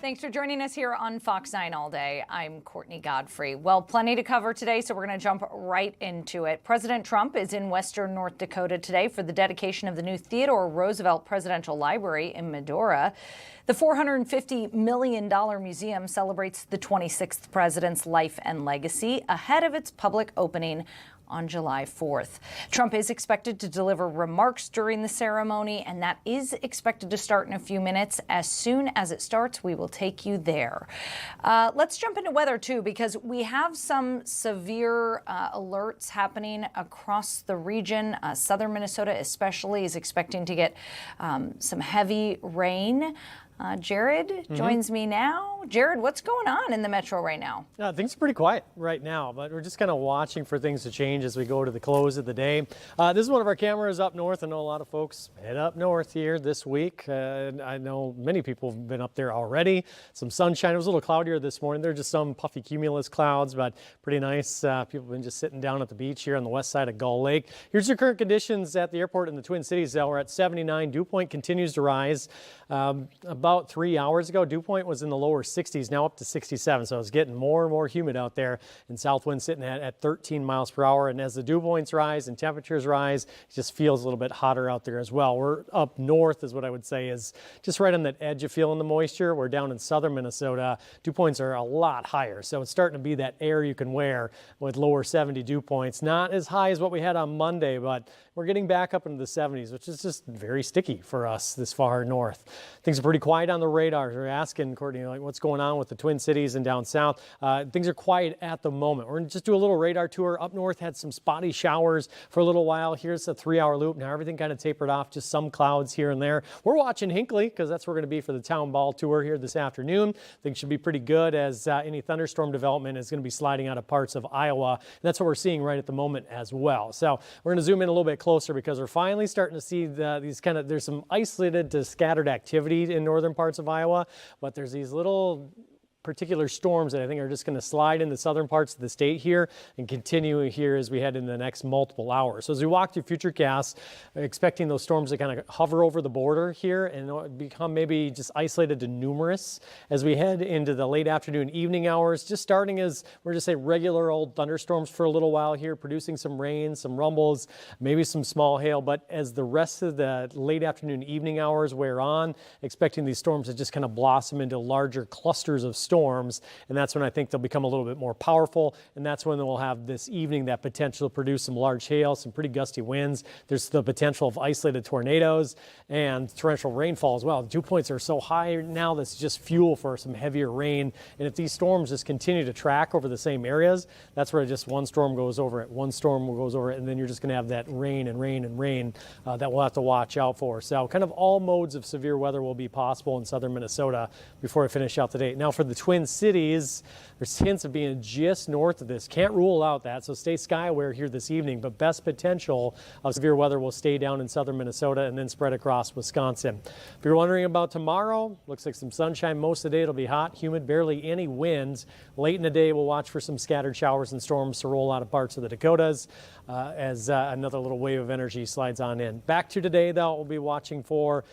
Thanks for joining us here on Fox 9 All Day. I'm Courtney Godfrey. Well, plenty to cover today, so we're going to jump right into it. President Trump is in western North Dakota today for the dedication of the new Theodore Roosevelt Presidential Library in Medora. The $450 million museum celebrates the 26th president's life and legacy ahead of its public opening on July 4th. Trump is expected to deliver remarks during the ceremony, and that is expected to start in a few minutes. As soon as it starts, we will take you there. Let's jump into weather, too, because we have some severe alerts happening across the region. Southern Minnesota especially is expecting to get some heavy rain. Jared joins me now. Jared, what's going on in the metro right now? Things are pretty quiet right now, but we're just kind of watching for things to change as we go to the close of the day. This is one of our cameras up north. I know a lot of folks head up north here this week. I know many people have been up there already. Some sunshine. It was a little cloudier this morning. There are just some puffy cumulus clouds, but pretty nice. People have been just sitting down at the beach here on the west side of Gull Lake. Here's your current conditions at the airport in the Twin Cities. We're at 79. Dew point continues to rise. About 3 hours ago, dew point was in the lower 60s, now up to 67. So it's getting more and more humid out there, and south wind sitting at 13 miles per hour. And as the dew points rise and temperatures rise, it just feels a little bit hotter out there as well. We're up north is what I would say is just right on that edge of feeling the moisture. We're down in southern Minnesota. Dew points are a lot higher. So it's starting to be that air you can wear with lower 70 dew points. Not as high as what we had on Monday, but we're getting back up into the 70s, which is just very sticky for us this far north. Things are pretty quiet on the radar. We're asking, Courtney, like what's going on with the Twin Cities and down south. Things are quiet at the moment. We're going to just do a little radar tour. Up north had some spotty showers for a little while. Here's a 3-hour loop. Now everything kind of tapered off, just some clouds here and there. We're watching Hinckley because that's where we're going to be for the town ball tour here this afternoon. Things should be pretty good as any thunderstorm development is going to be sliding out of parts of Iowa. And that's what we're seeing right at the moment as well. So we're going to zoom in a little bit closer because we're finally starting to see there's some isolated to scattered activity in northern parts of Iowa, but there's these little particular storms that I think are just going to slide in the southern parts of the state here and continue here as we head into the next multiple hours. So as we walk through futurecasts, expecting those storms to kind of hover over the border here and become maybe just isolated to numerous as we head into the late afternoon, evening hours, just starting as we're just say regular old thunderstorms for a little while here, producing some rain, some rumbles, maybe some small hail. But as the rest of the late afternoon, evening hours wear on, expecting these storms to just kind of blossom into larger clusters of storms. And that's when I think they'll become a little bit more powerful. And that's when we'll have this evening that potential to produce some large hail, some pretty gusty winds. There's the potential of isolated tornadoes and torrential rainfall as well. The dew points are so high now that's just fuel for some heavier rain. And if these storms just continue to track over the same areas, that's where just one storm goes over it, one storm goes over it, and then you're just going to have that rain and rain and rain that we'll have to watch out for. So kind of all modes of severe weather will be possible in southern Minnesota before I finish out the day. Now for the Twin Cities, there's hints of being just north of this. Can't rule out that, so stay sky aware here this evening, but best potential of severe weather will stay down in southern Minnesota and then spread across Wisconsin. If you're wondering about tomorrow, looks like some sunshine. Most of the day it'll be hot, humid, barely any wind. Late in the day, we'll watch for some scattered showers and storms to roll out of parts of the Dakotas as another little wave of energy slides on in. Back to today, though, we'll be watching for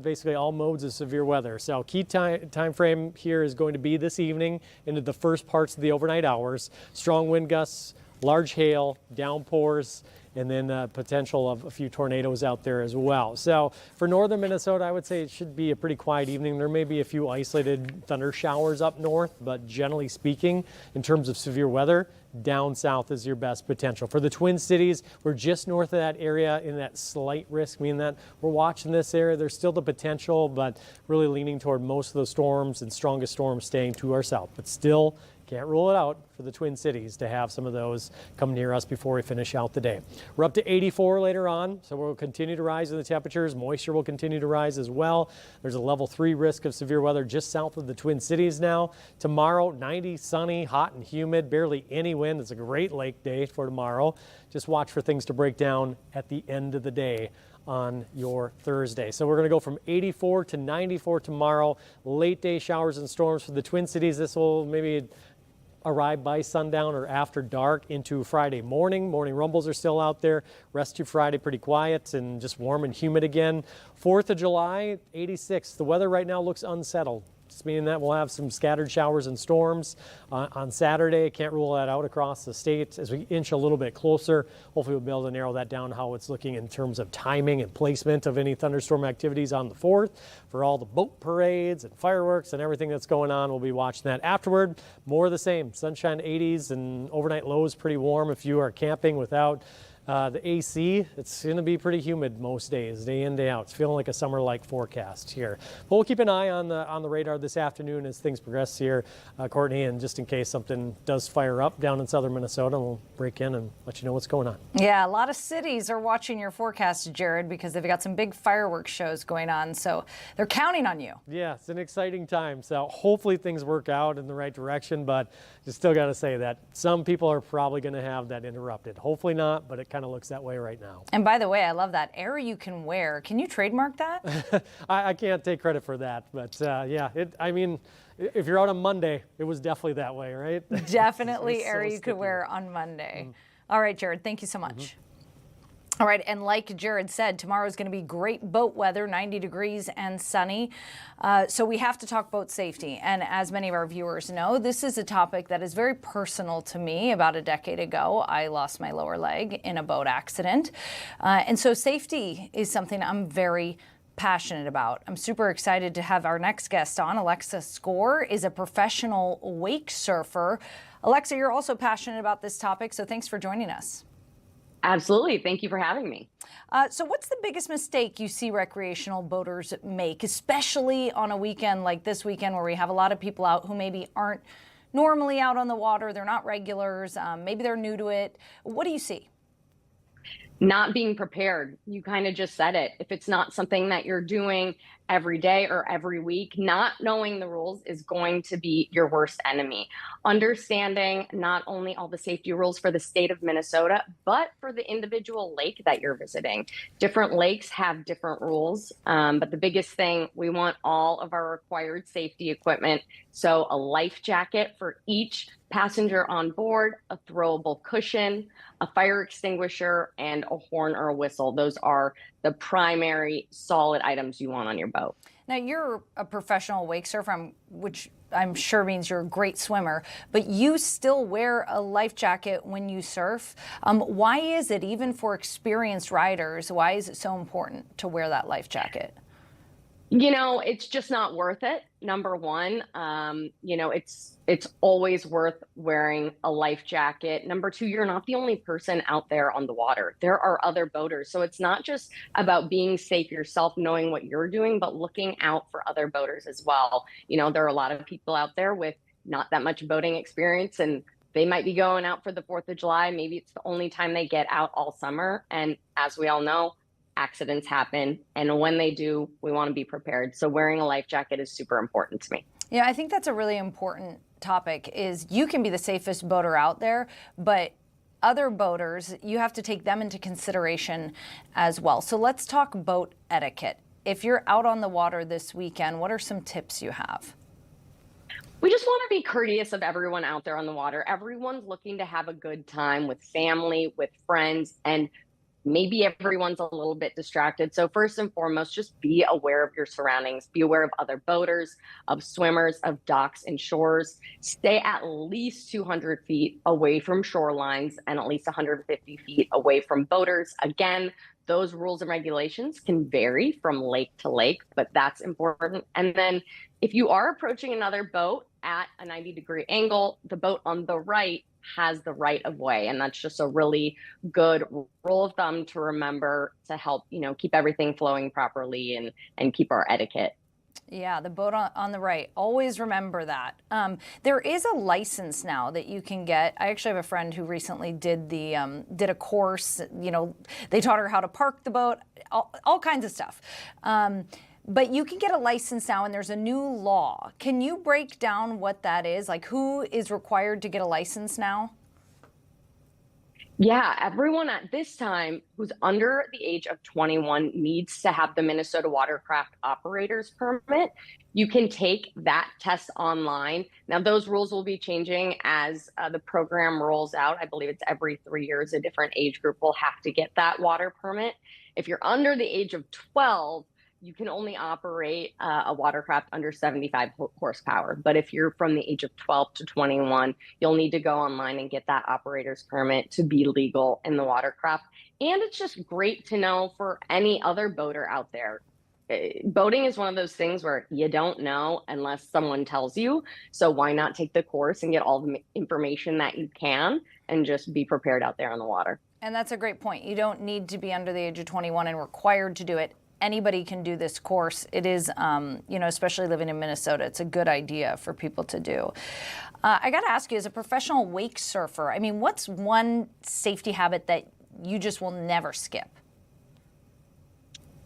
basically all modes of severe weather. So key time frame here is going to be this evening into the first parts of the overnight hours. Strong wind gusts, large hail, downpours, and then potential of a few tornadoes out there as well. So for northern Minnesota, I would say it should be a pretty quiet evening. There may be a few isolated thunder showers up north, but generally speaking, in terms of severe weather, down south is your best potential. For the Twin Cities, we're just north of that area in that slight risk, meaning that we're watching this area. There's still the potential, but really leaning toward most of those storms and strongest storms staying to our south. But still, can't rule it out for the Twin Cities to have some of those come near us before we finish out the day. We're up to 84 later on, so we'll continue to rise in the temperatures. Moisture will continue to rise as well. There's a level 3 risk of severe weather just south of the Twin Cities now. Tomorrow, 90, sunny, hot and humid, barely any wind. It's a great lake day for tomorrow. Just watch for things to break down at the end of the day on your Thursday. So we're going to go from 84 to 94 tomorrow. Late day showers and storms for the Twin Cities. This will maybe arrive by sundown or after dark into Friday morning. Morning rumbles are still out there. Rest to Friday pretty quiet and just warm and humid again. 4th of July, 86. The weather right now looks unsettled. just meaning that we'll have some scattered showers and storms on Saturday. Can't rule that out across the state. As we inch a little bit closer, hopefully we'll be able to narrow that down, how it's looking in terms of timing and placement of any thunderstorm activities on the 4th. For all the boat parades and fireworks and everything that's going on, we'll be watching that afterward. More of the same, sunshine 80s and overnight lows pretty warm. If you are camping without the AC, it's going to be pretty humid most days, day in, day out. It's feeling like a summer-like forecast here. But we'll keep an eye on the radar this afternoon as things progress here, Courtney, and just in case something does fire up down in southern Minnesota, we'll break in and let you know what's going on. Yeah, a lot of cities are watching your forecast, Jared, because they've got some big fireworks shows going on, so they're counting on you. Yeah, it's an exciting time, so hopefully things work out in the right direction, but you still got to say that some people are probably going to have that interrupted. Hopefully not, but it kind of looks that way right now. And by the way, I love that air you can wear. Can you trademark that? I can't take credit for that, but yeah, I mean, if you're out on Monday, it was definitely that way, right? Definitely air so you could wear on Monday. All right, Jared, thank you so much. All right, and like Jared said, tomorrow is going to be great boat weather, 90 degrees and sunny. So we have to talk boat safety. And as many of our viewers know, this is a topic that is very personal to me. About a decade ago, I lost my lower leg in a boat accident. And so safety is something I'm very passionate about. I'm super excited to have our next guest on. Alexa Score is a professional wake surfer. Alexa, you're also passionate about this topic, so thanks for joining us. Absolutely. Thank you for having me. So what's the biggest mistake you see recreational boaters make, especially on a weekend like this weekend where we have a lot of people out who maybe aren't normally out on the water, they're not regulars, maybe they're new to it. What do you see? Not being prepared. You kind of just said it. If it's not something that you're doing every day or every week, not knowing the rules is going to be your worst enemy. Understanding not only all the safety rules for the state of Minnesota, but for the individual lake that you're visiting. Different lakes have different rules, but the biggest thing, we want all of our required safety equipment. So a life jacket for each passenger on board, a throwable cushion, a fire extinguisher, and a horn or a whistle. Those are the primary solid items you want on your boat. Now, you're a professional wake surfer, which I'm sure means you're a great swimmer, but you still wear a life jacket when you surf. Why is it, even for experienced riders, why is it so important to wear that life jacket? You know, it's just not worth it. Number one, it's always worth wearing a life jacket. Number two, you're not the only person out there on the water. There are other boaters. So it's not just about being safe yourself, knowing what you're doing, but looking out for other boaters as well. You know, there are a lot of people out there with not that much boating experience, and they might be going out for the 4th of July. Maybe it's the only time they get out all summer. And as we all know, accidents happen, and when they do, we want to be prepared. So wearing a life jacket is super important to me. Yeah, I think that's a really important topic. Is you can be the safest boater out there, but other boaters, you have to take them into consideration as well. So let's talk boat etiquette. If you're out on the water this weekend, what are some tips you have? We just want to be courteous of everyone out there on the water. Everyone's looking to have a good time with family, with friends, and maybe everyone's a little bit distracted. So first and foremost, just be aware of your surroundings. Be aware of other boaters, of swimmers, of docks and shores. Stay at least 200 feet away from shorelines and at least 150 feet away from boaters. Again, those rules and regulations can vary from lake to lake, but that's important. And then if you are approaching another boat at a 90-degree angle, the boat on the right has the right of way. And that's just a really good rule of thumb to remember to help, keep everything flowing properly and keep our etiquette. Yeah, the boat on the right. Always remember that. There is a license now that you can get. I actually have a friend who recently did a course. They taught her how to park the boat, all kinds of stuff. But you can get a license now, and there's a new law. Can you break down what that is? Like, who is required to get a license now? Yeah, everyone at this time who's under the age of 21 needs to have the Minnesota Watercraft Operator's Permit. You can take that test online. Now, those rules will be changing as the program rolls out. I believe it's every 3 years, a different age group will have to get that water permit. If you're under the age of 12, you can only operate a watercraft under 75 horsepower. But if you're from the age of 12 to 21, you'll need to go online and get that operator's permit to be legal in the watercraft. And it's just great to know for any other boater out there. Boating is one of those things where you don't know unless someone tells you. So why not take the course and get all the information that you can and just be prepared out there on the water? And that's a great point. You don't need to be under the age of 21 and required to do it. Anybody can do this course. It is, especially living in Minnesota, it's a good idea for people to do. I got to ask you, as a professional wake surfer, I mean, what's one safety habit that you just will never skip?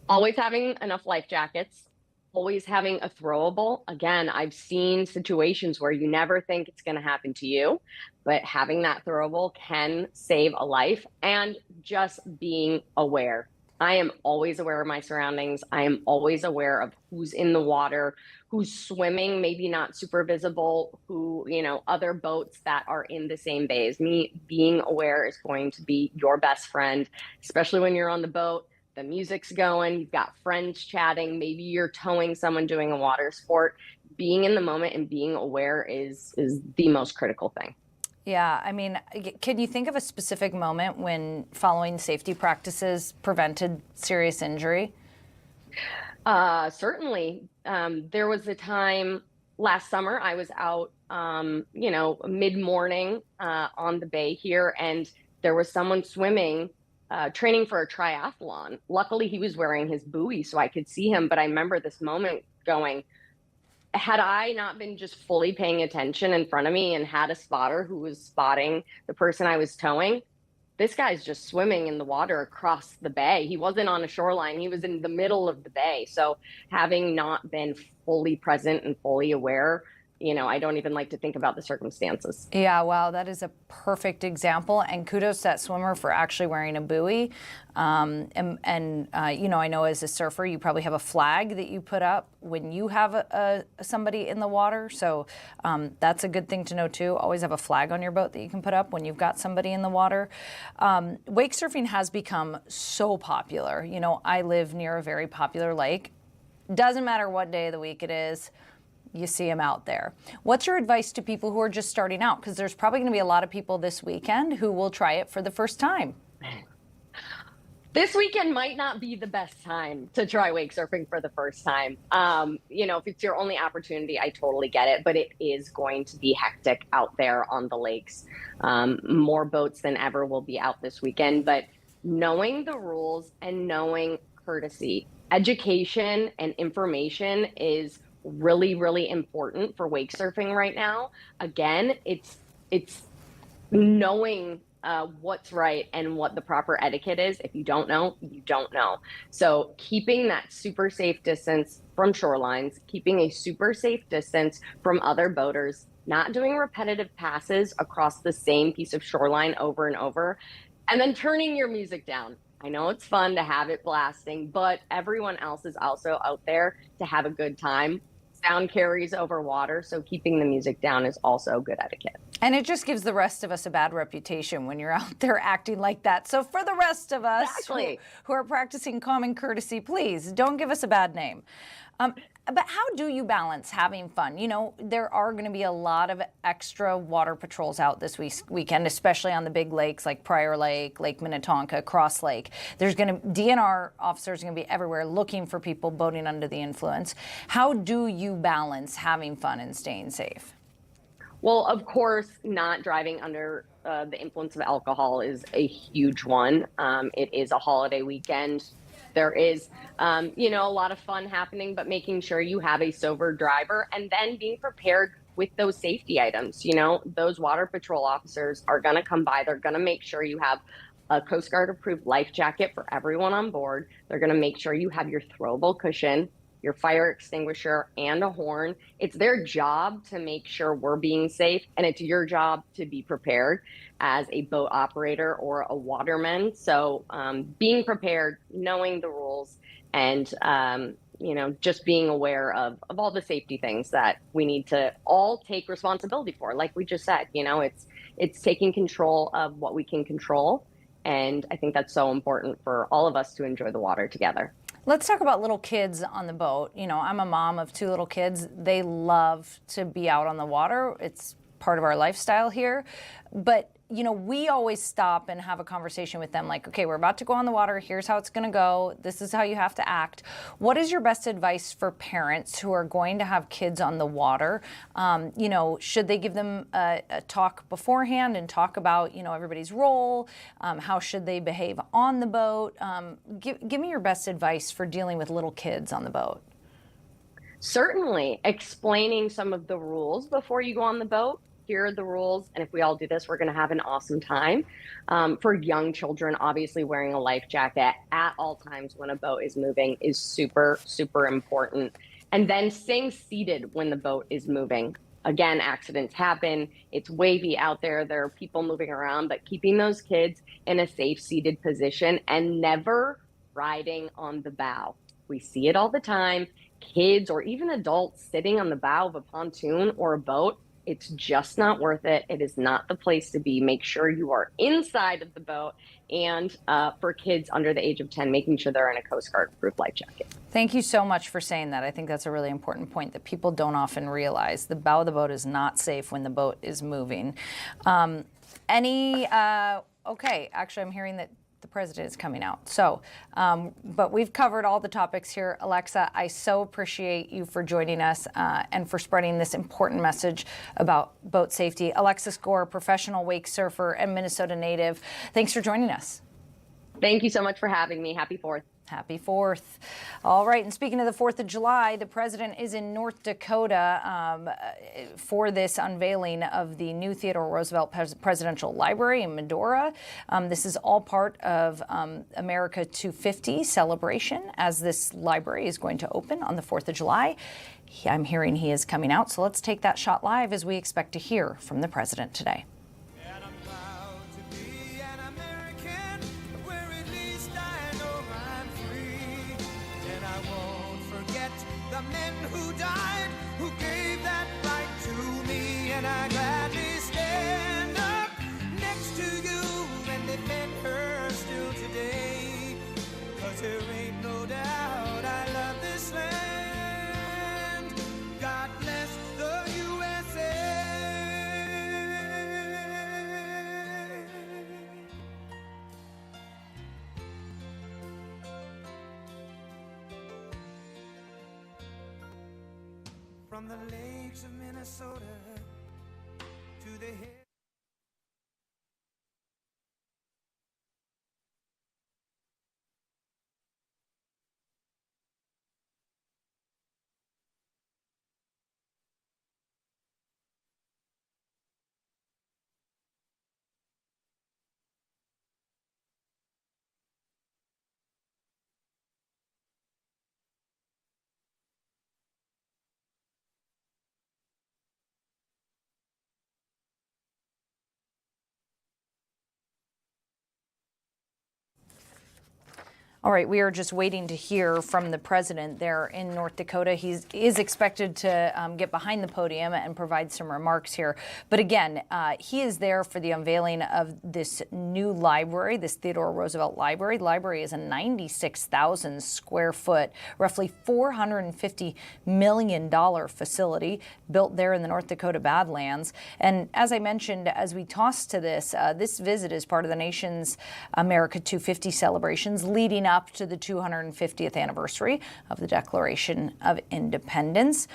Always having enough life jackets, always having a throwable. Again, I've seen situations where you never think it's going to happen to you, but having that throwable can save a life, and just being aware. I am always aware of my surroundings. I am always aware of who's in the water, who's swimming, maybe not super visible, who, other boats that are in the same bays. Me being aware is going to be your best friend, especially when you're on the boat. The music's going, you've got friends chatting, maybe you're towing someone doing a water sport. Being in the moment and being aware is the most critical thing. Yeah, I mean, can you think of a specific moment when following safety practices prevented serious injury? Certainly. There was a time last summer I was out, mid-morning on the bay here, and there was someone swimming, training for a triathlon. Luckily, he was wearing his buoy so I could see him, but I remember this moment going, had I not been just fully paying attention in front of me and had a spotter who was spotting the person I was towing, this guy's just swimming in the water across the bay. He wasn't on a shoreline. He was in the middle of the bay. So having not been fully present and fully aware, I don't even like to think about the circumstances. Yeah, wow, that is a perfect example. And kudos to that swimmer for actually wearing a buoy. I know as a surfer, you probably have a flag that you put up when you have somebody in the water. So that's a good thing to know too. Always have a flag on your boat that you can put up when you've got somebody in the water. Wake surfing has become so popular. I live near a very popular lake. Doesn't matter what day of the week it is. You see them out there. What's your advice to people who are just starting out? Because there's probably going to be a lot of people this weekend who will try it for the first time. This weekend might not be the best time to try wake surfing for the first time. If it's your only opportunity, I totally get it, but it is going to be hectic out there on the lakes. More boats than ever will be out this weekend, but knowing the rules and knowing courtesy, education and information is really, really important for wake surfing right now. Again, it's knowing what's right and what the proper etiquette is. If you don't know, you don't know. So keeping that super safe distance from shorelines, keeping a super safe distance from other boaters, not doing repetitive passes across the same piece of shoreline over and over, and then turning your music down. I know it's fun to have it blasting, but everyone else is also out there to have a good time. Sound carries over water, so keeping the music down is also good etiquette. And it just gives the rest of us a bad reputation when you're out there acting like that. So for the rest of us who are practicing common courtesy, please don't give us a bad name. But how do you balance having fun? There are going to be a lot of extra water patrols out this weekend, especially on the big lakes like Prior Lake, Lake Minnetonka, Cross Lake. DNR officers are going to be everywhere looking for people boating under the influence. How do you balance having fun and staying safe? Well, of course, not driving under the influence of alcohol is a huge one. It is a holiday weekend. There is, a lot of fun happening, but making sure you have a sober driver and then being prepared with those safety items. Those water patrol officers are going to come by. They're going to make sure you have a Coast Guard approved life jacket for everyone on board. They're going to make sure you have your throwable cushion, your fire extinguisher, and a horn. It's their job to make sure we're being safe, and it's your job to be prepared as a boat operator or a waterman. So being prepared, knowing the rules, and just being aware of all the safety things that we need to all take responsibility for. Like we just said, it's taking control of what we can control. And I think that's so important for all of us to enjoy the water together. Let's talk about little kids on the boat. You know, I'm a mom of 2 little kids. They love to be out on the water. It's part of our lifestyle here. But, you know, we always stop and have a conversation with them like, okay, we're about to go on the water. Here's how it's going to go. This is how you have to act. What is your best advice for parents who are going to have kids on the water? You know, should they give them a talk beforehand and talk about, you know, everybody's role? How should they behave on the boat? Give me your best advice for dealing with little kids on the boat. Certainly, explaining some of the rules before you go on the boat. Here are the rules, and if we all do this, we're going to have an awesome time. For young children, obviously wearing a life jacket at all times when a boat is moving is super, super important. And then staying seated when the boat is moving. Again, accidents happen. It's wavy out there. There are people moving around, but keeping those kids in a safe seated position and never riding on the bow. We see it all the time. Kids or even adults sitting on the bow of a pontoon or a boat. It's just not worth it. It is not the place to be. Make sure you are inside of the boat. And for kids under the age of 10, making sure they're in a Coast Guard approved life jacket. Thank you so much for saying that. I think that's a really important point that people don't often realize. The bow of the boat is not safe when the boat is moving. Okay, actually, I'm hearing that the president is coming out. So, but we've covered all the topics here. Alexa, I so appreciate you for joining us and for spreading this important message about boat safety. Alexa Score, professional wake surfer and Minnesota native. Thanks for joining us. Thank you so much for having me. Happy 4th. Happy 4th. All right, and speaking of the 4th of July, the president is in North Dakota for this unveiling of the new Theodore Roosevelt Presidential Library in Medora. This is all part of America 250 celebration as this library is going to open on the 4th of July. I'm hearing he is coming out, so let's take that shot live as we expect to hear from the president today. The men who died, who gave that right to me, and I gladly stand up next to you and defend her still today, 'cause there ain't no doubt I love this land. God bless the USA. From the lakes of Minnesota to the hills. All right, we are just waiting to hear from the president there in North Dakota. He is expected to get behind the podium and provide some remarks here. But again, he is there for the unveiling of this new library, this Theodore Roosevelt Library. The library is a 96,000 square foot, roughly $450 million facility built there in the North Dakota Badlands. And as I mentioned, as we toss to this, this visit is part of the nation's America 250 celebrations leading up to the 250th anniversary of the Declaration of Independence.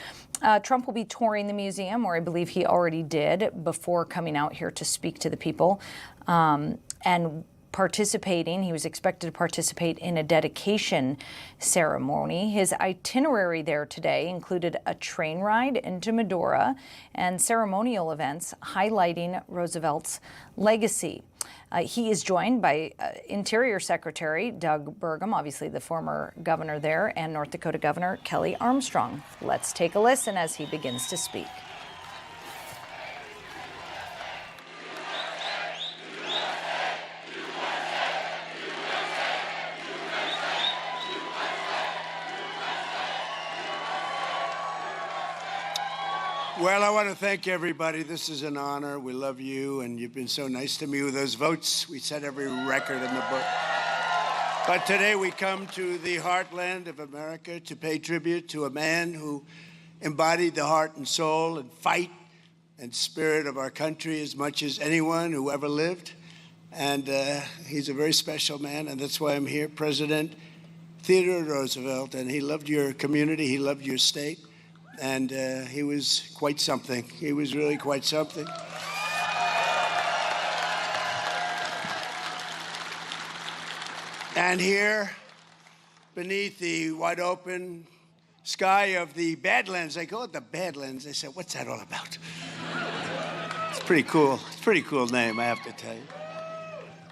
Trump will be touring the museum, or I believe he already did, before coming out here to speak to the people. And participating, he was expected to participate in a dedication ceremony. His itinerary there today included a train ride into Medora and ceremonial events highlighting Roosevelt's legacy. He is joined by Interior Secretary Doug Burgum, obviously the former governor there, and North Dakota Governor Kelly Armstrong. Let's take a listen as he begins to speak. Well, I want to thank everybody. This is an honor. We love you, and you've been so nice to me with those votes. We set every record in the book. But today we come to the heartland of America to pay tribute to a man who embodied the heart and soul and fight and spirit of our country as much as anyone who ever lived. And he's a very special man, and that's why I'm here, President Theodore Roosevelt. And he loved your community, he loved your state, and he was quite something. He was really quite something. And here, beneath the wide open sky of the Badlands, they call it the Badlands. I said, what's that all about? It's pretty cool. It's a pretty cool name, I have to tell you.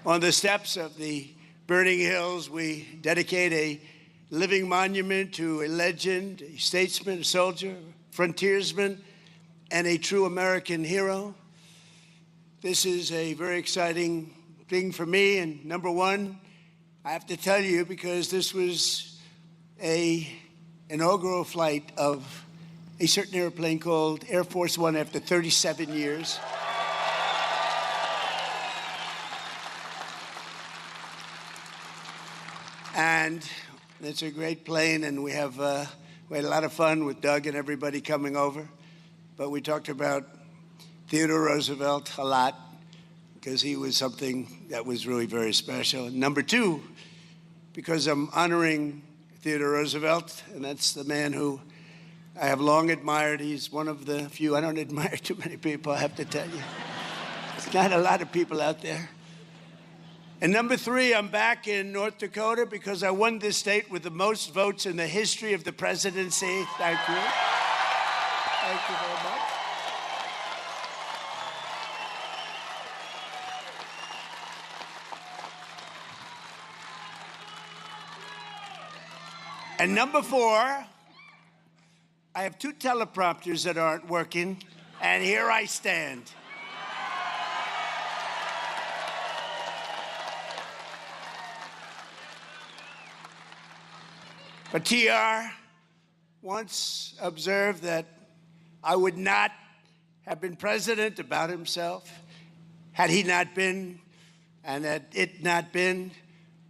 On the steps of the burning hills, we dedicate a living monument to a legend, a statesman, a soldier, a frontiersman, and a true American hero. This is a very exciting thing for me, and number one, I have to tell you, because this was an inaugural flight of a certain airplane called Air Force One after 37 years. And it's a great plane, and we had a lot of fun with Doug and everybody coming over. But we talked about Theodore Roosevelt a lot, because he was something that was really very special. And number two, because I'm honoring Theodore Roosevelt, and that's the man who I have long admired. He's one of the few. I don't admire too many people, I have to tell you. There's not a lot of people out there. And number three, I'm back in North Dakota because I won this state with the most votes in the history of the presidency. Thank you. Thank you very much. And number four, I have two teleprompters that aren't working, and here I stand. But TR once observed that I would not have been president about himself had he not been, and had it not been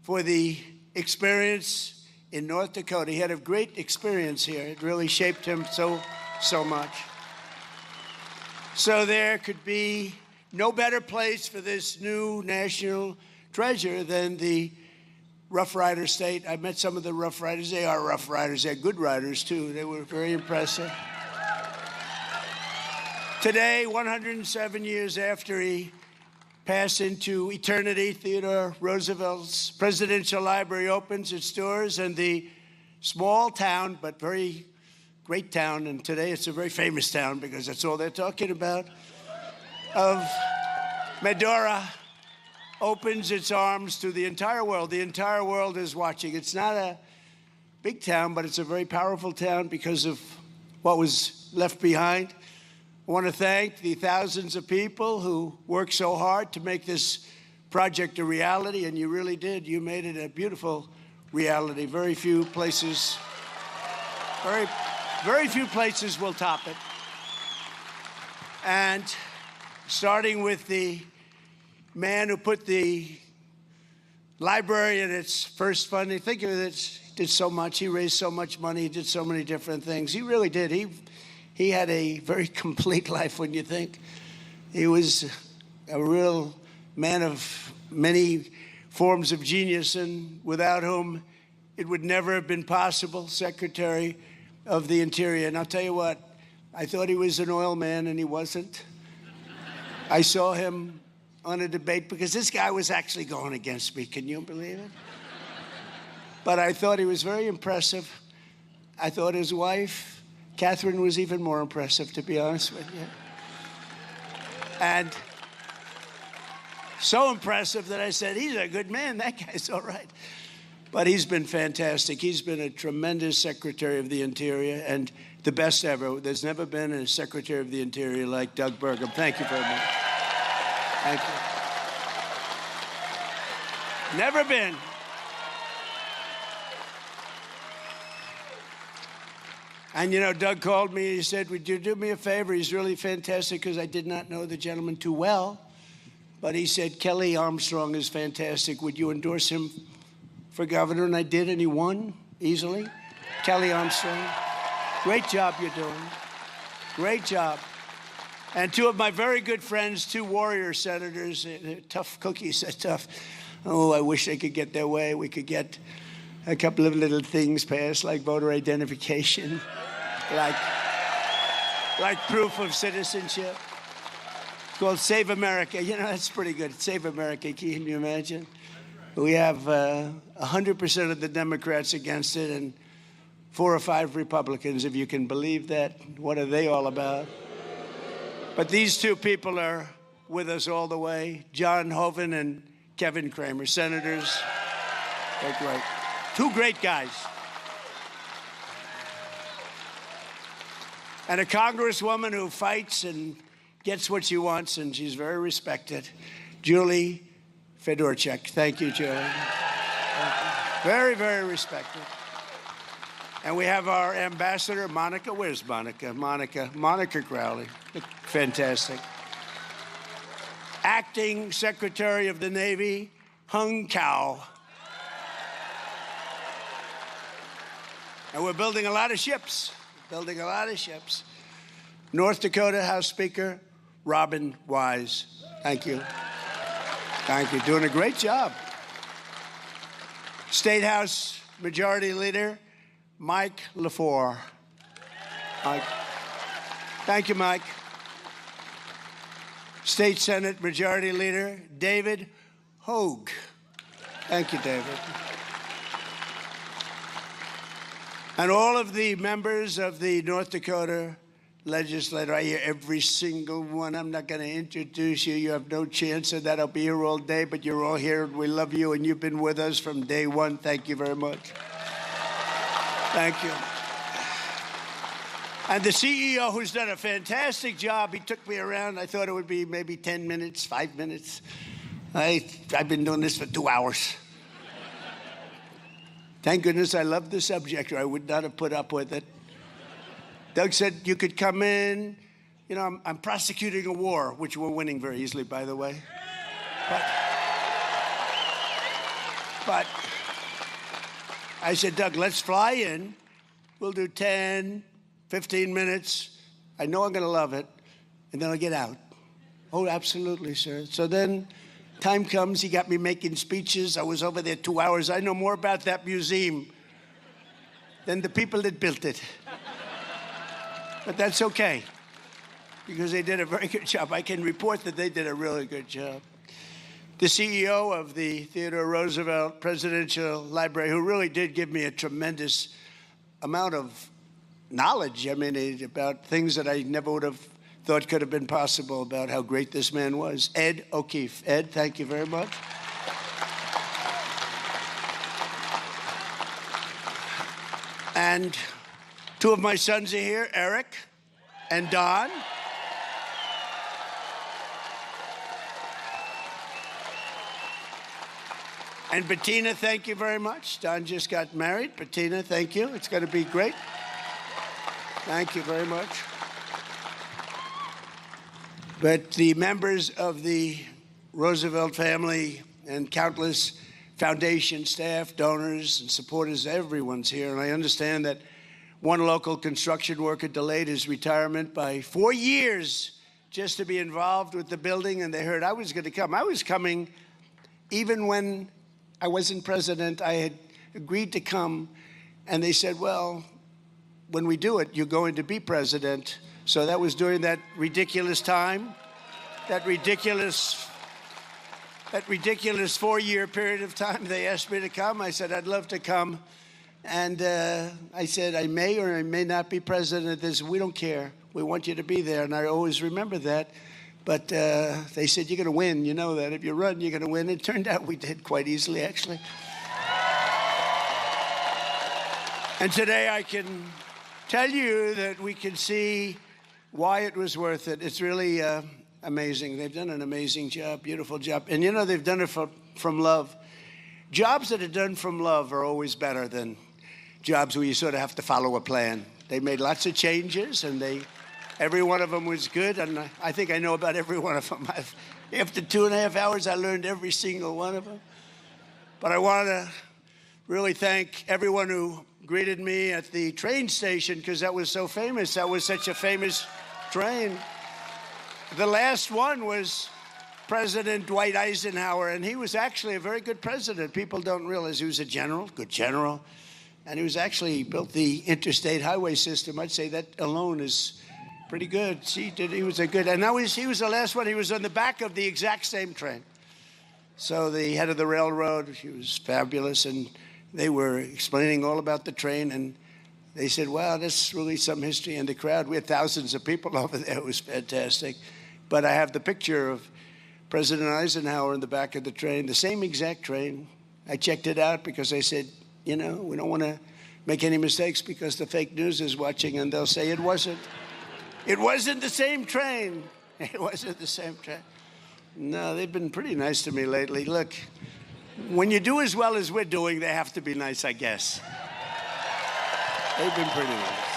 for the experience in North Dakota. He had a great experience here. It really shaped him so much. So there could be no better place for this new national treasure than the Rough Rider state. I met some of the Rough Riders. They are Rough Riders. They're good riders, too. They were very impressive. Today, 107 years after he passed into eternity, Theodore Roosevelt's Presidential Library opens its doors, and the small town, but very great town, and today it's a very famous town because that's all they're talking about, of Medora opens its arms to the entire world. The entire world is watching. It's not a big town, but it's a very powerful town because of what was left behind. I want to thank the thousands of people who worked so hard to make this project a reality, and you really did. You made it a beautiful reality. Very few places will top it. And starting with the man who put the library in its first funding, think of it, he did so much. He raised so much money. He did so many different things. He really did. He had a very complete life when you think. He was a real man of many forms of genius, and without whom it would never have been possible, Secretary of the Interior. And I'll tell you what, I thought he was an oil man, and he wasn't. I saw him on a debate because this guy was actually going against me. Can you believe it? But I thought he was very impressive. I thought his wife, Catherine, was even more impressive, to be honest with you. And so impressive that I said, he's a good man. That guy's all right. But he's been fantastic. He's been a tremendous Secretary of the Interior and the best ever. There's never been a Secretary of the Interior like Doug Burgum. Thank you very much. Thank you. Never been. And, you know, Doug called me. He said, would you do me a favor? He's really fantastic because I did not know the gentleman too well. But he said, Kelly Armstrong is fantastic. Would you endorse him for governor, and I did, and he won easily. Kelly Armstrong, great job you're doing. Great job. And two of my very good friends, two warrior senators, tough cookies, tough. Oh, I wish they could get their way. We could get a couple of little things passed, like voter identification, like proof of citizenship. It's called Save America. You know, that's pretty good. Save America, can you imagine? We have 100% of the Democrats against it and 4 or 5 Republicans, if you can believe that. What are they all about? But these two people are with us all the way, John Hoeven and Kevin Cramer, senators. They're great. Two great guys. And a congresswoman who fights and gets what she wants, and she's very respected, Julie Fedorchak. Thank you, Julie. Very, very respected. And we have our ambassador, Monica. Where's Monica? Monica Crowley. Fantastic. Acting Secretary of the Navy, Hung Kao. And we're building a lot of ships. North Dakota House Speaker, Robin Wise. Thank you. Thank you. Doing a great job. State House Majority Leader, Mike LaFleur. Mike. Thank you, Mike. State Senate Majority Leader, David Hogue. Thank you, David. And all of the members of the North Dakota legislature, I hear every single one. I'm not going to introduce you. You have no chance of that. I'll be here all day, but you're all here. We love you, and you've been with us from day one. Thank you very much. Thank you. And the CEO, who's done a fantastic job, he took me around. I thought it would be maybe 10 minutes, 5 minutes. I've been doing this for 2 hours. Thank goodness I love the subject, or I would not have put up with it. Doug said you could come in. You know, I'm prosecuting a war, which we're winning very easily, by the way. But I said, Doug, let's fly in. We'll do 10, 15 minutes. I know I'm going to love it. And then I'll get out. Oh, absolutely, sir. So then time comes. He got me making speeches. I was over there 2 hours. I know more about that museum than the people that built it. But that's okay, because they did a very good job. I can report that they did a really good job. The CEO of the Theodore Roosevelt Presidential Library, who really did give me a tremendous amount of knowledge, about things that I never would have thought could have been possible about how great this man was, Ed O'Keefe. Ed, thank you very much. And two of my sons are here, Eric and Don. And Bettina, thank you very much. Don just got married. Bettina, thank you. It's going to be great. Thank you very much. But the members of the Roosevelt family and countless foundation staff, donors, and supporters, everyone's here. And I understand that one local construction worker delayed his retirement by 4 years just to be involved with the building, and they heard I was going to come. I was coming even when I wasn't president. I had agreed to come, and they said, well, when we do it, you're going to be president. So that was during that ridiculous time, that ridiculous 4-year period of time. They asked me to come. I said, I'd love to come. And I said, I may or I may not be president. They said, we don't care. We want you to be there. And I always remember that. But they said, you're going to win. You know that. If you run, you're going to win. It turned out we did quite easily, actually. And today I can tell you that we can see why it was worth it. It's really amazing. They've done an amazing job, beautiful job. And, you know, they've done it from love. Jobs that are done from love are always better than jobs where you sort of have to follow a plan. They made lots of changes, and every one of them was good, and I think I know about every one of them. After 2.5 hours, I learned every single one of them. But I want to really thank everyone who greeted me at the train station, because that was so famous. That was such a famous train. The last one was President Dwight Eisenhower, and he was actually a very good president. People don't realize he was a general, good general, and he built the interstate highway system. I'd say that alone is pretty good. He was a good, and now he was the last one. He was on the back of the exact same train. So the head of the railroad, he was fabulous, and they were explaining all about the train, and they said, wow, that's really some history in the crowd. We had thousands of people over there. It was fantastic. But I have the picture of President Eisenhower in the back of the train, the same exact train. I checked it out because I said, we don't want to make any mistakes because the fake news is watching and they'll say it wasn't. It wasn't the same train. It wasn't the same train. No, they've been pretty nice to me lately. Look, when you do as well as we're doing, they have to be nice, I guess. They've been pretty nice.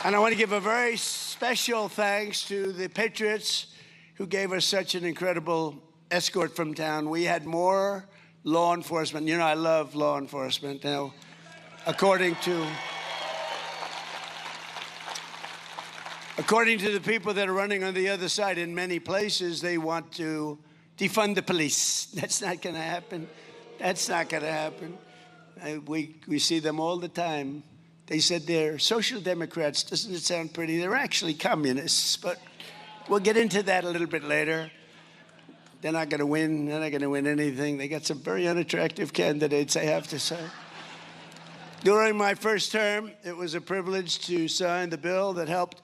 And I want to give a very special thanks to the Patriots who gave us such an incredible escort from town. We had more law enforcement. I love law enforcement. Now, according to the people that are running on the other side, in many places, they want to defund the police. That's not going to happen. That's not going to happen. We see them all the time. They said they're social democrats. Doesn't it sound pretty? They're actually communists, but we'll get into that a little bit later. They're not going to win. They're not going to win anything. They got some very unattractive candidates, I have to say. During my first term, it was a privilege to sign the bill that helped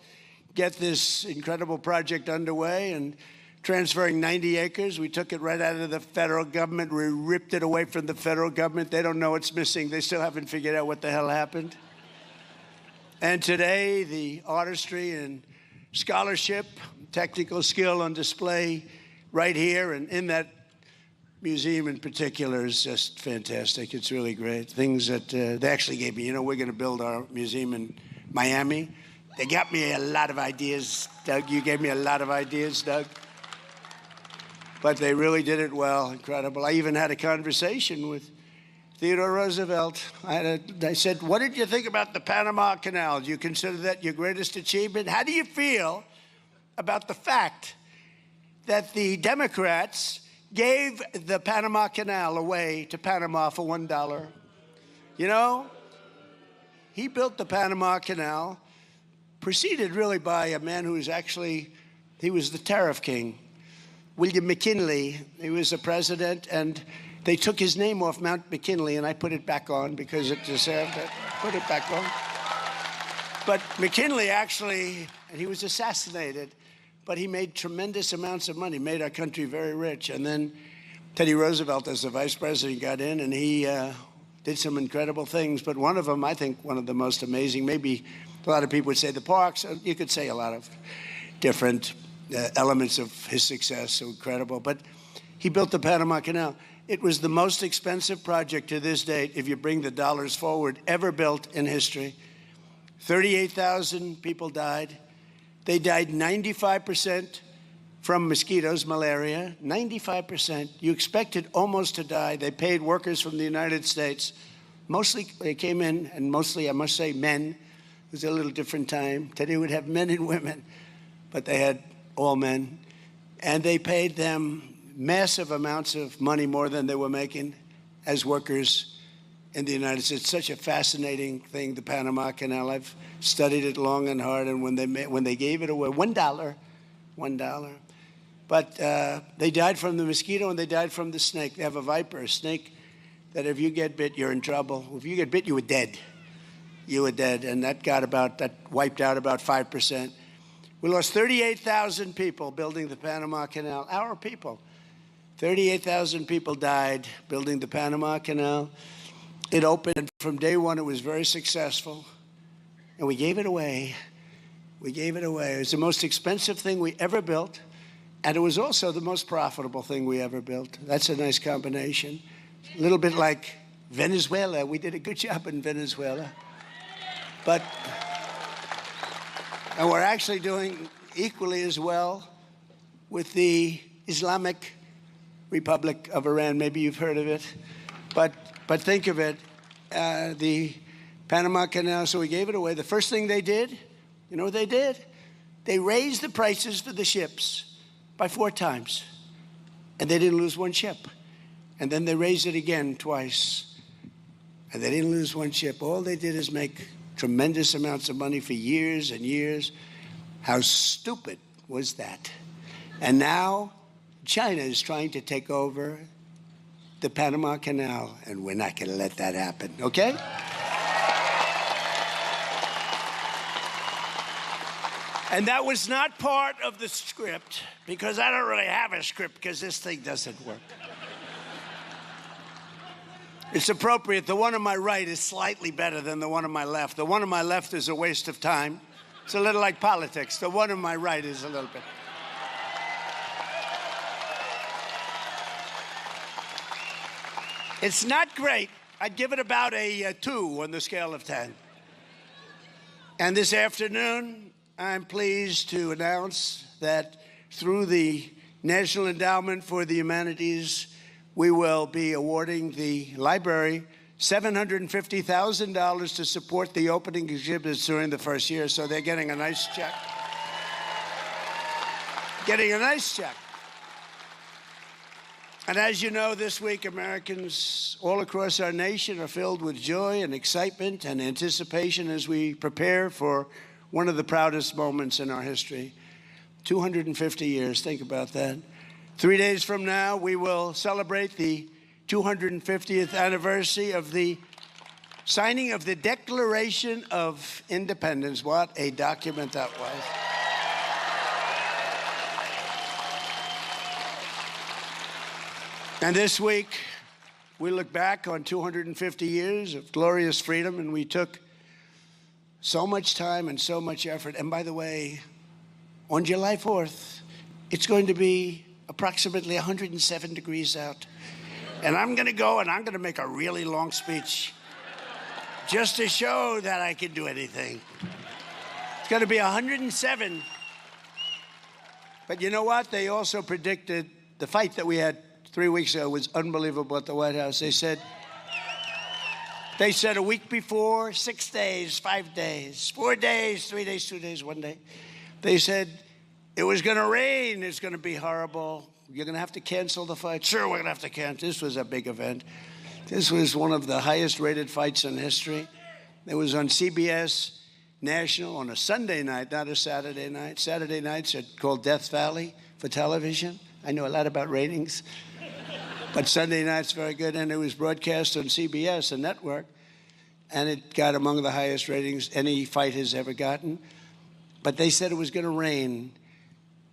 get this incredible project underway and transferring 90 acres. We took it right out of the federal government. We ripped it away from the federal government. They don't know what's missing. They still haven't figured out what the hell happened. And today, the artistry and scholarship, technical skill on display right here and in that museum in particular is just fantastic. It's really great. Things that they actually gave me. We're going to build our museum in Miami. They got me a lot of ideas, Doug. You gave me a lot of ideas, Doug. But they really did it well. Incredible. I even had a conversation with Theodore Roosevelt. I said, what did you think about the Panama Canal? Do you consider that your greatest achievement? How do you feel about the fact that the Democrats gave the Panama Canal away to Panama for $1? He built the Panama Canal, preceded really by a man who was he was the tariff king, William McKinley. He was the president, and they took his name off Mount McKinley, and I put it back on because it deserved it. Put it back on. But McKinley and he was assassinated, but he made tremendous amounts of money, made our country very rich. And then Teddy Roosevelt, as the vice president, got in, and he did some incredible things. But one of them, I think one of the most amazing, maybe a lot of people would say the parks. You could say a lot of different elements of his success, so incredible. But he built the Panama Canal. It was the most expensive project to this date, if you bring the dollars forward, ever built in history. 38,000 people died. They died 95% from mosquitoes, malaria, 95%. You expected almost to die. They paid workers from the United States. Mostly they came in, and mostly, I must say, men. It was a little different time. Today would have men and women, but they had all men. And they paid them massive amounts of money, more than they were making as workers in the United States. It's such a fascinating thing, the Panama Canal. I've studied it long and hard, and when they gave it away, $1. But they died from the mosquito and they died from the snake. They have a viper, a snake, that if you get bit, you're in trouble. If you get bit, you were dead. You were dead, and that wiped out about 5%. We lost 38,000 people building the Panama Canal, our people. 38,000 people died building the Panama Canal. It opened, and from day one, it was very successful. And we gave it away. We gave it away. It was the most expensive thing we ever built, and it was also the most profitable thing we ever built. That's a nice combination. A little bit like Venezuela. We did a good job in Venezuela. And we're actually doing equally as well with the Islamic Republic of Iran. Maybe you've heard of it. But think of it, the Panama Canal, so we gave it away. The first thing they did, you know what they did? They raised the prices for the ships by 4 times. And they didn't lose one ship. And then they raised it again twice. And they didn't lose one ship. All they did is make tremendous amounts of money for years and years. How stupid was that? And now China is trying to take over the Panama Canal, and we're not going to let that happen, okay? And that was not part of the script, because I don't really have a script, because this thing doesn't work. It's appropriate. The one on my right is slightly better than the one on my left. The one on my left is a waste of time. It's a little like politics. The one on my right is a little bit. It's not great. I'd give it about a 2 on the scale of 10. And this afternoon, I'm pleased to announce that through the National Endowment for the Humanities, we will be awarding the library $750,000 to support the opening exhibits during the first year. So they're getting a nice check. Getting a nice check. And as you know, this week, Americans all across our nation are filled with joy and excitement and anticipation as we prepare for one of the proudest moments in our history. 250 years, think about that. 3 days from now, we will celebrate the 250th anniversary of the signing of the Declaration of Independence. What a document that was. And this week, we look back on 250 years of glorious freedom, and we took so much time and so much effort. And by the way, on July 4th, it's going to be approximately 107 degrees out. And I'm going to go and I'm going to make a really long speech just to show that I can do anything. It's going to be 107. But you know what? They also predicted the fight that we had 3 weeks ago was unbelievable at the White House. They said a week before, 6 days, 5 days, 4 days, 3 days, 2 days, 1 day. They said it was going to rain. It's going to be horrible. You're going to have to cancel the fight. Sure, we're going to have to cancel. This was a big event. This was one of the highest rated fights in history. It was on CBS National on a Sunday night, not a Saturday night. Saturday nights are called Death Valley for television. I know a lot about ratings. But Sunday night's very good, and it was broadcast on CBS, a network, and it got among the highest ratings any fight has ever gotten. But they said it was going to rain,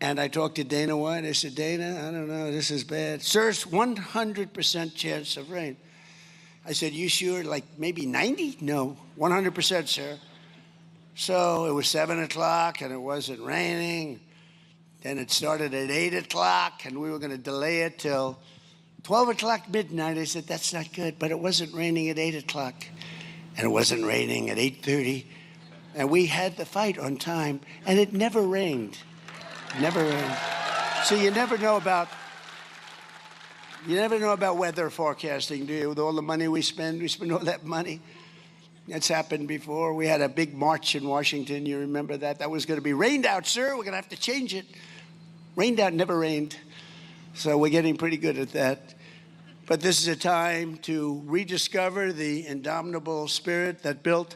and I talked to Dana White. I said, Dana, I don't know, this is bad. Sir, it's 100% chance of rain. I said, you sure, like maybe 90? No, 100%, sir. So it was 7 o'clock, and it wasn't raining. Then it started at 8 o'clock, and we were going to delay it till 12 o'clock midnight. I said, that's not good. But it wasn't raining at 8 o'clock. And it wasn't raining at 8:30. And we had the fight on time. And it never rained. Never rained. So you never know about weather forecasting, do you? With all the money we spend all that money. That's happened before. We had a big march in Washington. You remember that? That was going to be rained out, sir. We're going to have to change it. Rained out, never rained. So we're getting pretty good at that. But this is a time to rediscover the indomitable spirit that built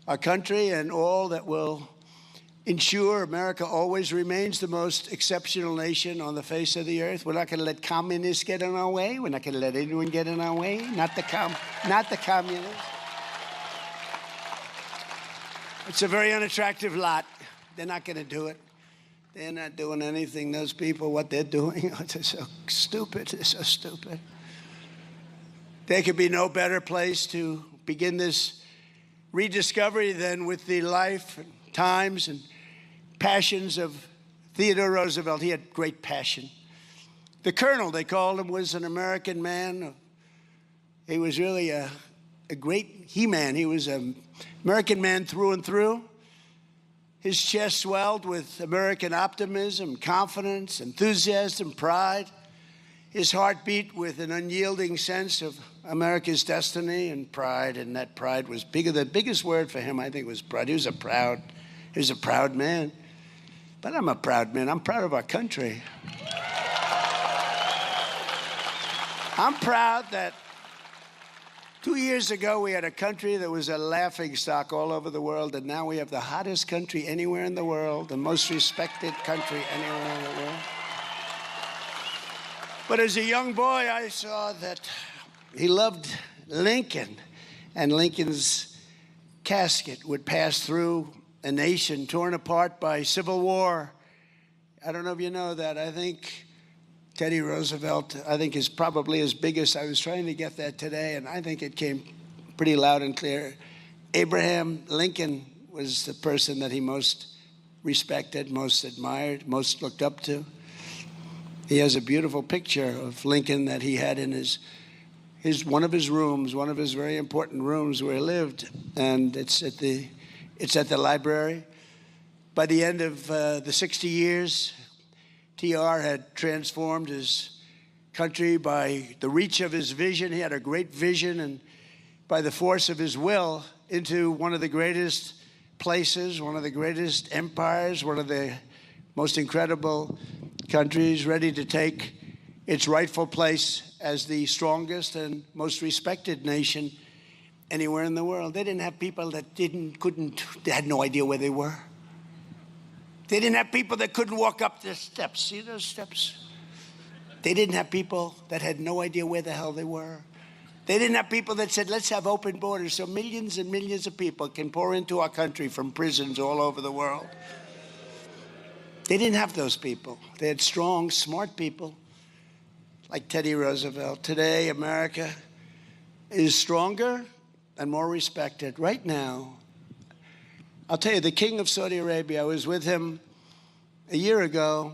our country and all that will ensure America always remains the most exceptional nation on the face of the earth. We're not going to let communists get in our way. We're not going to let anyone get in our way. Not the communists. It's a very unattractive lot. They're not going to do it. They're not doing anything. Those people, what they're doing, they're so stupid. They're so stupid. There could be no better place to begin this rediscovery than with the life and times and passions of Theodore Roosevelt. He had great passion. The Colonel, they called him, was an American man. He was really a great he-man. He was an American man through and through. His chest swelled with American optimism, confidence, enthusiasm, pride. His heart beat with an unyielding sense of America's destiny and pride, and that pride was bigger. The biggest word for him, I think, was pride. He was a proud man. But I'm a proud man. I'm proud of our country. I'm proud that 2 years ago we had a country that was a laughingstock all over the world, and now we have the hottest country anywhere in the world, the most respected country anywhere in the world. But as a young boy, I saw that he loved Lincoln, and Lincoln's casket would pass through a nation torn apart by civil war. I don't know if you know that. I think Teddy Roosevelt, is probably his biggest. I was trying to get that today, and I think it came pretty loud and clear. Abraham Lincoln was the person that he most respected, most admired, most looked up to. He has a beautiful picture of Lincoln that he had in his one of his rooms, one of his very important rooms where he lived, and it's at the library. By the end of the 60 years, TR had transformed his country by the reach of his vision. He had a great vision, and by the force of his will, into one of the greatest places, one of the greatest empires, one of the most incredible countries, ready to take its rightful place as the strongest and most respected nation anywhere in the world. They didn't have people that they had no idea where they were. They didn't have people that couldn't walk up the steps. See those steps? They didn't have people that had no idea where the hell they were. They didn't have people that said, let's have open borders so millions and millions of people can pour into our country from prisons all over the world. They didn't have those people. They had strong, smart people like Teddy Roosevelt. Today, America is stronger and more respected. Right now, I'll tell you, the king of Saudi Arabia, I was with him a year ago,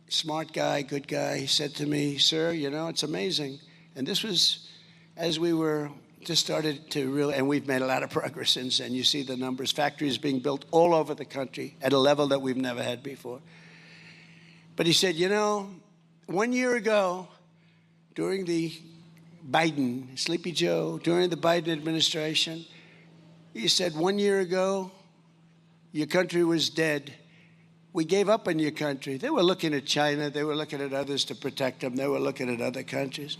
smart guy, good guy. He said to me, sir, it's amazing. And this was as we were just started to really, and we've made a lot of progress since then. You see the numbers, factories being built all over the country at a level that we've never had before. But he said, 1 year ago, during the Biden, Sleepy Joe, during the Biden administration, he said, 1 year ago, your country was dead. We gave up on your country. They were looking at China. They were looking at others to protect them. They were looking at other countries.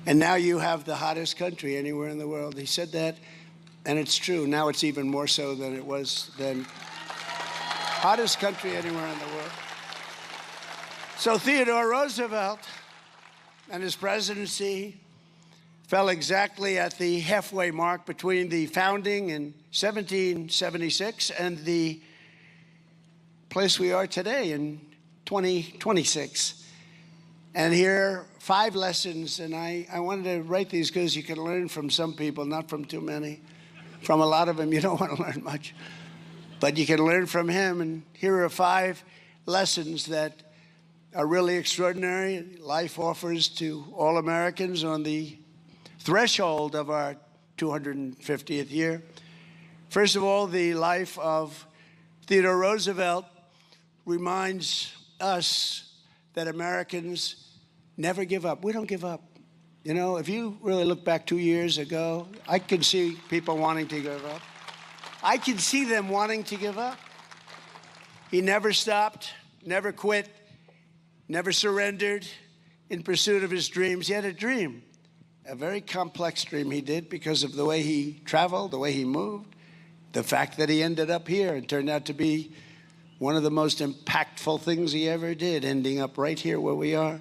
And now you have the hottest country anywhere in the world. He said that, and it's true. Now it's even more so than it was then. Hottest country anywhere in the world. So Theodore Roosevelt and his presidency fell exactly at the halfway mark between the founding in 1776 and the place we are today in 2026. And here are 5 lessons, and I wanted to write these because you can learn from some people, not from too many. From a lot of them, you don't want to learn much. But you can learn from him, and here are 5 lessons that are really extraordinary. Life offers to all Americans on the threshold of our 250th year. First of all, the life of Theodore Roosevelt reminds us that Americans never give up. We don't give up. If you really look back 2 years ago, I can see people wanting to give up. I can see them wanting to give up. He never stopped, never quit, never surrendered in pursuit of his dreams. He had a dream, a very complex dream he did because of the way he traveled, the way he moved, the fact that he ended up here and turned out to be one of the most impactful things he ever did, ending up right here where we are.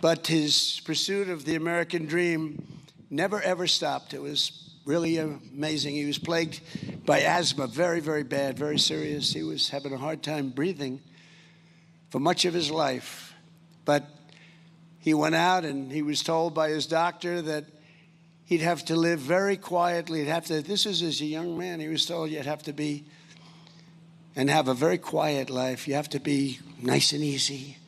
But his pursuit of the American dream never, ever stopped. It was really amazing. He was plagued by asthma, very, very bad, very serious. He was having a hard time breathing for much of his life. But he went out and he was told by his doctor that he'd have to live very quietly. This is as a young man, he was told you'd have to be and have a very quiet life. You have to be nice and easy.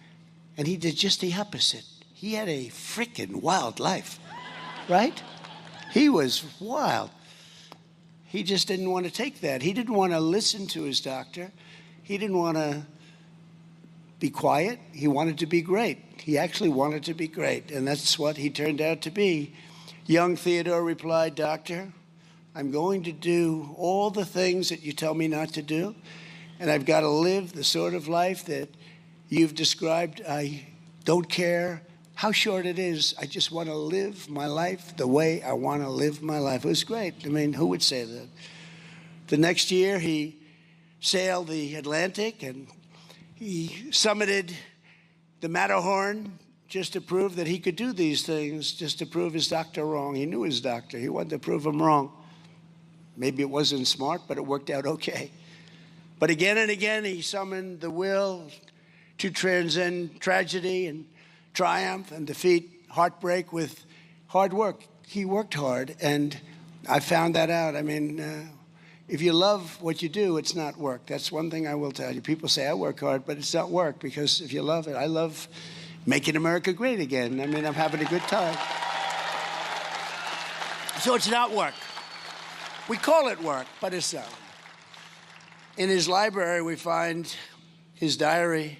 And he did just the opposite. He had a freaking wild life, right? He was wild. He just didn't want to take that. He didn't want to listen to his doctor. He didn't want to be quiet. He wanted to be great. He actually wanted to be great, and that's what he turned out to be. Young Theodore replied, "Doctor, I'm going to do all the things that you tell me not to do, and I've got to live the sort of life that you've described. I don't care how short it is. I just want to live my life the way I want to live my life." It was great. I mean, who would say that? The next year, he sailed the Atlantic, and he summited the Matterhorn just to prove that he could do these things, just to prove his doctor wrong. He knew his doctor. He wanted to prove him wrong. Maybe it wasn't smart, but it worked out okay. But again and again, he summoned the will to transcend tragedy and triumph and defeat heartbreak with hard work. He worked hard, and I found that out. I mean, if you love what you do, it's not work. That's one thing I will tell you. People say I work hard, but it's not work, because if you love it, I love making America great again. I mean, I'm having a good time. So it's not work. We call it work, but it's not. In his library, we find his diary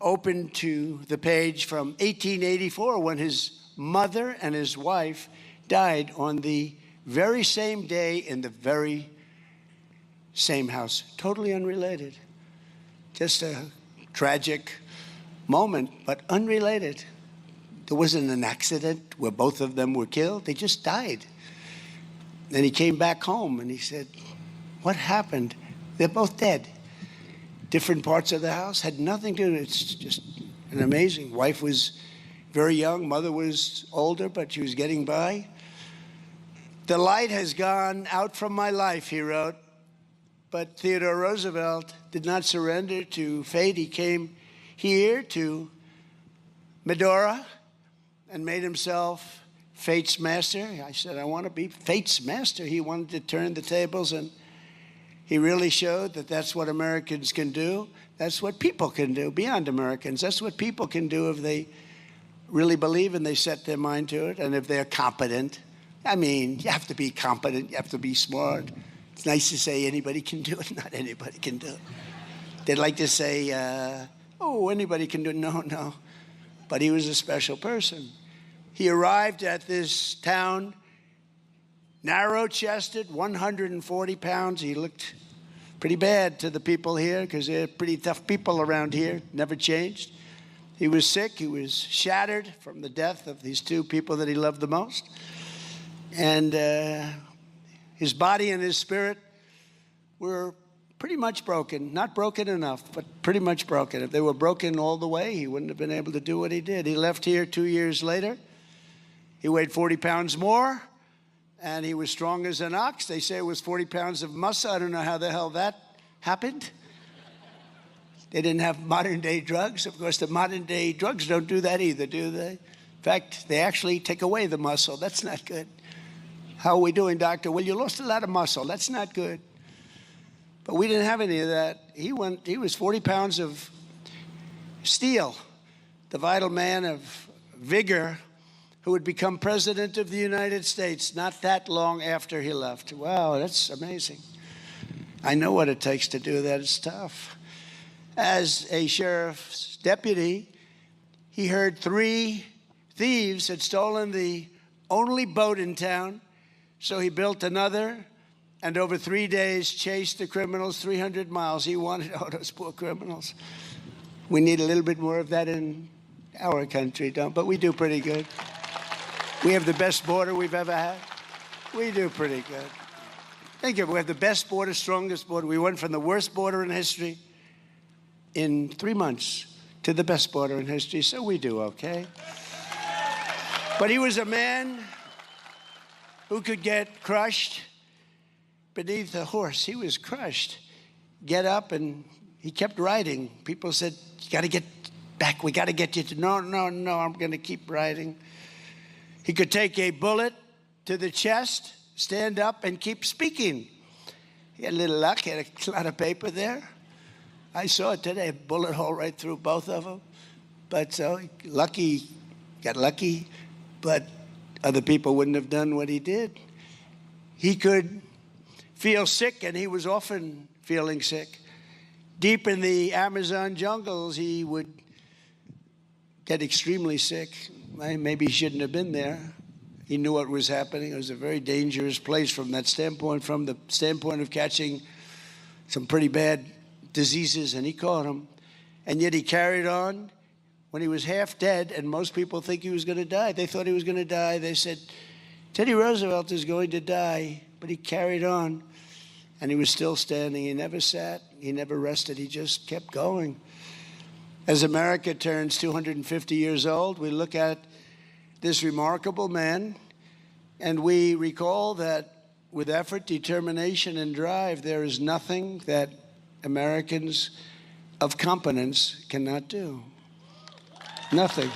open to the page from 1884, when his mother and his wife died on the very same day in the very same house. Totally unrelated. Just a tragic moment, but unrelated. There wasn't an accident where both of them were killed. They just died. Then he came back home and he said, "What happened? They're both dead." Different parts of the house, had nothing to do. It's just an amazing. Wife was very young. Mother was older, but she was getting by. "The light has gone out from my life," he wrote. But Theodore Roosevelt did not surrender to fate. He came here to Medora and made himself fate's master. I said, I want to be fate's master. He wanted to turn the tables, and he really showed that that's what Americans can do. That's what people can do, beyond Americans. That's what people can do if they really believe and they set their mind to it, and if they're competent. I mean, you have to be competent. You have to be smart. It's nice to say anybody can do it. Not anybody can do it. They'd like to say, oh, anybody can do it. No. But he was a special person. He arrived at this town, narrow-chested, 140 pounds. He looked pretty bad to the people here, because they're pretty tough people around here, never changed. He was sick. He was shattered from the death of these two people that he loved the most. And his body and his spirit were pretty much broken. Not broken enough, but pretty much broken. If they were broken all the way, he wouldn't have been able to do what he did. He left here 2 years later. He weighed 40 pounds more, and he was strong as an ox. They say it was 40 pounds of muscle. I don't know how the hell that happened. They didn't have modern-day drugs. Of course, the modern-day drugs don't do that either, do they? In fact, they actually take away the muscle. That's not good. How are we doing, doctor? Well, you lost a lot of muscle. That's not good. But we didn't have any of that. He was 40 pounds of steel, the vital man of vigor, who would become president of the United States not that long after he left. Wow, that's amazing. I know what it takes to do that. It's tough. As a sheriff's deputy, he heard 3 thieves had stolen the only boat in town, so he built another, and over 3 days chased the criminals 300 miles. He wanted all those poor criminals. We need a little bit more of that in our country, but we do pretty good. We have the best border we've ever had. We do pretty good. Think of it. We have the best border, strongest border. We went from the worst border in history in 3 months to the best border in history, so we do okay. But he was a man who could get crushed beneath a horse. He was crushed. Get up, and he kept riding. People said, you got to get back. We got to get you to, no, I'm going to keep riding. He could take a bullet to the chest, stand up, and keep speaking. He had a little luck. He had a lot of paper there. I saw it today, a bullet hole right through both of them. But so got lucky, but other people wouldn't have done what he did. He could feel sick, and he was often feeling sick. Deep in the Amazon jungles, he would get extremely sick. Maybe he shouldn't have been there. He knew what was happening. It was a very dangerous place from that standpoint, from the standpoint of catching some pretty bad diseases, and he caught them. And yet he carried on when he was half dead, and most people think he was going to die. They thought he was going to die. They said, Teddy Roosevelt is going to die, but he carried on, and he was still standing. He never sat. He never rested. He just kept going. As America turns 250 years old, we look at this remarkable man, and we recall that with effort, determination, and drive, there is nothing that Americans of competence cannot do. Nothing.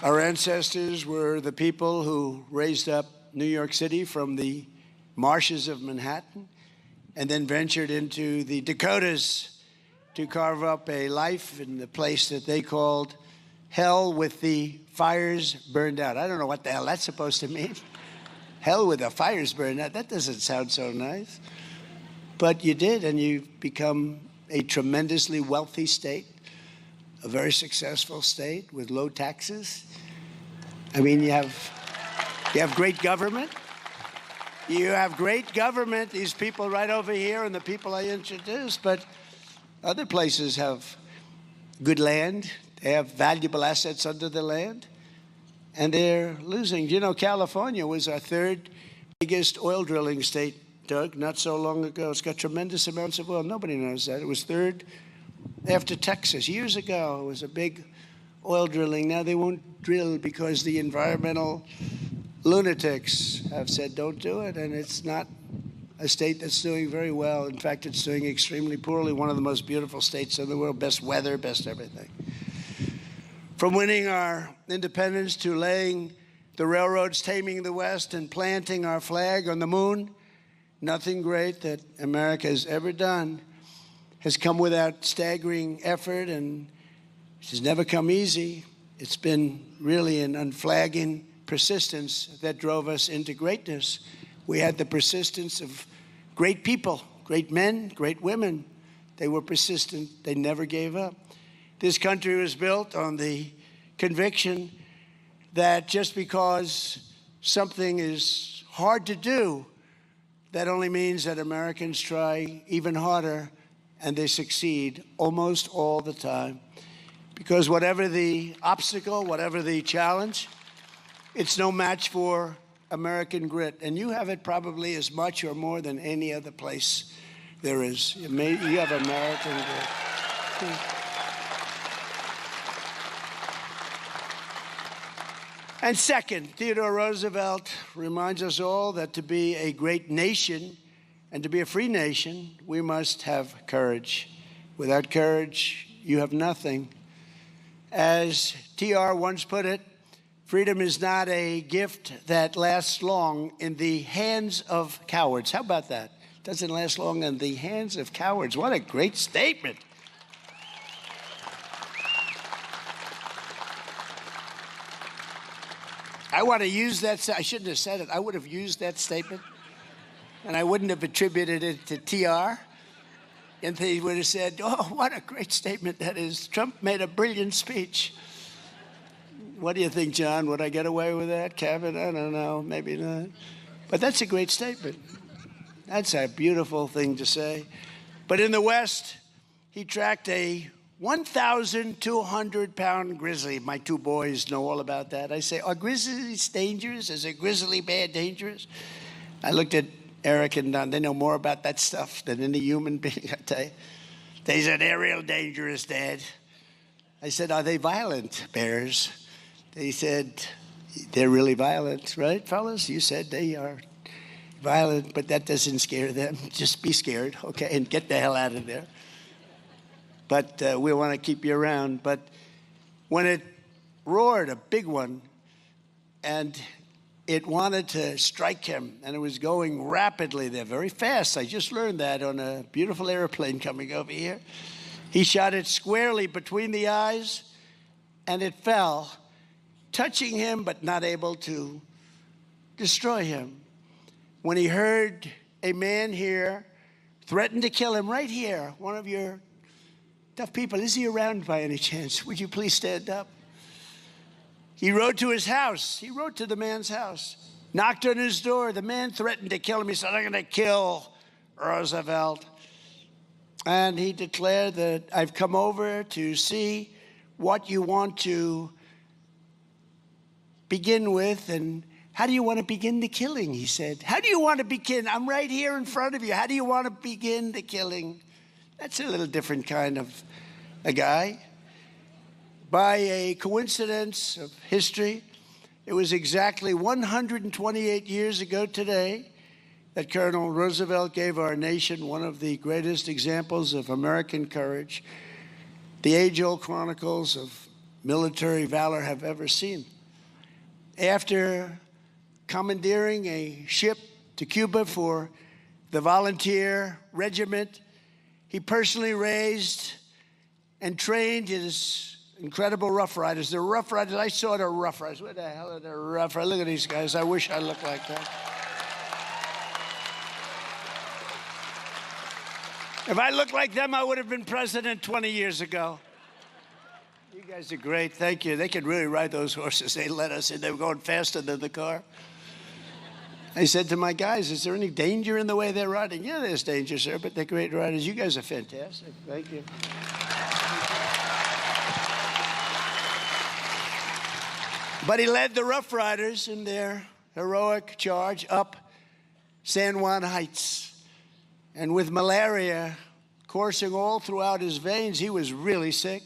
Our ancestors were the people who raised up New York City from the marshes of Manhattan and then ventured into the Dakotas to carve up a life in the place that they called hell with the fires burned out. I don't know what the hell that's supposed to mean. Hell with the fires burned out. That doesn't sound so nice. But you did, and you've become a tremendously wealthy state, a very successful state with low taxes. I mean, you have great government. You have great government, these people right over here and the people I introduced, but other places have good land. They have valuable assets under the land, and they're losing. You know, California was our third biggest oil drilling state, Doug, not so long ago. It's got tremendous amounts of oil. Nobody knows that. It was third after Texas. Years ago, it was a big oil drilling. Now they won't drill because the environmental lunatics have said don't do it, and it's not a state that's doing very well. In fact, it's doing extremely poorly. One of the most beautiful states in the world, best weather, best everything. From winning our independence to laying the railroads, taming the West, and planting our flag on the moon, nothing great that America has ever done has come without staggering effort, and it has never come easy. It's been really an unflagging persistence that drove us into greatness. We had the persistence of great people, great men, great women. They were persistent. They never gave up. This country was built on the conviction that just because something is hard to do, that only means that Americans try even harder, and they succeed almost all the time. Because whatever the obstacle, whatever the challenge, it's no match for American grit. And you have it probably as much or more than any other place there is. You have American grit. And second, Theodore Roosevelt reminds us all that to be a great nation and to be a free nation, we must have courage. Without courage, you have nothing. As TR once put it, freedom is not a gift that lasts long in the hands of cowards. How about that? It doesn't last long in the hands of cowards. What a great statement. I want to use that. I shouldn't have said it. I would have used that statement, and I wouldn't have attributed it to TR. And they would have said, oh, what a great statement that is. Trump made a brilliant speech. What do you think, John? Would I get away with that? Kevin? I don't know. Maybe not. But that's a great statement. That's a beautiful thing to say. But in the West, he tracked a 1,200-pound grizzly. My two boys know all about that. I say, are grizzlies dangerous? Is a grizzly bear dangerous? I looked at Eric and Don. They know more about that stuff than any human being, I tell you. They said, they're real dangerous, Dad. I said, are they violent, bears? They said, they're really violent, right, fellas? You said they are violent, but that doesn't scare them. Just be scared, okay, and get the hell out of there. But we want to keep you around. But when it roared, a big one, and it wanted to strike him, and it was going rapidly there, very fast. I just learned that on a beautiful airplane coming over here. He shot it squarely between the eyes, and it fell, touching him but not able to destroy him. When he heard a man here threatened to kill him right here. One of your tough people. Is he around by any chance? Would you please stand up? He rode to his house. He rode to the man's house, knocked on his door. The man threatened to kill him. He said, I'm going to kill Roosevelt. And he declared that I've come over to see what you want to begin with, and how do you want to begin the killing, he said. How do you want to begin? I'm right here in front of you. How do you want to begin the killing? That's a little different kind of a guy. By a coincidence of history, it was exactly 128 years ago today that Colonel Roosevelt gave our nation one of the greatest examples of American courage the age-old chronicles of military valor have ever seen. After commandeering a ship to Cuba for the volunteer regiment, he personally raised and trained his incredible Rough Riders. The Rough Riders, I saw the Rough Riders. What the hell are the Rough Riders? Look at these guys. I wish I looked like that. If I looked like them, I would have been president 20 years ago. You guys are great. Thank you. They could really ride those horses. They let us in. They were going faster than the car. I said to my guys, is there any danger in the way they're riding? Yeah, there's danger, sir, but they're great riders. You guys are fantastic. Thank you. But he led the Rough Riders in their heroic charge up San Juan Heights. And with malaria coursing all throughout his veins, he was really sick.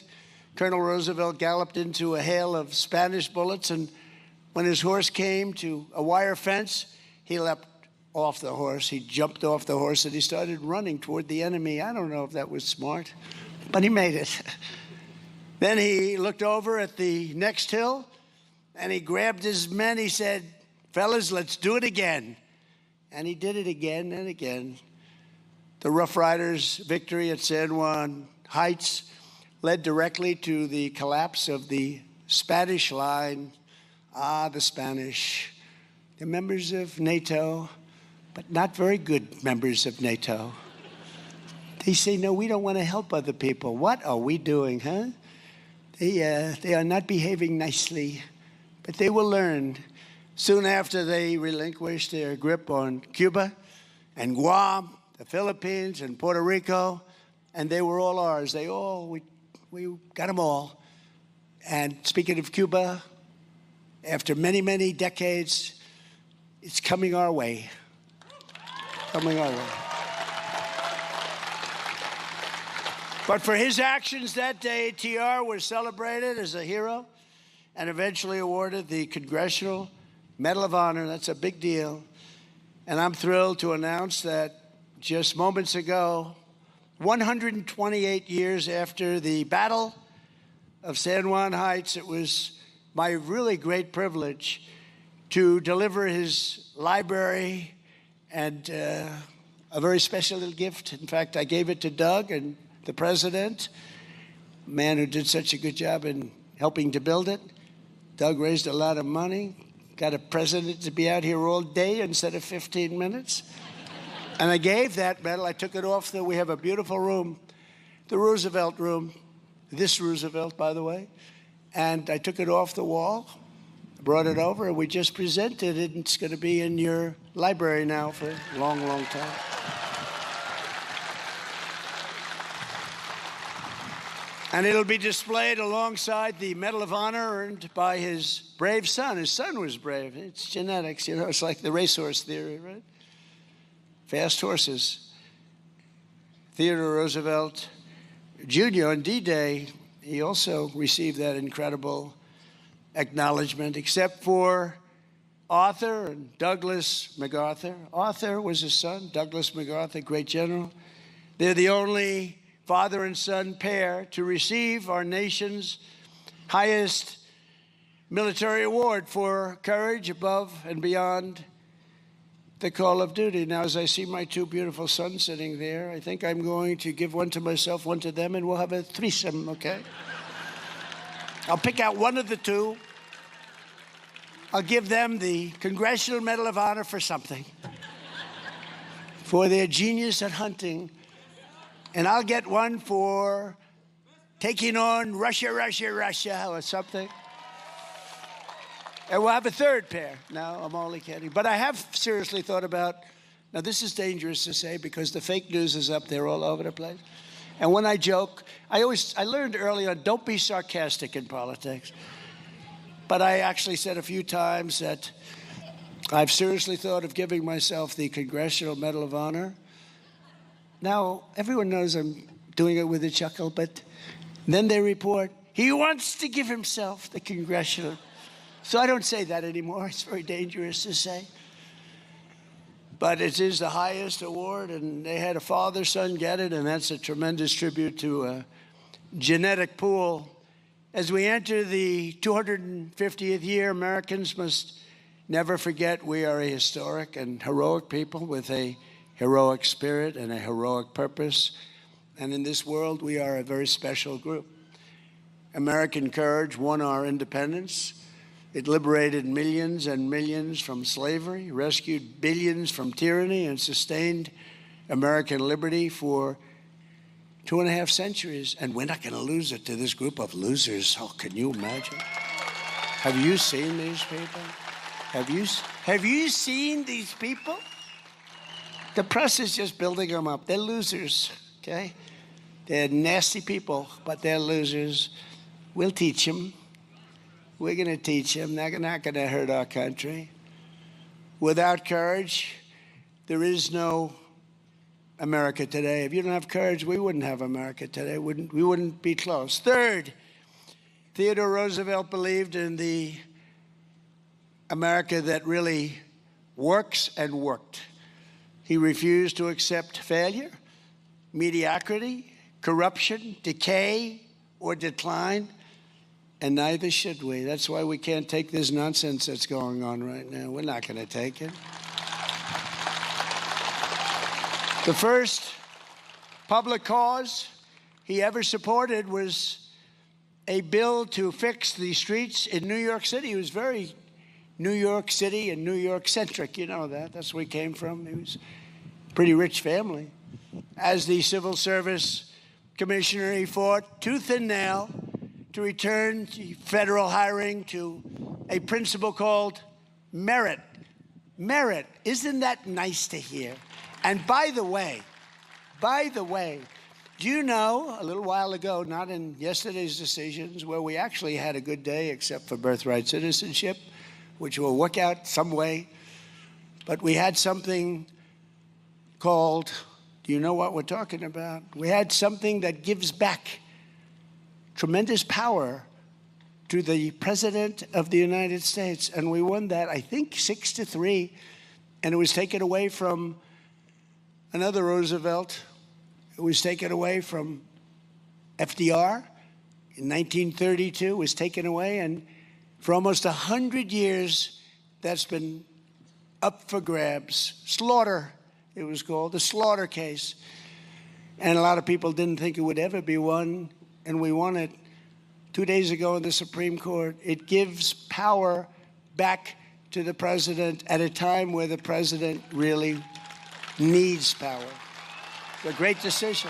Colonel Roosevelt galloped into a hail of Spanish bullets, and when his horse came to a wire fence, he leapt off the horse. He jumped off the horse, and he started running toward the enemy. I don't know if that was smart, but he made it. Then he looked over at the next hill, and he grabbed his men. He said, fellas, let's do it again. And he did it again and again. The Rough Riders' victory at San Juan Heights led directly to the collapse of the Spanish line. Ah, the Spanish. They're members of NATO, but not very good members of NATO. They say, no, we don't want to help other people. What are we doing, huh? They are not behaving nicely, but they will learn. Soon after, they relinquished their grip on Cuba and Guam, the Philippines and Puerto Rico, and they were all ours. We got them all. And speaking of Cuba, after many, many decades, it's coming our way. Coming our way. But for his actions that day, TR was celebrated as a hero and eventually awarded the Congressional Medal of Honor. That's a big deal. And I'm thrilled to announce that just moments ago, 128 years after the Battle of San Juan Heights, it was my really great privilege to deliver his library and a very special little gift. In fact, I gave it to Doug and the president, a man who did such a good job in helping to build it. Doug raised a lot of money, got a president to be out here all day instead of 15 minutes. And I gave that medal. I took it off. We have a beautiful room, the Roosevelt room, this Roosevelt, by the way. And I took it off the wall, brought it over, and we just presented it. It's going to be in your library now for a long, long time. And it'll be displayed alongside the Medal of Honor earned by his brave son. His son was brave. It's genetics, you know. It's like the racehorse theory, right? Fast horses. Theodore Roosevelt Jr. on D-Day, he also received that incredible acknowledgement, except for Arthur and Douglas MacArthur. Arthur was his son, Douglas MacArthur, great general. They're the only father and son pair to receive our nation's highest military award for courage above and beyond the call of duty. Now, as I see my two beautiful sons sitting there, I think I'm going to give one to myself, one to them, and we'll have a threesome, okay? I'll pick out one of the two. I'll give them the Congressional Medal of Honor for something. for their genius at hunting, and I'll get one for taking on Russia, Russia, Russia, or something. And we'll have a third pair. No, I'm only kidding. But I have seriously thought about, now this is dangerous to say because the fake news is up there all over the place. And when I joke, I learned early on, don't be sarcastic in politics. But I actually said a few times that I've seriously thought of giving myself the Congressional Medal of Honor. Now, everyone knows I'm doing it with a chuckle, but then they report, he wants to give himself the Congressional. So I don't say that anymore. It's very dangerous to say. But it is the highest award, and they had a father-son get it, and that's a tremendous tribute to a genetic pool. As we enter the 250th year, Americans must never forget we are a historic and heroic people with a heroic spirit and a heroic purpose. And in this world, we are a very special group. American courage won our independence. It liberated millions and millions from slavery, rescued billions from tyranny, and sustained American liberty for 2.5 centuries. And we're not going to lose it to this group of losers. Oh, can you imagine? Have you seen these people? Have you seen these people? The press is just building them up. They're losers, okay? They're nasty people, but they're losers. We'll teach them. We're going to teach them. They're not going to hurt our country. Without courage, there is no America today. If you don't have courage, we wouldn't have America today. We wouldn't be close. Third, Theodore Roosevelt believed in the America that really works and worked. He refused to accept failure, mediocrity, corruption, decay, or decline. And neither should we. That's why we can't take this nonsense that's going on right now. We're not going to take it. The first public cause he ever supported was a bill to fix the streets in New York City. He was very New York City and New York centric. You know that. That's where he came from. He was a pretty rich family. As the civil service commissioner, he fought tooth and nail to return federal hiring to a principle called merit. Merit, isn't that nice to hear? And by the way, do you know, a little while ago, not in yesterday's decisions, where we actually had a good day except for birthright citizenship, which will work out some way, but we had something called, do you know what we're talking about? We had something that gives back tremendous power to the President of the United States. And we won that, I think, 6-3. And it was taken away from another Roosevelt. It was taken away from FDR in 1932. It was taken away. And for almost 100 years, that's been up for grabs. Slaughter, it was called, the Slaughter case. And a lot of people didn't think it would ever be won. And we won it 2 days ago in the Supreme Court. It gives power back to the president at a time where the president really needs power. It's a great decision.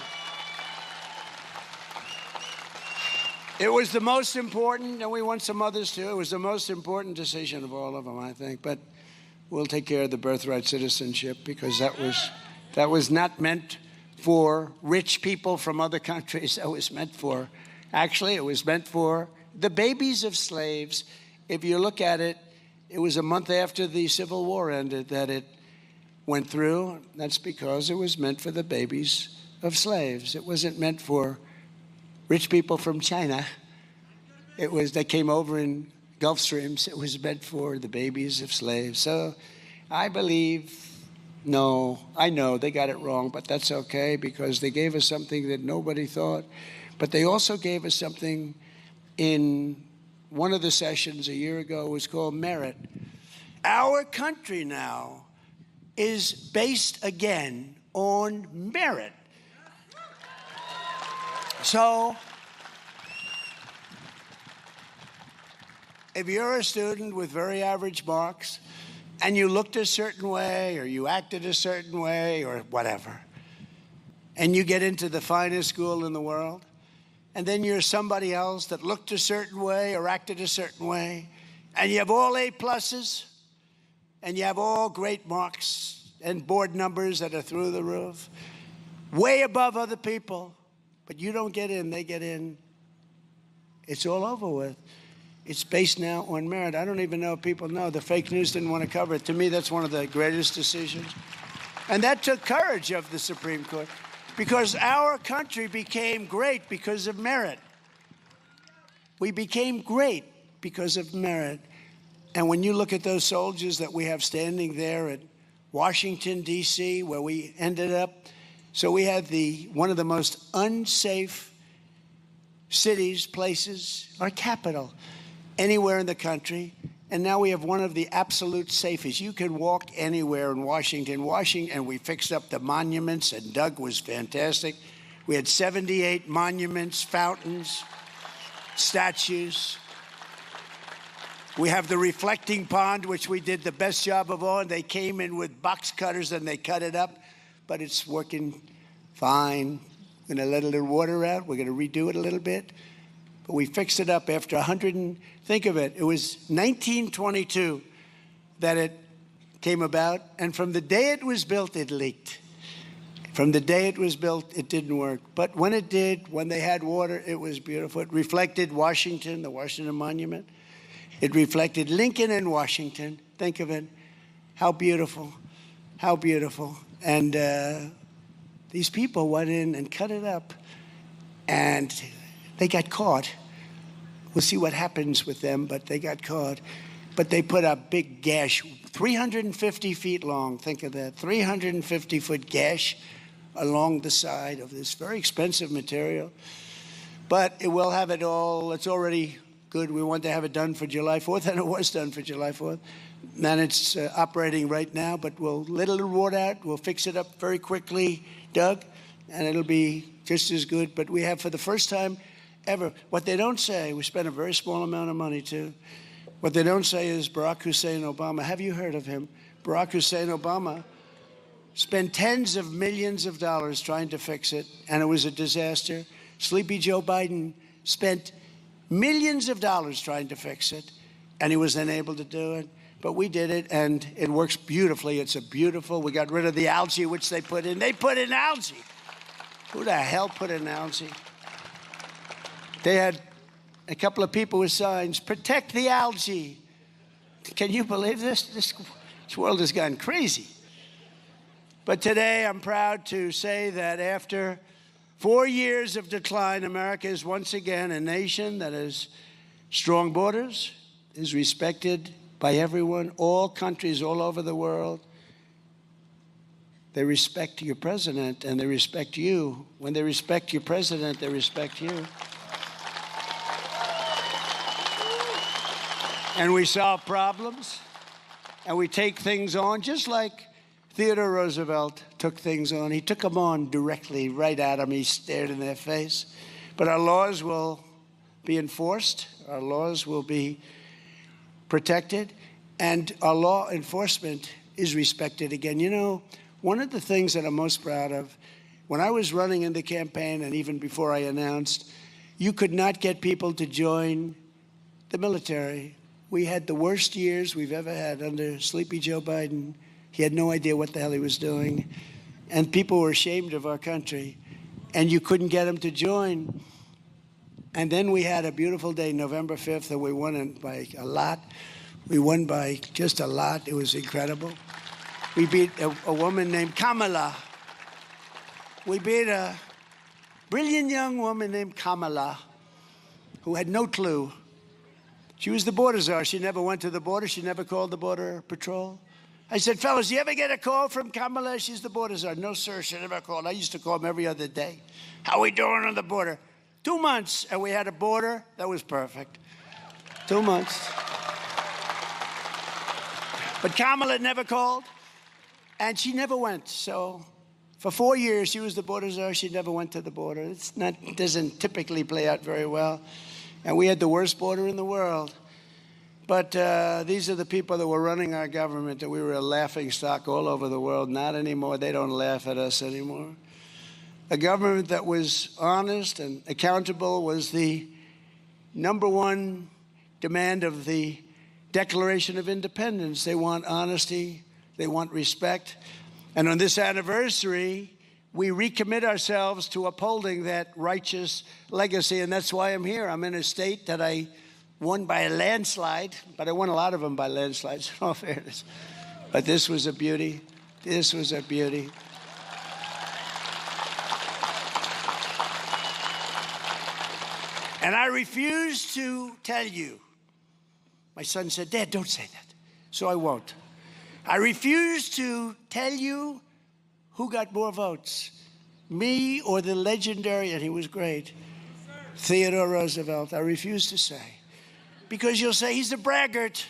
It was the most important, and we won some others too. It was the most important decision of all of them, I think. But we'll take care of the birthright citizenship because that was not meant for rich people from other countries. That was meant for, actually, it was meant for the babies of slaves. If you look at it, it was a month after the Civil War ended that it went through. That's because it was meant for the babies of slaves. It wasn't meant for rich people from China. They came over in Gulf Streams. It was meant for the babies of slaves. So I believe, no, I know they got it wrong, but that's okay because they gave us something that nobody thought. But they also gave us something in one of the sessions a year ago. It was called merit. Our country now is based again on merit. So if you're a student with very average marks and you looked a certain way, or you acted a certain way, or whatever, and you get into the finest school in the world, and then you're somebody else that looked a certain way or acted a certain way, and you have all A pluses, and you have all great marks and board numbers that are through the roof, way above other people, but you don't get in, they get in. It's all over with. It's based now on merit. I don't even know if people know. The fake news didn't want to cover it. To me, that's one of the greatest decisions. And that took courage of the Supreme Court, because our country became great because of merit. We became great because of merit. And when you look at those soldiers that we have standing there at Washington, D.C., where we ended up, so we had one of the most unsafe cities, places, our capital, anywhere in the country. And now we have one of the absolute safest. You can walk anywhere in Washington, and we fixed up the monuments, and Doug was fantastic. We had 78 monuments, fountains, statues. We have the reflecting pond, which we did the best job of all, and they came in with box cutters and they cut it up, but it's working fine. We're going to let a little water out. We're going to redo it a little bit. But we fixed it up after 100, and think of it, it was 1922 that it came about, and from the day it was built, it leaked. From the day it was built, it didn't work. But when it did, when they had water, it was beautiful. It reflected Washington, the Washington Monument. It reflected Lincoln and Washington. Think of it. How beautiful. How beautiful. And these people went in and cut it up, and they got caught. We'll see what happens with them, but they got caught. But they put a big gash, 350 feet long. Think of that, 350-foot gash along the side of this very expensive material. But it will have it all. It's already good. We want to have it done for July 4th, and it was done for July 4th. And it's operating right now, but we'll let a little water out. We'll fix it up very quickly, Doug, and it'll be just as good. But we have, for the first time ever, what they don't say, we spent a very small amount of money, too. What they don't say is Barack Hussein Obama. Have you heard of him? Barack Hussein Obama spent tens of millions of dollars trying to fix it, and it was a disaster. Sleepy Joe Biden spent millions of dollars trying to fix it, and he was unable to do it. But we did it, and it works beautifully. It's a beautiful, we got rid of the algae, which they put in. They put in algae. Who the hell put in algae? They had a couple of people with signs, protect the algae. Can you believe this? This world has gone crazy. But today, I'm proud to say that after 4 years of decline, America is once again a nation that has strong borders, is respected by everyone, all countries all over the world. They respect your president, and they respect you. When they respect your president, they respect you. And we solve problems, and we take things on, just like Theodore Roosevelt took things on. He took them on directly, right at them. He stared in their face. But our laws will be enforced. Our laws will be protected, and our law enforcement is respected again. You know, one of the things that I'm most proud of, when I was running in the campaign and even before I announced, you could not get people to join the military. We had the worst years we've ever had under Sleepy Joe Biden. He had no idea what the hell he was doing, and people were ashamed of our country, and you couldn't get them to join. And then we had a beautiful day, November 5th, and we won by a lot. We won by just a lot. It was incredible. We beat a woman named Kamala. We beat a brilliant young woman named Kamala who had no clue. She was the border czar. She never went to the border. She never called the Border Patrol. I said, fellas, do you ever get a call from Kamala? She's the border czar. No, sir, she never called. I used to call them every other day. How are we doing on the border? 2 months, and we had a border that was perfect. 2 months. But Kamala never called, and she never went. So for 4 years, she was the border czar. She never went to the border. It doesn't typically play out very well. And we had the worst border in the world. But these are the people that were running our government, that we were a laughing stock all over the world. Not anymore. They don't laugh at us anymore. A government that was honest and accountable was the number one demand of the Declaration of Independence. They want honesty. They want respect. And on this anniversary, we recommit ourselves to upholding that righteous legacy. And that's why I'm here. I'm in a state that I won by a landslide, but I won a lot of them by landslides, in all fairness. But this was a beauty. This was a beauty. And I refuse to tell you. My son said, Dad, don't say that. So I won't. I refuse to tell you who got more votes, me or the legendary, and he was great, Theodore Roosevelt. I refuse to say. Because you'll say he's a braggart.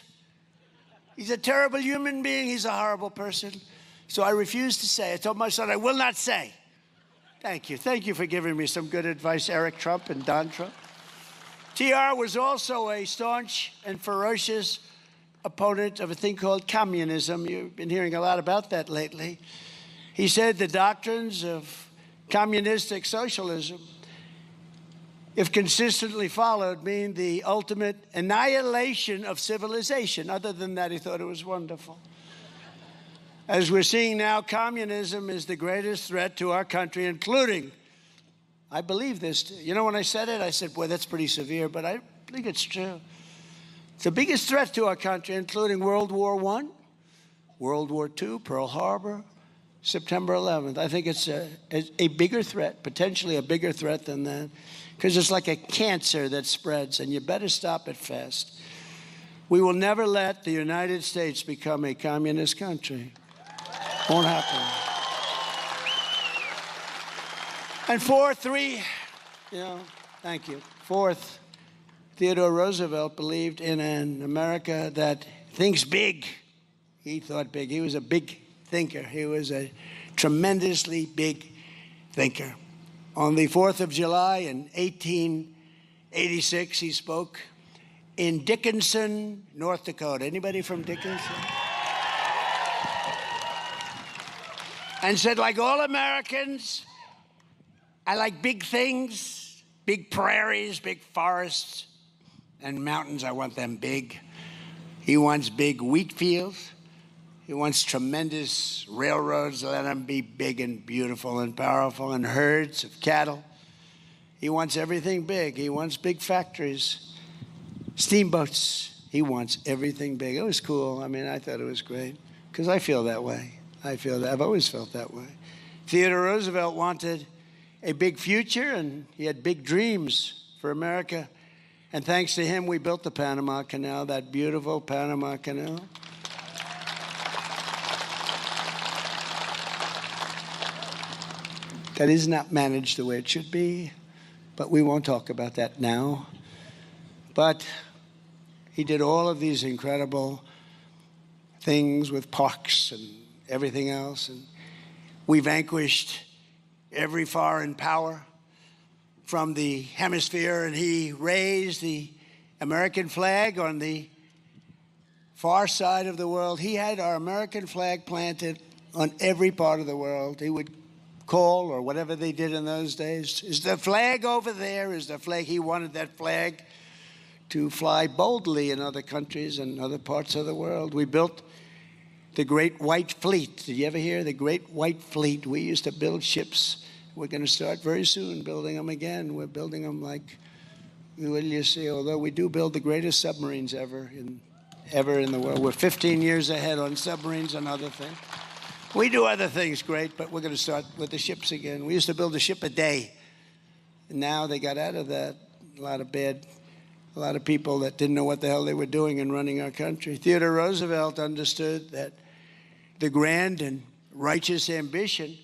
He's a terrible human being. He's a horrible person. So I refuse to say. I told my son, I will not say. Thank you. Thank you for giving me some good advice, Eric Trump and Don Trump. TR was also a staunch and ferocious opponent of a thing called communism. You've been hearing a lot about that lately. He said the doctrines of communistic socialism, if consistently followed, mean the ultimate annihilation of civilization. Other than that, he thought it was wonderful. As we're seeing now, communism is the greatest threat to our country, including, I believe this. You know, when I said it, I said, boy, that's pretty severe, but I think it's true. It's the biggest threat to our country, including World War I, World War II, Pearl Harbor, September 11th. I think it's a bigger threat, potentially a bigger threat than that, because it's like a cancer that spreads, and you better stop it fast. We will never let the United States become a communist country. Won't happen. And fourth, thank you. Fourth, Theodore Roosevelt believed in an America that thinks big. He thought big. He was a big thinker. He was a tremendously big thinker. On the 4th of July in 1886, he spoke in Dickinson, North Dakota. Anybody from Dickinson? And said, like all Americans, I like big things, big prairies, big forests, and mountains. I want them big. He wants big wheat fields. He wants tremendous railroads. Let them be big and beautiful and powerful, and herds of cattle. He wants everything big. He wants big factories, steamboats. He wants everything big. It was cool. I mean, I thought it was great because I feel that way. I've always felt that way. Theodore Roosevelt wanted a big future, and he had big dreams for America. And thanks to him, we built the Panama Canal, that beautiful Panama Canal. That is not managed the way it should be, but we won't talk about that now. But he did all of these incredible things with parks and everything else, and we vanquished every foreign power from the hemisphere, and he raised the American flag on the far side of the world. He had our American flag planted on every part of the world. He would call, or whatever they did in those days, is the flag over there? Is the flag? He wanted that flag to fly boldly in other countries and other parts of the world. We built the Great White Fleet. Did you ever hear the Great White Fleet? We used to build ships. We're going to start very soon building them again. We're building them like, will you see, although we do build the greatest submarines ever in the world. We're 15 years ahead on submarines and other things. We do other things great, but we're going to start with the ships again. We used to build a ship a day. And now they got out of that. A lot of people that didn't know what the hell they were doing in running our country. Theodore Roosevelt understood that the grand and righteous ambition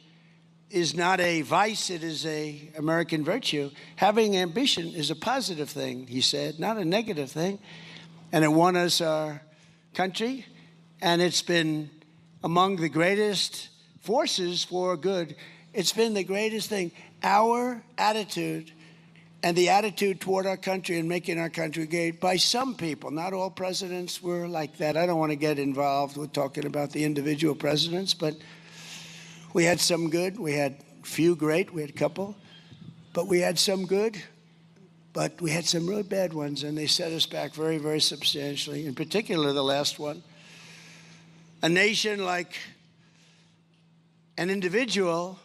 is not a vice, it is an American virtue. Having ambition is a positive thing, he said, not a negative thing. And it won us our country, and it's been among the greatest forces for good. It's been the greatest thing. Our attitude and the attitude toward our country and making our country great by some people. Not all presidents were like that. I don't want to get involved with talking about the individual presidents, but we had some good. We had few great. We had a couple. But we had some good. But we had some really bad ones, and they set us back very, very substantially, in particular the last one. A nation like an individual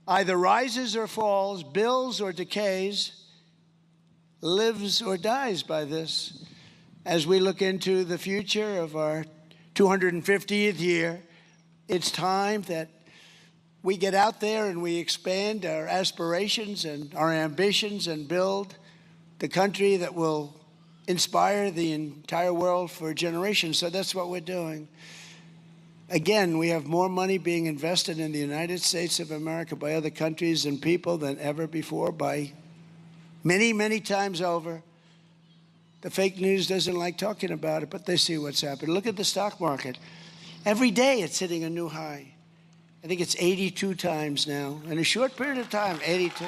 either rises or falls, builds or decays, lives or dies by this. As we look into the future of our 250th year, it's time that we get out there and we expand our aspirations and our ambitions and build the country that will inspire the entire world for generations. So that's what we're doing. Again, we have more money being invested in the United States of America by other countries and people than ever before, by many, many times over. The fake news doesn't like talking about it, but they see what's happening. Look at the stock market. Every day it's hitting a new high. I think it's 82 times now. In a short period of time, 82.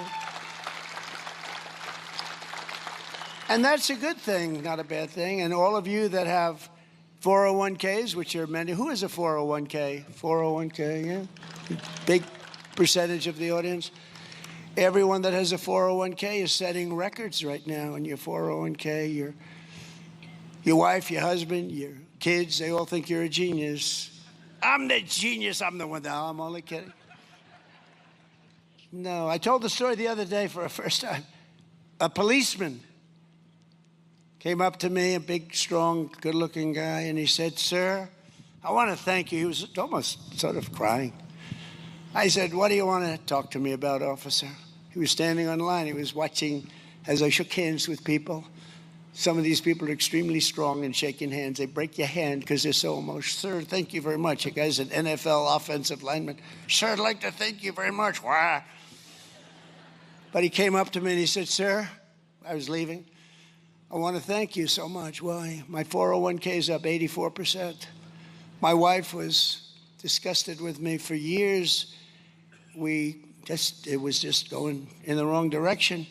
And that's a good thing, not a bad thing. And all of you that have 401ks, which are many. Who has a 401k? 401k, yeah. Big percentage of the audience. Everyone that has a 401k is setting records right now in your 401k. Your wife, your husband, your kids, they all think you're a genius. I'm the genius. I'm the one. No, I'm only kidding. No, I told the story the other day for the first time. A policeman came up to me, a big, strong, good-looking guy, and he said, "Sir, I want to thank you." He was almost sort of crying. I said, "What do you want to talk to me about, officer?" He was standing on line. He was watching as I shook hands with people. Some of these people are extremely strong in shaking hands. They break your hand because they're so emotional. "Sir, thank you very much." A guy's an NFL offensive lineman. "Sir, I'd like to thank you very much." Why? But he came up to me and he said, "Sir," I was leaving, "I want to thank you so much." Why? My 401k is up 84%. My wife was disgusted with me for years. It was just going in the wrong direction.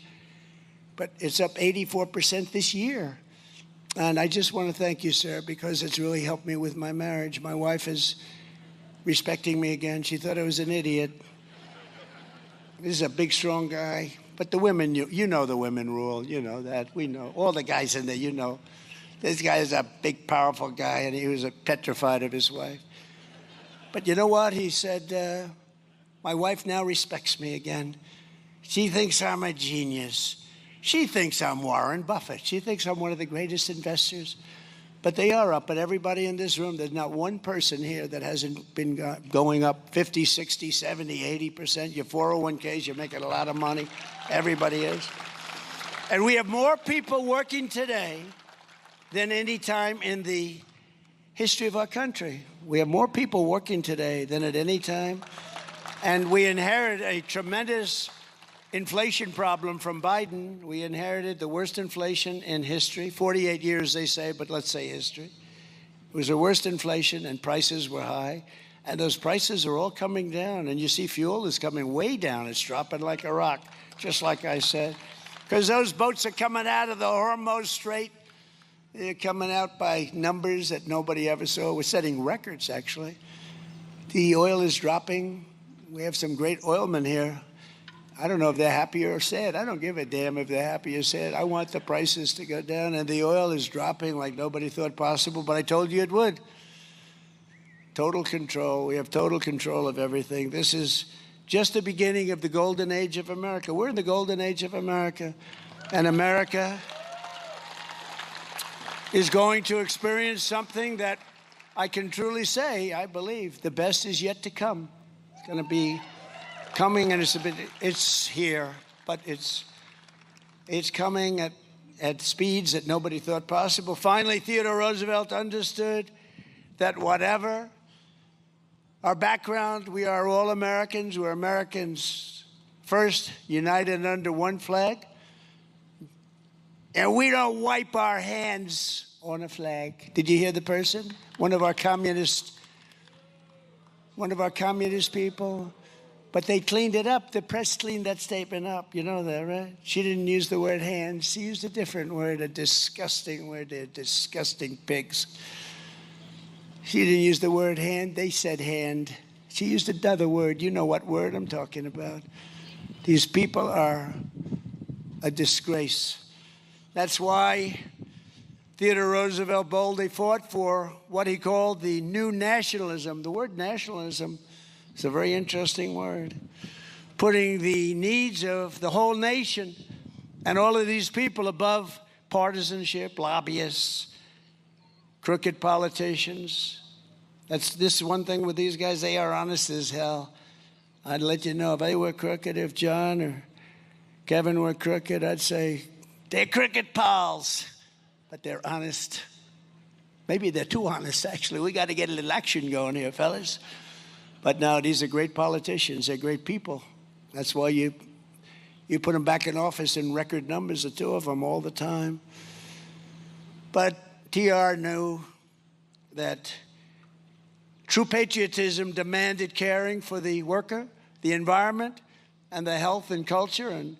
But it's up 84% this year. And I just want to thank you, sir, because it's really helped me with my marriage. My wife is respecting me again. She thought I was an idiot. This is a big, strong guy. But the women, you know the women rule. You know that. We know. All the guys in there, you know. This guy is a big, powerful guy, and he was petrified of his wife. But you know what? He said, my wife now respects me again. She thinks I'm a genius. She thinks I'm Warren Buffett. She thinks I'm one of the greatest investors. But they are up. But everybody in this room, there's not one person here that hasn't been going up 50, 60, 70, 80%. Your 401ks, you're making a lot of money. Everybody is. And we have more people working today than any time in the history of our country. We have more people working today than at any time. And we inherit a tremendous inflation problem from Biden. We inherited the worst inflation in history. 48 years, they say, but let's say history. It was the worst inflation, and prices were high. And those prices are all coming down. And you see fuel is coming way down. It's dropping like a rock, just like I said. Because those boats are coming out of the Hormuz Strait. They're coming out by numbers that nobody ever saw. We're setting records, actually. The oil is dropping. We have some great oilmen here. I don't know if they're happy or sad. I don't give a damn if they're happy or sad. I want the prices to go down, and the oil is dropping like nobody thought possible, but I told you it would. Total control. We have total control of everything. This is just the beginning of the golden age of America. We're in the golden age of America, and America is going to experience something that I can truly say, I believe, the best is yet to come. It's going to be coming, and it's here, but it's coming at speeds that nobody thought possible. Finally, Theodore Roosevelt understood that whatever our background, we are all Americans. We're Americans first, united under one flag. And we don't wipe our hands on a flag. Did you hear the person? One of our communist people. But they cleaned it up. The press cleaned that statement up. You know that, right? She didn't use the word hand. She used a different word, a disgusting word. They're disgusting pigs. She didn't use the word hand. They said hand. She used another word. You know what word I'm talking about. These people are a disgrace. That's why Theodore Roosevelt boldly fought for what he called the new nationalism. The word nationalism is a very interesting word. Putting the needs of the whole nation and all of these people above partisanship, lobbyists, crooked politicians. This one thing with these guys, they are honest as hell. I'd let you know if they were crooked, if John or Kevin were crooked, I'd say they're crooked pals, but they're honest. Maybe they're too honest, actually. We got to get a little action going here, fellas. But no, these are great politicians. They're great people. That's why you put them back in office in record numbers, the two of them, all the time. But TR knew that true patriotism demanded caring for the worker, the environment, and the health and culture, and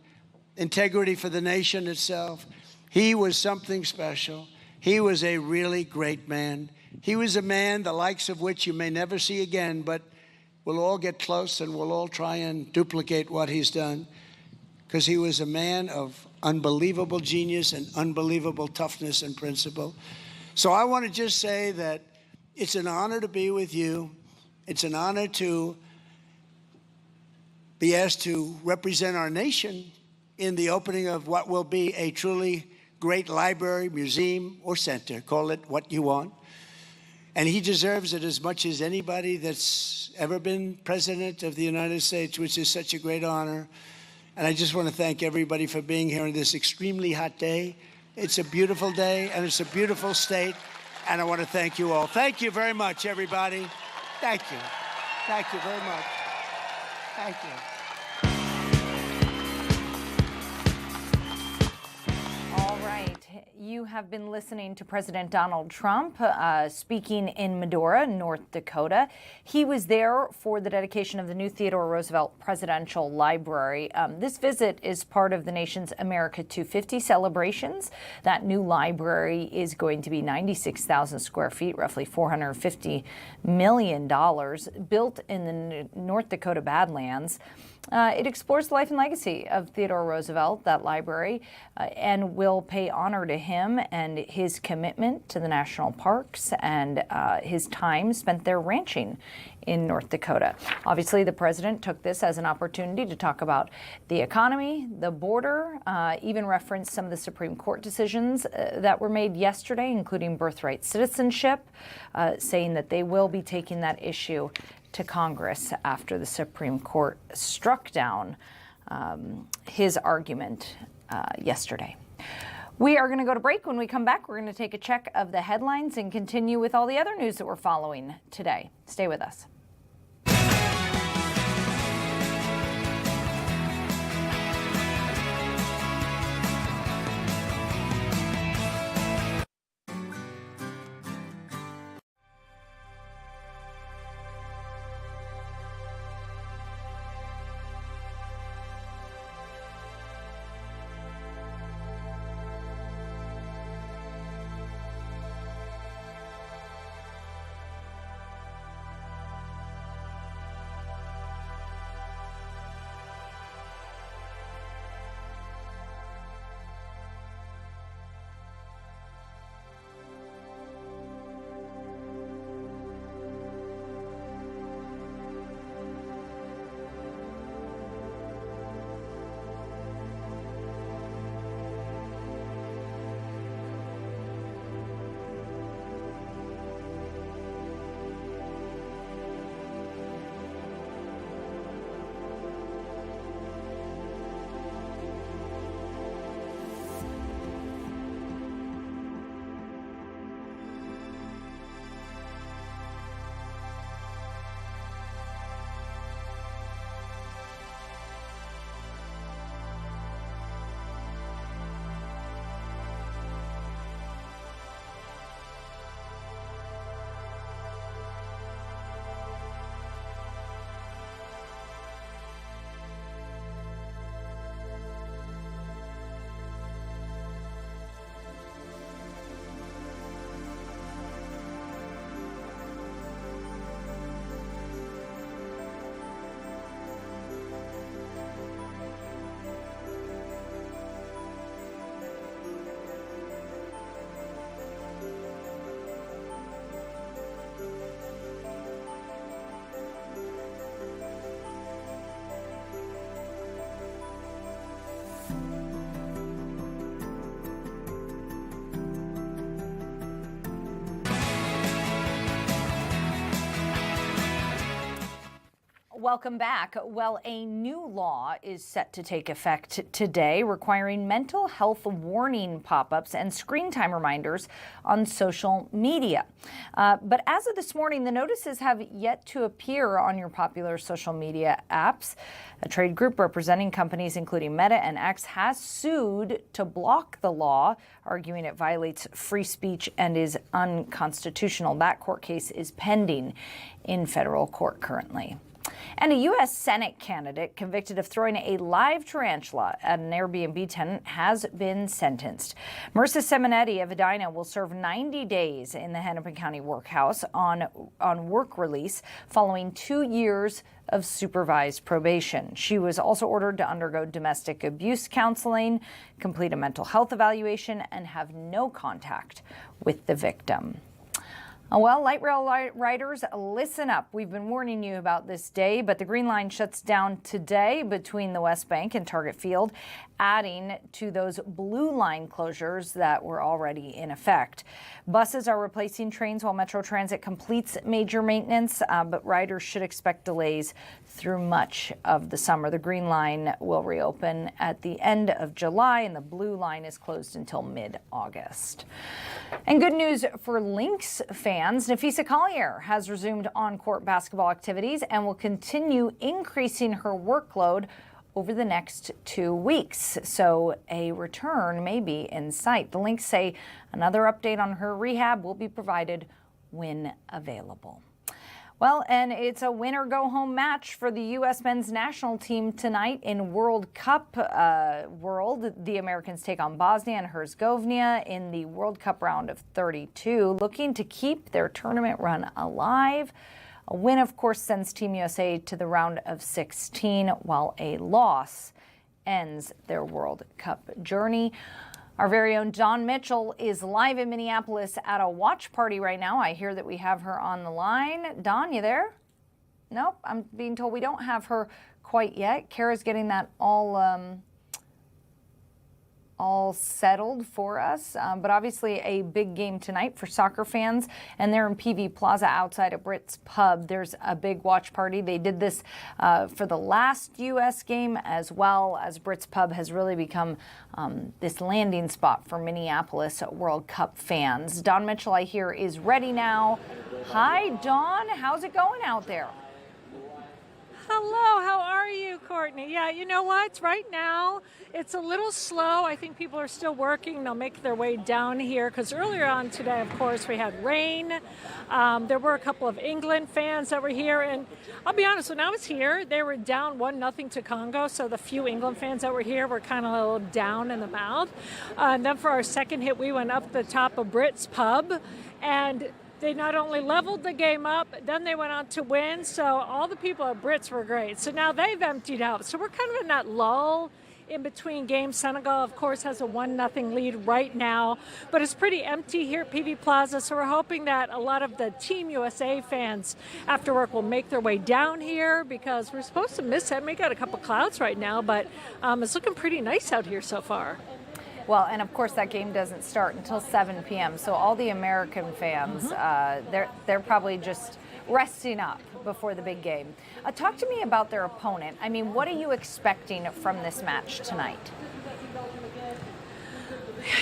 integrity for the nation itself. He was something special. He was a really great man. He was a man the likes of which you may never see again, but we'll all get close and we'll all try and duplicate what he's done, because he was a man of unbelievable genius and unbelievable toughness and principle. So I want to just say that it's an honor to be with you. It's an honor to be asked to represent our nation in the opening of what will be a truly great library, museum, or center. Call it what you want. And he deserves it as much as anybody that's ever been president of the United States, which is such a great honor. And I just want to thank everybody for being here on this extremely hot day. It's a beautiful day, and it's a beautiful state. And I want to thank you all. Thank you very much, everybody. Thank you. Thank you very much. Thank you. All right. You have been listening to President Donald Trump speaking in Medora, North Dakota. He was there for the dedication of the new Theodore Roosevelt Presidential Library. This visit is part of the nation's America 250 celebrations. That new library is going to be 96,000 square feet, roughly $450 million, built in the North Dakota Badlands. It explores the life and legacy of Theodore Roosevelt, that library, and will pay honor to him and his commitment to the national parks and his time spent there ranching in North Dakota. Obviously, the president took this as an opportunity to talk about the economy, the border, even referenced some of the Supreme Court decisions that were made yesterday, including birthright citizenship, saying that they will be taking that issue to Congress after the Supreme Court struck down his argument yesterday. We are going to go to break. When we come back, we're going to take a check of the headlines and continue with all the other news that we're following today. Stay with us. welcome back. Well, a new law is set to take effect today requiring mental health warning pop-ups and screen time reminders on social media. But as of this morning, the notices have yet to appear on your popular social media apps. A trade group representing companies including Meta and X has sued to block the law, arguing it violates free speech and is unconstitutional. That court case is pending in federal court currently. And a U.S. Senate candidate convicted of throwing a live tarantula at an Airbnb tenant has been sentenced. Marissa Simonetti of Edina will serve 90 days in the Hennepin County Workhouse on work release following 2 years of supervised probation. She was also ordered to undergo domestic abuse counseling, complete a mental health evaluation, and have no contact with the victim. Well, light rail riders, listen up. We've been warning you about this day, but the Green Line shuts down today between the West Bank and Target Field, adding to those Blue Line closures that were already in effect. Buses are replacing trains while Metro Transit completes major maintenance, but riders should expect delays through much of the summer. The Green Line will reopen at the end of July, and the Blue Line is closed until mid-August. And good news for Lynx fans. Nafisa Collier has resumed on-court basketball activities and will continue increasing her workload over the next 2 weeks. So a return may be in sight. The Lynx say another update on her rehab will be provided when available. Well, and it's a win-or-go-home match for the U.S. men's national team tonight in World Cup world. The Americans take on Bosnia and Herzegovina in the World Cup round of 32, looking to keep their tournament run alive. A win, of course, sends Team USA to the round of 16, while a loss ends their World Cup journey. Our very own Dawn Mitchell is live in Minneapolis at a watch party right now. I hear that we have her on the line. Dawn, you there? Nope, I'm being told we don't have her quite yet. Kara's getting that all settled for us, but obviously a big game tonight for soccer fans, and they're in PV Plaza outside of Britt's Pub. There's a big watch party. They did this for the last U.S. game, as well as Britt's Pub has really become this landing spot for Minneapolis World Cup fans. Dawn Mitchell, I hear, is ready now. Hi, Dawn. How's it going out there? Hello, how are you, Courtney? Yeah, you know what? Right now, it's a little slow. I think people are still working. They'll make their way down here because earlier on today, of course, we had rain. There were a couple of England fans that were here. And I'll be honest, when I was here, they were down 1-0 to Congo. So the few England fans that were here were kind of a little down in the mouth. And then for our second hit, we went up the top of Britt's Pub. And they not only leveled the game up, then they went on to win. So all the people at Brits were great. So now they've emptied out. So we're kind of in that lull in between games. Senegal, of course, has a 1-0 lead right now, but it's pretty empty here at PV Plaza. So we're hoping that a lot of the Team USA fans after work will make their way down here because we're supposed to miss it. We got a couple clouds right now, but it's looking pretty nice out here so far. Well, and of course that game doesn't start until 7 p.m. So all the American fans, they're probably just resting up before the big game. Talk to me about their opponent. I mean, what are you expecting from this match tonight?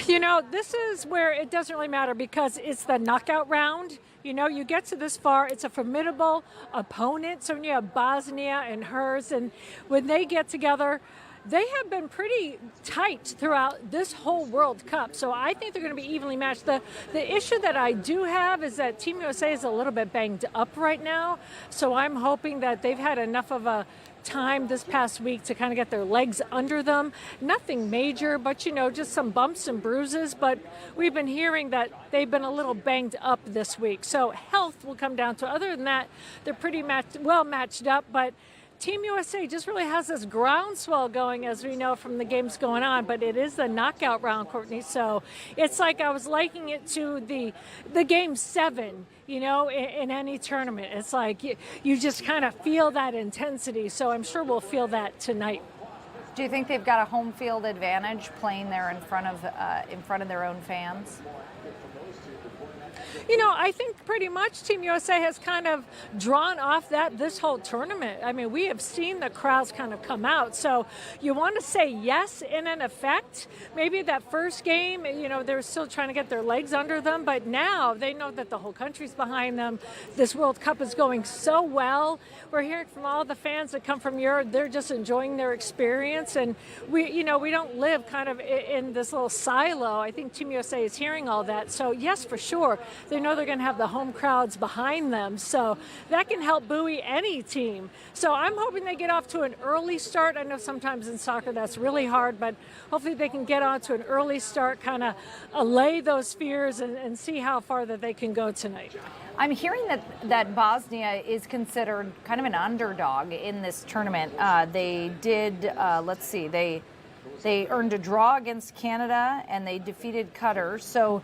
You know, this is where it doesn't really matter because it's the knockout round. You know, you get to this far, it's a formidable opponent. So when you have Bosnia and hers, and when they get together, they have been pretty tight throughout this whole World Cup, so I think they're going to be evenly matched. The issue that I do have is that Team USA is a little bit banged up right now, so I'm hoping that they've had enough of a time this past week to kind of get their legs under them. Nothing major, but you know, just some bumps and bruises, but we've been hearing that they've been a little banged up this week, so health will come down to. Other than that, they're pretty well matched up, but Team USA just really has this groundswell going, as we know from the games going on, but it is the knockout round, Courtney. So it's like I was likening it to the game 7, you know, in any tournament. It's like you just kind of feel that intensity. So I'm sure we'll feel that tonight. Do you think they've got a home field advantage playing there in front of their own fans? You know, I think pretty much Team USA has kind of drawn off that this whole tournament. I mean, we have seen the crowds kind of come out. So you want to say yes in an effect. Maybe that first game, you know, they're still trying to get their legs under them. But now they know that the whole country's behind them. This World Cup is going so well. We're hearing from all the fans that come from Europe. They're just enjoying their experience. And we don't live kind of in this little silo. I think Team USA is hearing all that. So yes, for sure. They know they're going to have the home crowds behind them, so that can help buoy any team. So I'm hoping they get off to an early start. I know sometimes in soccer that's really hard, but hopefully they can get on to an early start, kind of allay those fears and see how far that they can go tonight. I'm hearing that Bosnia is considered kind of an underdog in this tournament. They did, let's see, they earned a draw against Canada and they defeated Qatar. So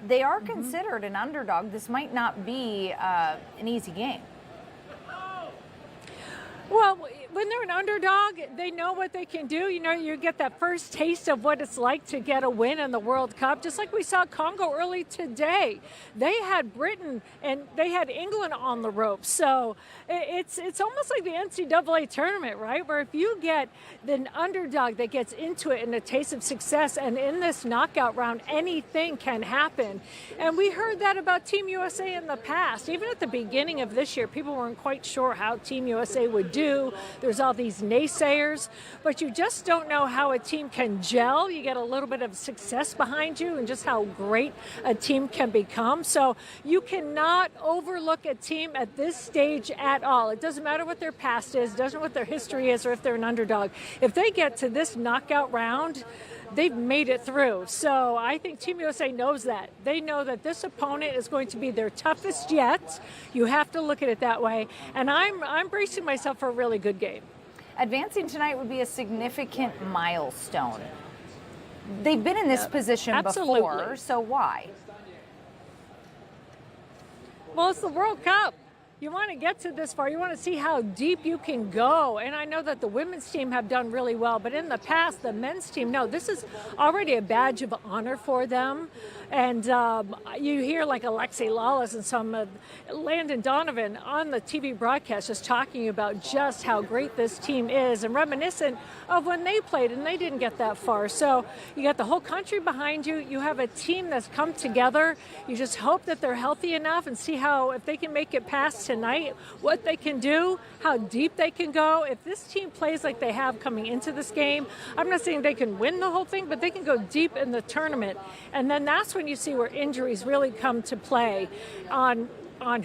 they are considered an underdog. This might not be an easy game. Well, when they're an underdog, they know what they can do. You know, you get that first taste of what it's like to get a win in the World Cup, just like we saw Congo early today. They had Britain and they had England on the ropes. So it's almost like the NCAA tournament, right? Where if you get the underdog that gets into it and a taste of success, and in this knockout round, anything can happen. And we heard that about Team USA in the past. Even at the beginning of this year, people weren't quite sure how Team USA would do. There's all these naysayers, but you just don't know how a team can gel. You get a little bit of success behind you and just how great a team can become. So you cannot overlook a team at this stage at all. It doesn't matter what their past is, doesn't matter what their history is, or if they're an underdog. If they get to this knockout round, they've made it through. So I think Team USA knows that. They know that this opponent is going to be their toughest yet. You have to look at it that way. And I'm bracing myself for a really good game. Advancing tonight would be a significant milestone. They've been in this position before, so why? Well, it's the World Cup. You want to get to this far. You want to see how deep you can go. And I know that the women's team have done really well, but in the past, the men's team, no, this is already a badge of honor for them. And you hear like Alexei Lawless and some Landon Donovan on the TV broadcast just talking about just how great this team is and reminiscent of when they played and they didn't get that far. So you got the whole country behind you. You have a team that's come together. You just hope that they're healthy enough and see how, if they can make it past tonight, what they can do, how deep they can go. If this team plays like they have coming into this game, I'm not saying they can win the whole thing, but they can go deep in the tournament. And then that's when you see where injuries really come to play on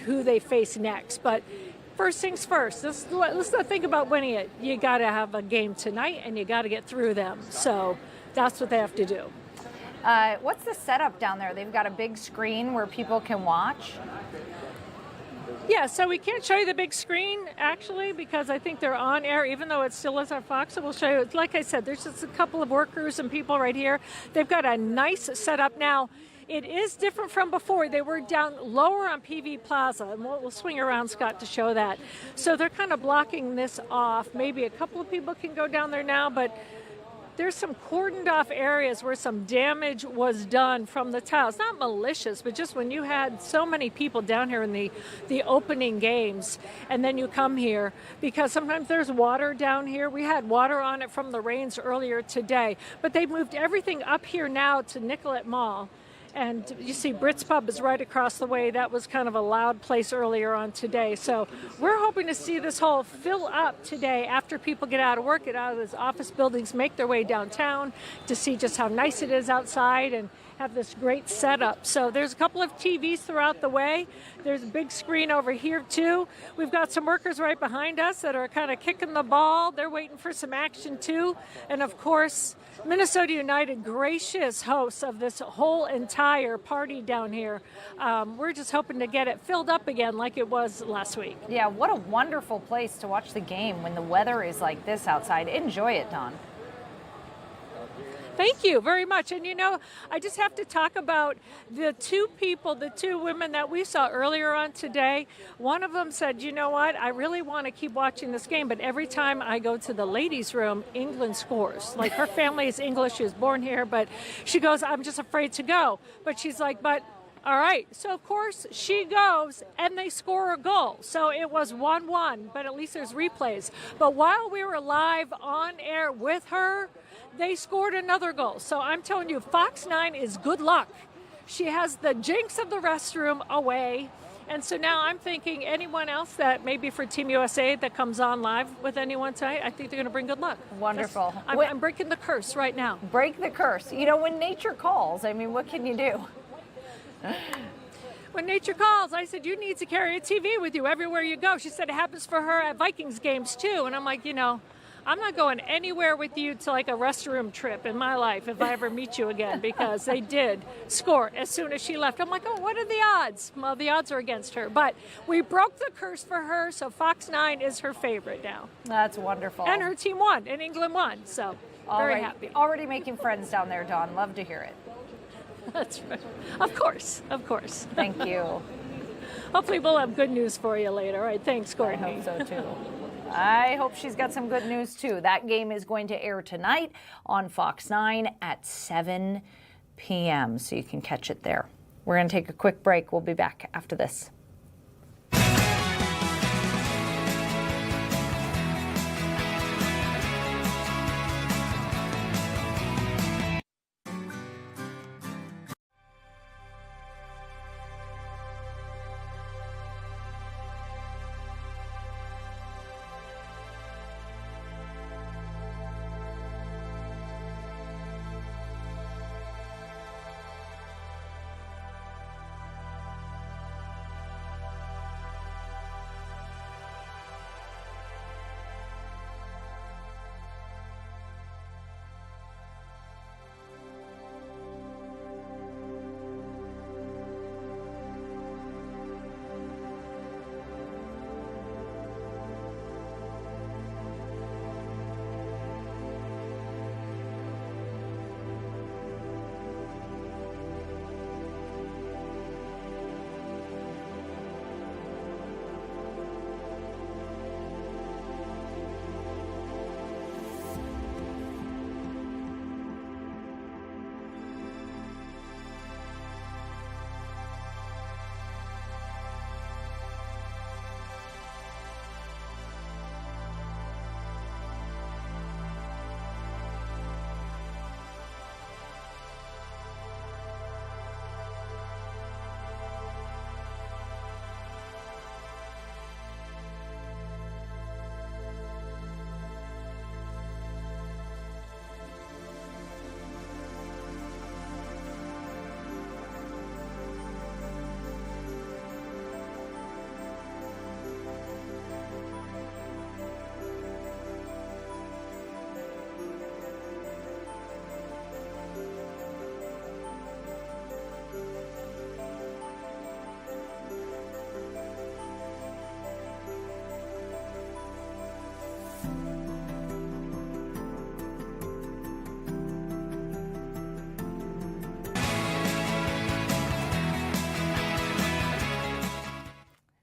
who they face next. But first things first, let's not think about winning it. You got to have a game tonight and you got to get through them. So that's what they have to do. What's the setup down there? They've got a big screen where people can watch. Yeah, so we can't show you the big screen, actually, because I think they're on air, even though it still is on Fox. So we'll show you, like I said, there's just a couple of workers and people right here. They've got a nice setup now. It is different from before. They were down lower on PV Plaza, and we'll swing around, Scott, to show that. So they're kind of blocking this off. Maybe a couple of people can go down there now, but there's some cordoned off areas where some damage was done from the tiles. Not malicious, but just when you had so many people down here in the opening games, and then you come here, because sometimes there's water down here. We had water on it from the rains earlier today, but they moved everything up here now to Nicollet Mall. And you see Brits Pub is right across the way. That was kind of a loud place earlier on today. So we're hoping to see this hall fill up today after people get out of work, get out of those office buildings, make their way downtown to see just how nice it is outside and have this great setup. So there's a couple of TVs throughout the way. There's a big screen over here too. We've got some workers right behind us that are kind of kicking the ball. They're waiting for some action too. And of course, Minnesota United, gracious hosts of this whole entire party down here. We're just hoping to get it filled up again like it was last week. Yeah, what a wonderful place to watch the game when the weather is like this outside. Enjoy it, Dawn. Thank you very much. And I just have to talk about the two women that we saw earlier on today. One of them said, you know what, I really want to keep watching this game, but every time I go to the ladies' room, England scores. Like, her family is English, she was born here, but she goes, I'm just afraid to go. But she's like, but all right. So, of course, she goes and they score a goal. So it was 1-1, but at least there's replays. But while we were live on air with her, they scored another goal. So I'm telling you, Fox 9 is good luck. She has the jinx of the restroom away. And so now I'm thinking anyone else that maybe for Team USA that comes on live with anyone tonight, I think they're going to bring good luck. Wonderful. I'm breaking the curse right now. Break the curse. When nature calls, I mean, what can you do? When nature calls, I said, you need to carry a TV with you everywhere you go. She said it happens for her at Vikings games too. And I'm like, I'm not going anywhere with you to like a restroom trip in my life if I ever meet you again, because they did score as soon as she left. I'm like, oh, what are the odds? Well, the odds are against her. But we broke the curse for her, so Fox 9 is her favorite now. That's wonderful. And her team won, and England won, so very happy. Already making friends down there, Dawn. Love to hear it. That's right. Of course. Thank you. Hopefully we'll have good news for you later. All right, thanks, Courtney. I hope so, too. I hope she's got some good news, too. That game is going to air tonight on Fox 9 at 7 p.m., so you can catch it there. We're going to take a quick break. We'll be back after this.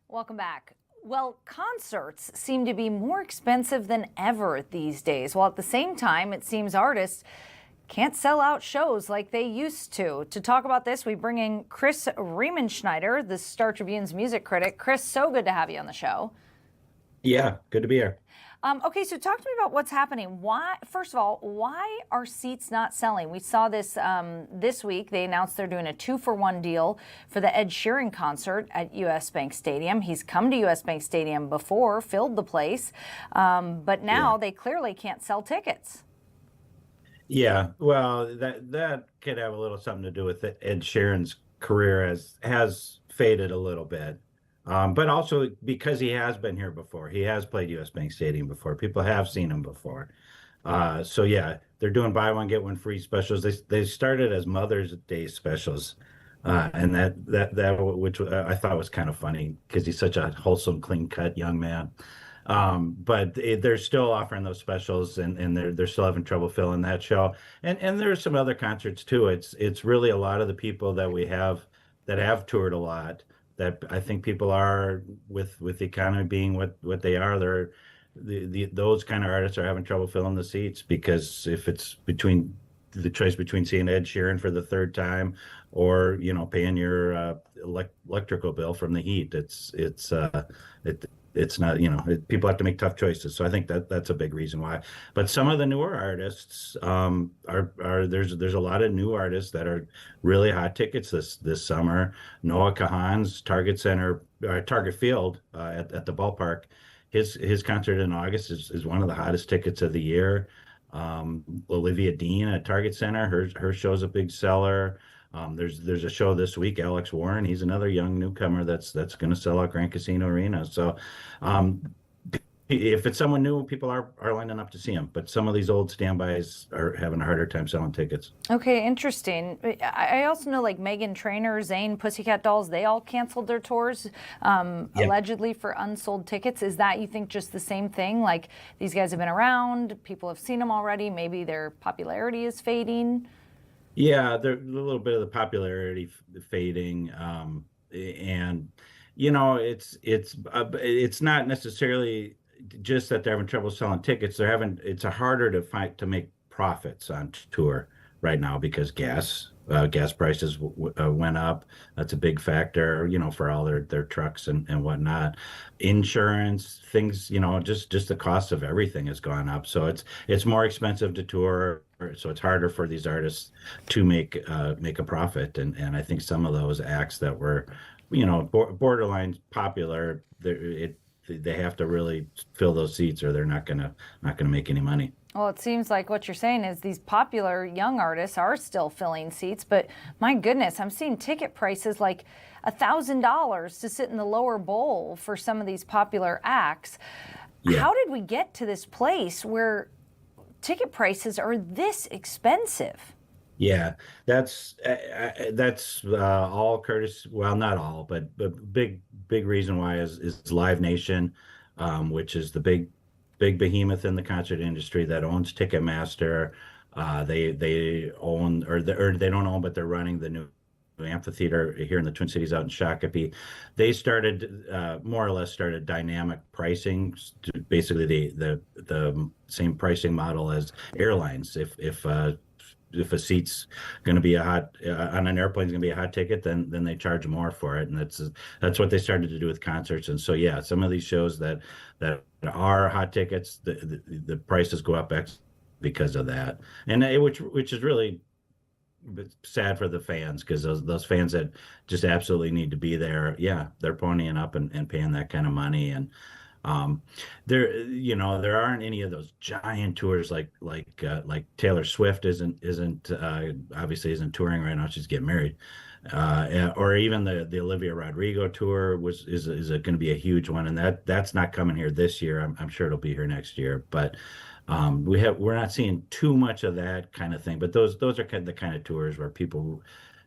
Welcome back. Well, concerts seem to be more expensive than ever these days, while at the same time, it seems artists can't sell out shows like they used to. To talk about this, we bring in Chris Riemenschneider, the Star Tribune's music critic. Chris, so good to have you on the show. Yeah, good to be here. Okay, so talk to me about what's happening. First of all, why are seats not selling? We saw this this week. They announced they're doing a 2-for-1 deal for the Ed Sheeran concert at US Bank Stadium. He's come to US Bank Stadium before, filled the place, but now they clearly can't sell tickets. Yeah, well, that could have a little something to do with it. Ed Sheeran's career has faded a little bit. But also because he has been here before. He has played US Bank Stadium before. People have seen him before. So yeah, they're doing buy one, get one free specials. They started as Mother's Day specials. And that which I thought was kind of funny because he's such a wholesome, clean cut young man. But they're still offering those specials, and they're still having trouble filling that show. And there's some other concerts too. It's really a lot of the people that we have that have toured a lot, that I think people are, with the economy being what they are, those kind of artists are having trouble filling the seats, because if it's between the choice between seeing Ed Sheeran for the third time, or paying your electrical bill from the heat, it's not, people have to make tough choices. So I think that's a big reason why. But some of the newer artists there's a lot of new artists that are really hot tickets this summer. Noah Kahan's Target Field at the ballpark. His concert in August is one of the hottest tickets of the year. Olivia Dean at Target Center, her show's a big seller. There's a show this week, Alex Warren. He's another young newcomer that's going to sell out Grand Casino Arena. So, if it's someone new, people are lining up to see him. But some of these old standbys are having a harder time selling tickets. Okay, interesting. I also know like Meghan Trainor, Zayn, Pussycat Dolls, they all canceled their tours allegedly for unsold tickets. Is that, you think, just the same thing? Like, these guys have been around, people have seen them already, maybe their popularity is fading? Yeah, there's a little bit of the popularity fading, and it's not necessarily just that they're having trouble selling tickets. It's harder to make profits on tour right now, because gas prices went up. That's a big factor, for all their trucks and whatnot. Insurance, things, just the cost of everything has gone up. So it's more expensive to tour. So it's harder for these artists to make a profit. And I think some of those acts that were, borderline popular, they have to really fill those seats, or they're not gonna make any money. Well, it seems like what you're saying is these popular young artists are still filling seats, but my goodness, I'm seeing ticket prices like $1,000 to sit in the lower bowl for some of these popular acts. Yeah. How did we get to this place where ticket prices are this expensive? Yeah, that's all Curtis. Well, not all, but big reason why is Live Nation, which is the big behemoth in the concert industry that owns Ticketmaster. They own, or they don't own, but they're running the new amphitheater here in the Twin Cities out in Shakopee. They more or less started dynamic pricing, basically the same pricing model as airlines. If a seat's going to be on an airplane is going to be a hot ticket, then they charge more for it, and that's what they started to do with concerts. And so yeah, some of these shows that are hot tickets, the prices go up because of that, and which is really sad for the fans, because those fans that just absolutely need to be there, yeah, they're ponying up and paying that kind of money. And there aren't any of those giant tours like Taylor Swift obviously isn't touring right now. She's getting married, or even the Olivia Rodrigo tour is going to be a huge one, and that's not coming here this year. I'm sure it'll be here next year, but we're not seeing too much of that kind of thing. But those are the kind of tours where people,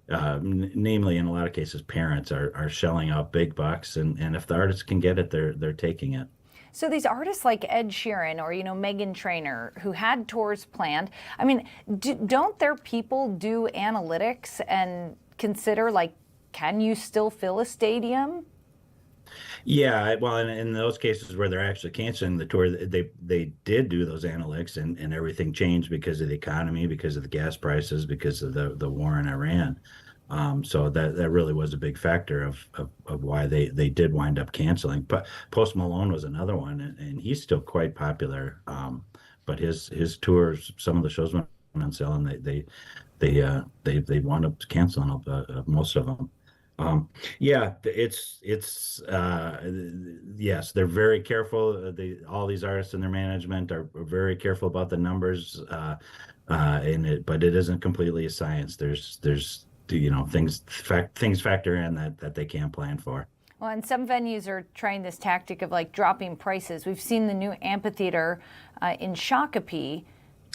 namely in a lot of cases parents, are shelling out big bucks, and if the artists can get it, they're taking it. So these artists like Ed Sheeran or Meghan Trainor, who had tours planned, I mean, don't their people do analytics and consider, like, can you still fill a stadium? Yeah, well, in those cases where they're actually canceling the tour, they did do those analytics, and everything changed because of the economy, because of the gas prices, because of the war in Iran. So that really was a big factor of why they did wind up canceling. But Post Malone was another one, and he's still quite popular. But his tours, some of the shows went on sale, and they wound up canceling most of them. Yeah, it's yes, they're very careful. All these artists and their management are very careful about the numbers, but it isn't completely a science. There's things factor in that they can't plan for. Well, and some venues are trying this tactic of like dropping prices. We've seen the new amphitheater in Shakopee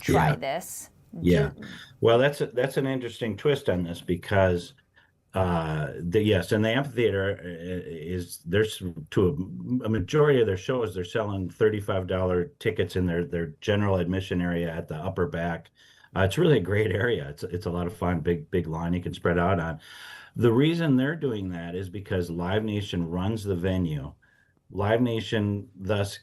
try this. Yeah. Well, that's an interesting twist on this, because Yes, and the amphitheater is there's to a majority of their shows they're selling $35 tickets in their general admission area at the upper back. It's really a great area. It's a lot of fun, big lawn you can spread out on. The reason they're doing that is because Live Nation runs the venue. Live Nation thus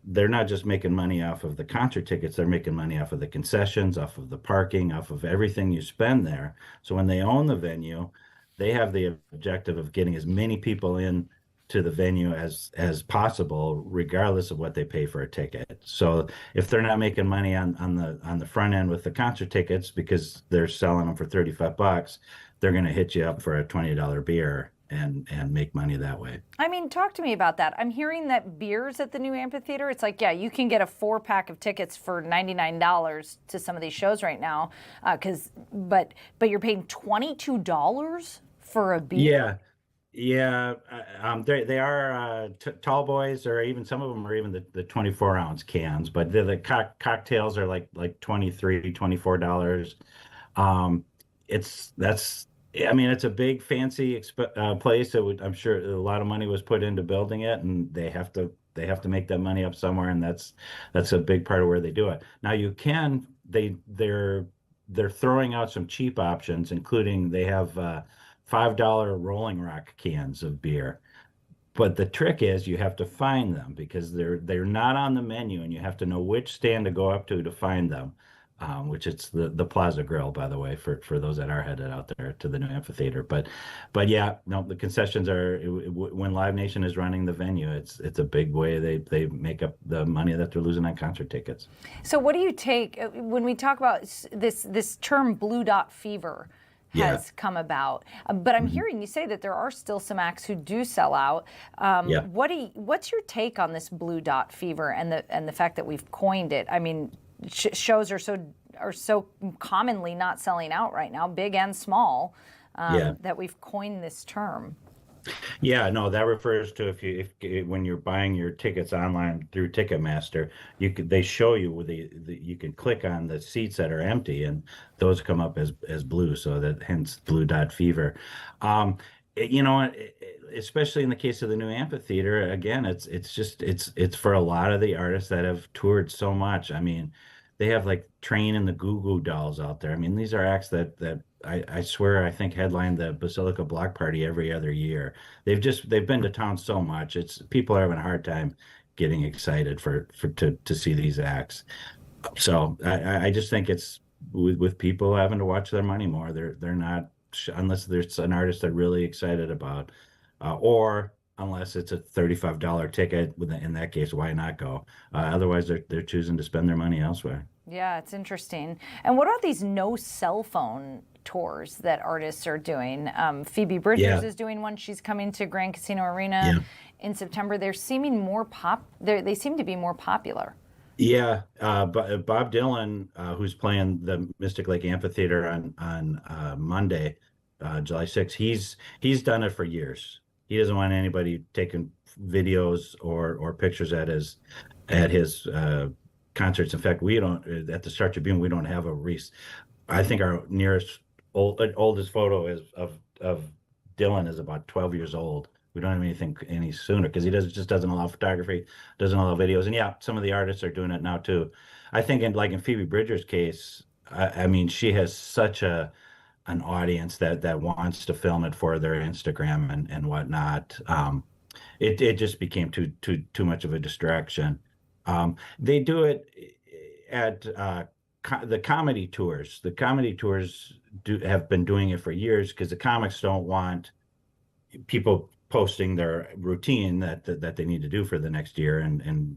they're not just making money off of the concert tickets, they're making money off of the concessions, off of the parking, off of everything you spend there. So when they own the venue, they have the objective of getting as many people in to the venue as possible, regardless of what they pay for a ticket. So if they're not making money on the front end with the concert tickets because they're selling them for 35 bucks, they're going to hit you up for a $20 beer and make money that way. I mean, talk to me about that. I'm hearing that beers at the new amphitheater, it's like, yeah, you can get a 4-pack of tickets for $99 to some of these shows right now, but you're paying $22 for a beer? Yeah. They are tall boys, or even some of them are even the 24-ounce cans, but the cocktails are like $23, $24. I mean, it's a big fancy place. I'm sure a lot of money was put into building it, and they have to make that money up somewhere, and that's a big part of where they do it. Now they're throwing out some cheap options, including they have $5 Rolling Rock cans of beer. But the trick is you have to find them because they're not on the menu, and you have to know which stand to go up to find them. Which it's the Plaza Grill, by the way, for those that are headed out there to the new amphitheater. But yeah, no, the concessions are when Live Nation is running the venue, it's a big way they make up the money that they're losing on concert tickets. So what do you take when we talk about this term blue dot fever has come about? But I'm hearing you say that there are still some acts who do sell out. What's your take on this blue dot fever and the fact that we've coined it? I mean, shows are so commonly not selling out right now, big and small, that we've coined this term. Yeah, no, that refers to if when you're buying your tickets online through Ticketmaster, they show you you can click on the seats that are empty, and those come up as blue, so that hence blue dot fever. Especially in the case of the new amphitheater, again, it's for a lot of the artists that have toured so much. I mean, they have like Train and the Goo Goo Dolls out there. I mean, these are acts that I swear I think headline the Basilica Block Party every other year. They've been to town so much. People are having a hard time getting excited to see these acts. So I just think it's with people having to watch their money more. They're not, unless there's an artist they're really excited about, or unless it's a $35 ticket. In that case, why not go? Otherwise, they're choosing to spend their money elsewhere. Yeah, it's interesting. And what about these no cell phone tours that artists are doing? Phoebe Bridgers is doing one. She's coming to Grand Casino Arena in September. They seem to be more popular. Yeah, Bob Dylan, who's playing the Mystic Lake Amphitheater on Monday, July 6th, he's done it for years. He doesn't want anybody taking videos or pictures at his concerts. In fact, we don't at the Star Tribune. We don't have I think our nearest oldest photo of Dylan is about 12 years old. We don't have anything any sooner because he just doesn't allow photography, doesn't allow videos. And yeah, some of the artists are doing it now too. I think in Phoebe Bridgers' case, I mean, she has such an audience that wants to film it for their Instagram and whatnot. It just became too much of a distraction. They do it at the comedy tours. The comedy tours have been doing it for years because the comics don't want people posting their routine that they need to do for the next year, and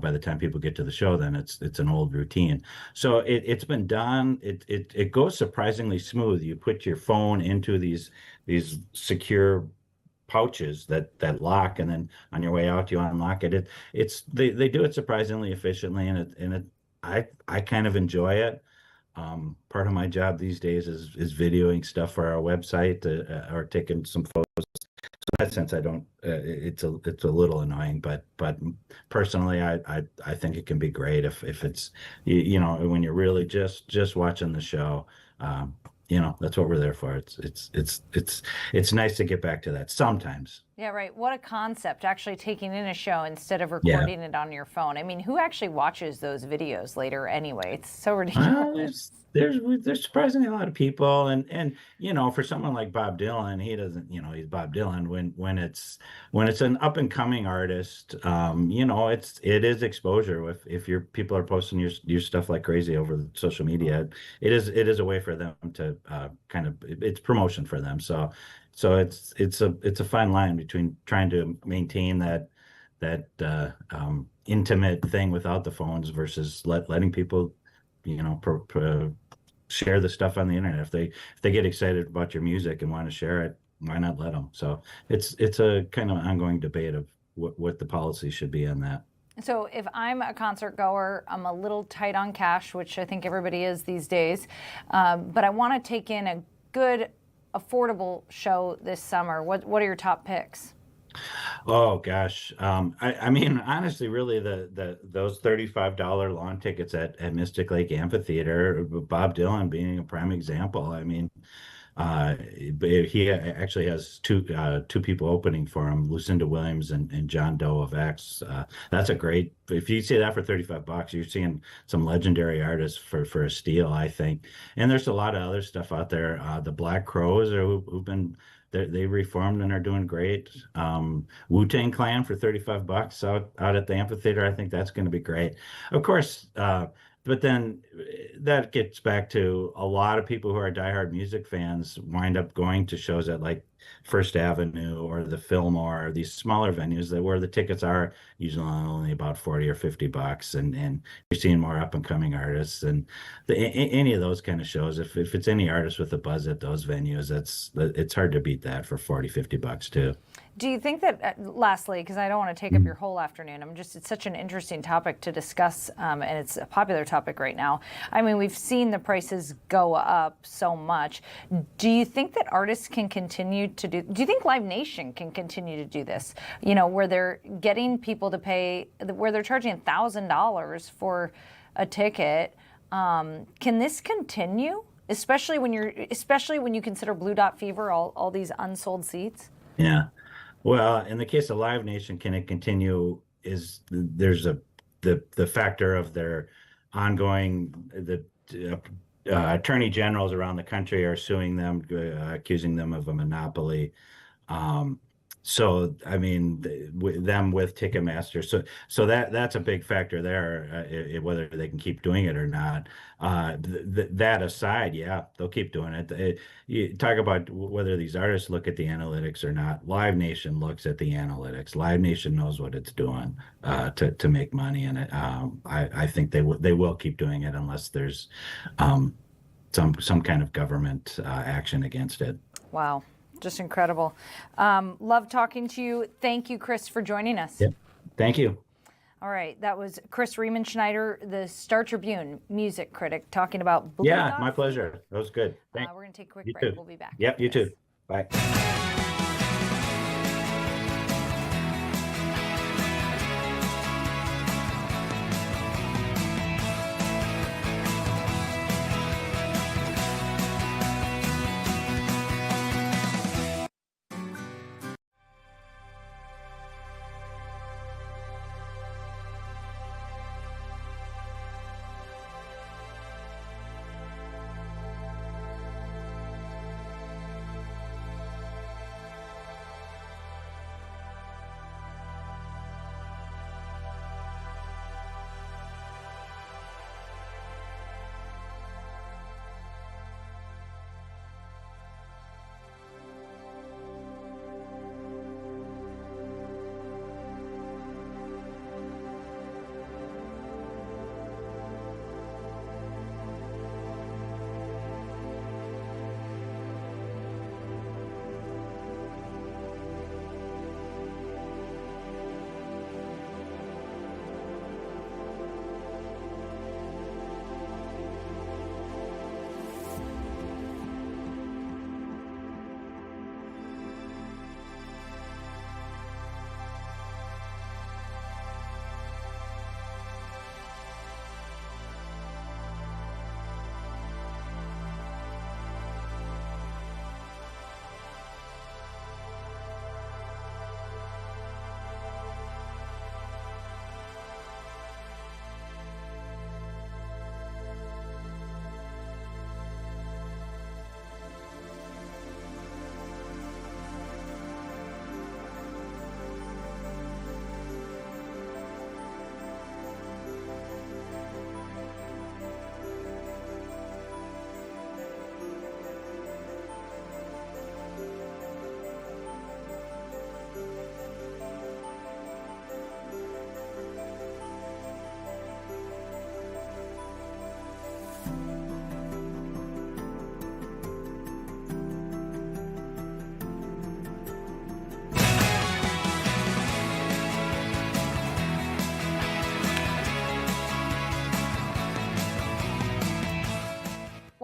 by the time people get to the show, then it's an old routine. So it's been done. It goes surprisingly smooth. You put your phone into these secure pouches that lock, and then on your way out you unlock it. They do it surprisingly efficiently, and I kind of enjoy it. Part of my job these days is videoing stuff for our website or taking some photos. So in that sense, I don't. It's a little annoying, but personally, I think it can be great if it's when you're really just watching the show. that's what we're there for. It's nice to get back to that sometimes. Yeah, right. What a concept, actually taking in a show instead of Yeah. recording it on your phone. I mean, who actually watches those videos later anyway? It's so Well, ridiculous. there's surprisingly a lot of people, and for someone like Bob Dylan, he doesn't, he's Bob Dylan. When it's an up and coming artist, it is exposure. If your people are posting your stuff like crazy over social media, it is a way for them to it's promotion for them. So it's a fine line between trying to maintain that intimate thing without the phones versus letting people, share the stuff on the internet. If they get excited about your music and want to share it, why not let them? So it's a kind of ongoing debate of what the policy should be on that. So if I'm a concert goer, I'm a little tight on cash, which I think everybody is these days, but I want to take in a good, affordable show this summer. What are your top picks? Oh gosh. I mean, honestly, really those $35 lawn tickets at Mystic Lake Amphitheater, Bob Dylan being a prime example. I mean, but he actually has two people opening for him, Lucinda Williams and John Doe of X. That's a great, if you see that for $35, you're seeing some legendary artists for a steal, I think. And there's a lot of other stuff out there. The Black Crowes who've been, they reformed and are doing great. Wu-Tang Clan for $35 out at the amphitheater. I think that's going to be great. Of course, but then that gets back to a lot of people who are diehard music fans wind up going to shows at like First Avenue or the Fillmore, these smaller venues where the tickets are usually only about 40 or $50, and you're seeing more up and coming artists, and any of those kind of shows. If it's any artist with a buzz at those venues, it's hard to beat that for 40, $50 too. Do you think that, lastly, because I don't want to take up your whole afternoon, it's such an interesting topic to discuss, and it's a popular topic right now. I mean, we've seen the prices go up so much. Do you think that artists can continue to do you think Live Nation can continue to do this? Where they're getting people to pay, where they're charging $1,000 for a ticket. Can this continue? Especially when you consider Blue Dot Fever, all these unsold seats? Yeah. Well, in the case of Live Nation, can it continue? There's the factor of their ongoing, attorney generals around the country are suing them, accusing them of a monopoly. So I mean, them with Ticketmaster, so that's a big factor there, whether they can keep doing it or not. That aside, yeah, they'll keep doing it. You talk about whether these artists look at the analytics or not. Live Nation looks at the analytics. Live Nation knows what it's doing to make money, and I think they will keep doing it unless there's some kind of government action against it. Wow. Just incredible. Love talking to you. Thank you, Chris, for joining us. Yep. Thank you. All right. That was Chris Riemenschneider, the Star Tribune music critic, talking about Blue Yeah, Dot. my pleasure. That was good. We're going to take a quick You break. too. We'll be back. Yep, you too. Bye.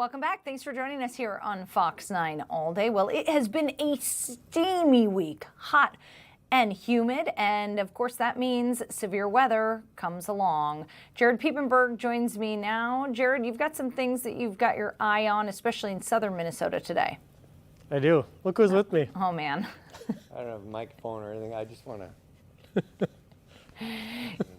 welcome back. Thanks for joining us here on Fox 9 All Day. Well, it has been a steamy week, hot and humid, and of course that means severe weather comes along. Jared Piepenberg joins me now. Jared, you've got some things that you've got your eye on, especially in southern Minnesota today. I do. Look who's with me. Oh, man. I don't have a microphone or anything. I just want to.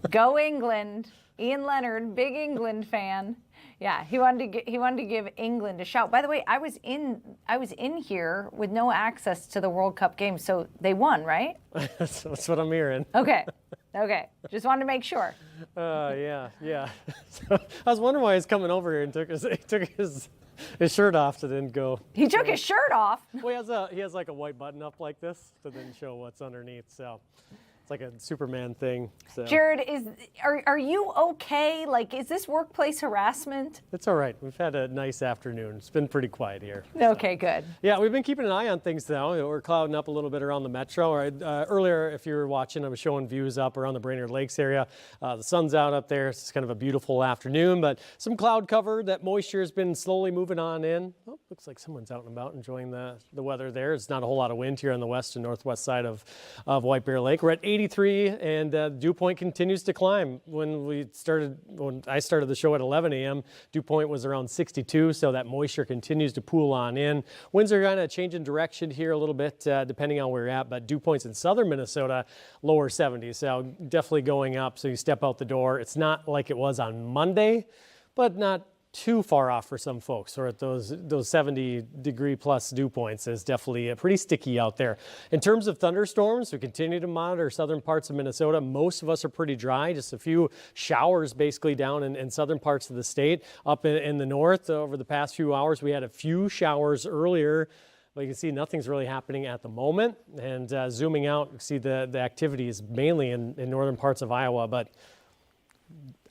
Go England. Ian Leonard, big England fan. Yeah, he wanted to give England a shout. By the way, I was in here with no access to the World Cup game, so they won, right? That's what I'm hearing. Okay. Just wanted to make sure. Yeah. So I was wondering why he's coming over here and took his shirt off to then go. He took his shirt off. Well, he has like a white button up like this to then show what's underneath. So it's like a Superman thing. So. Jared, are you okay? Like, is this workplace harassment? It's all right. We've had a nice afternoon. It's been pretty quiet here. Okay, good. Yeah, we've been keeping an eye on things now. We're clouding up a little bit around the metro. Earlier, if you were watching, I was showing views up around the Brainerd Lakes area. The sun's out up there. It's kind of a beautiful afternoon, but some cloud cover. That moisture has been slowly moving on in. Oh, looks like someone's out and about enjoying the weather there. It's not a whole lot of wind here on the west and northwest side of White Bear Lake. We're at 83, and dew point continues to climb. When I started the show at 11 a.m., dew point was around 62, so that moisture continues to pool on in. Winds are kind of changing direction here a little bit, depending on where you're at, but dew points in southern Minnesota, lower 70s, so definitely going up. So you step out the door. It's not like it was on Monday, but not too far off for some folks, or at those 70-degree plus dew points is definitely pretty sticky out there. In terms of thunderstorms, we continue to monitor southern parts of Minnesota. Most of us are pretty dry, just a few showers basically down in southern parts of the state. Up in the north, over the past few hours, we had a few showers earlier. But you can see nothing's really happening at the moment. And zooming out, you see the activity is mainly in northern parts of Iowa, but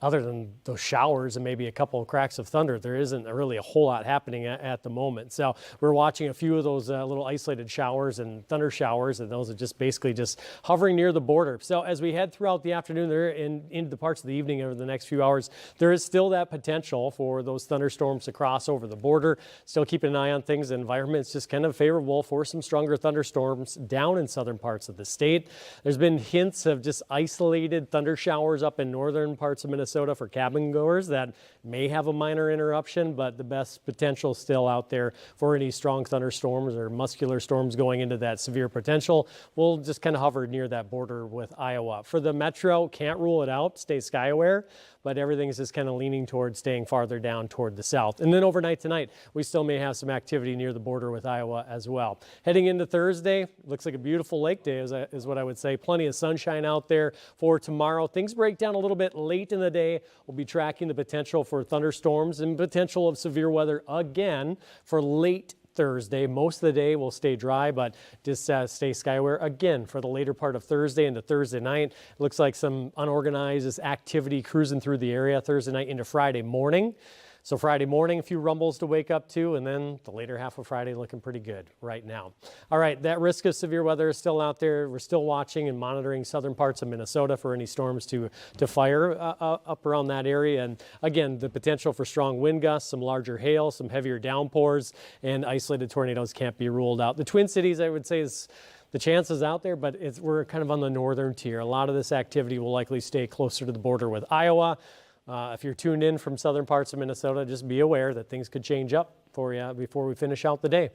other than those showers and maybe a couple of cracks of thunder, there isn't really a whole lot happening at the moment. So we're watching a few of those little isolated showers and thunder showers, and those are just basically just hovering near the border. So as we head throughout the afternoon there into the parts of the evening over the next few hours, there is still that potential for those thunderstorms to cross over the border. Still keeping an eye on things. The environment's just kind of favorable for some stronger thunderstorms down in southern parts of the state. There's been hints of just isolated thunder showers up in northern parts of Minnesota for cabin goers that may have a minor interruption, but the best potential still out there for any strong thunderstorms or muscular storms going into that severe potential. We'll just kind of hover near that border with Iowa. For the metro, can't rule it out, stay sky aware, but everything is just kind of leaning towards staying farther down toward the south. And then overnight tonight, we still may have some activity near the border with Iowa as well. Heading into Thursday, looks like a beautiful lake day is what I would say. Plenty of sunshine out there for tomorrow. Things break down a little bit late in the day. We'll be tracking the potential for thunderstorms and potential of severe weather again for late Thursday. Most of the day will stay dry, but just stay skyware again for the later part of Thursday into Thursday night. It looks like some unorganized activity cruising through the area Thursday night into Friday morning. So Friday morning, a few rumbles to wake up to, and then the later half of Friday looking pretty good right now. All right, that risk of severe weather is still out there. We're still watching and monitoring southern parts of Minnesota for any storms to fire up around that area. And again, the potential for strong wind gusts, some larger hail, some heavier downpours, and isolated tornadoes can't be ruled out. The Twin Cities, I would say, is the chances out there, but we're kind of on the northern tier. A lot of this activity will likely stay closer to the border with Iowa. If you're tuned in from southern parts of Minnesota, just be aware that things could change up for you before we finish out the day.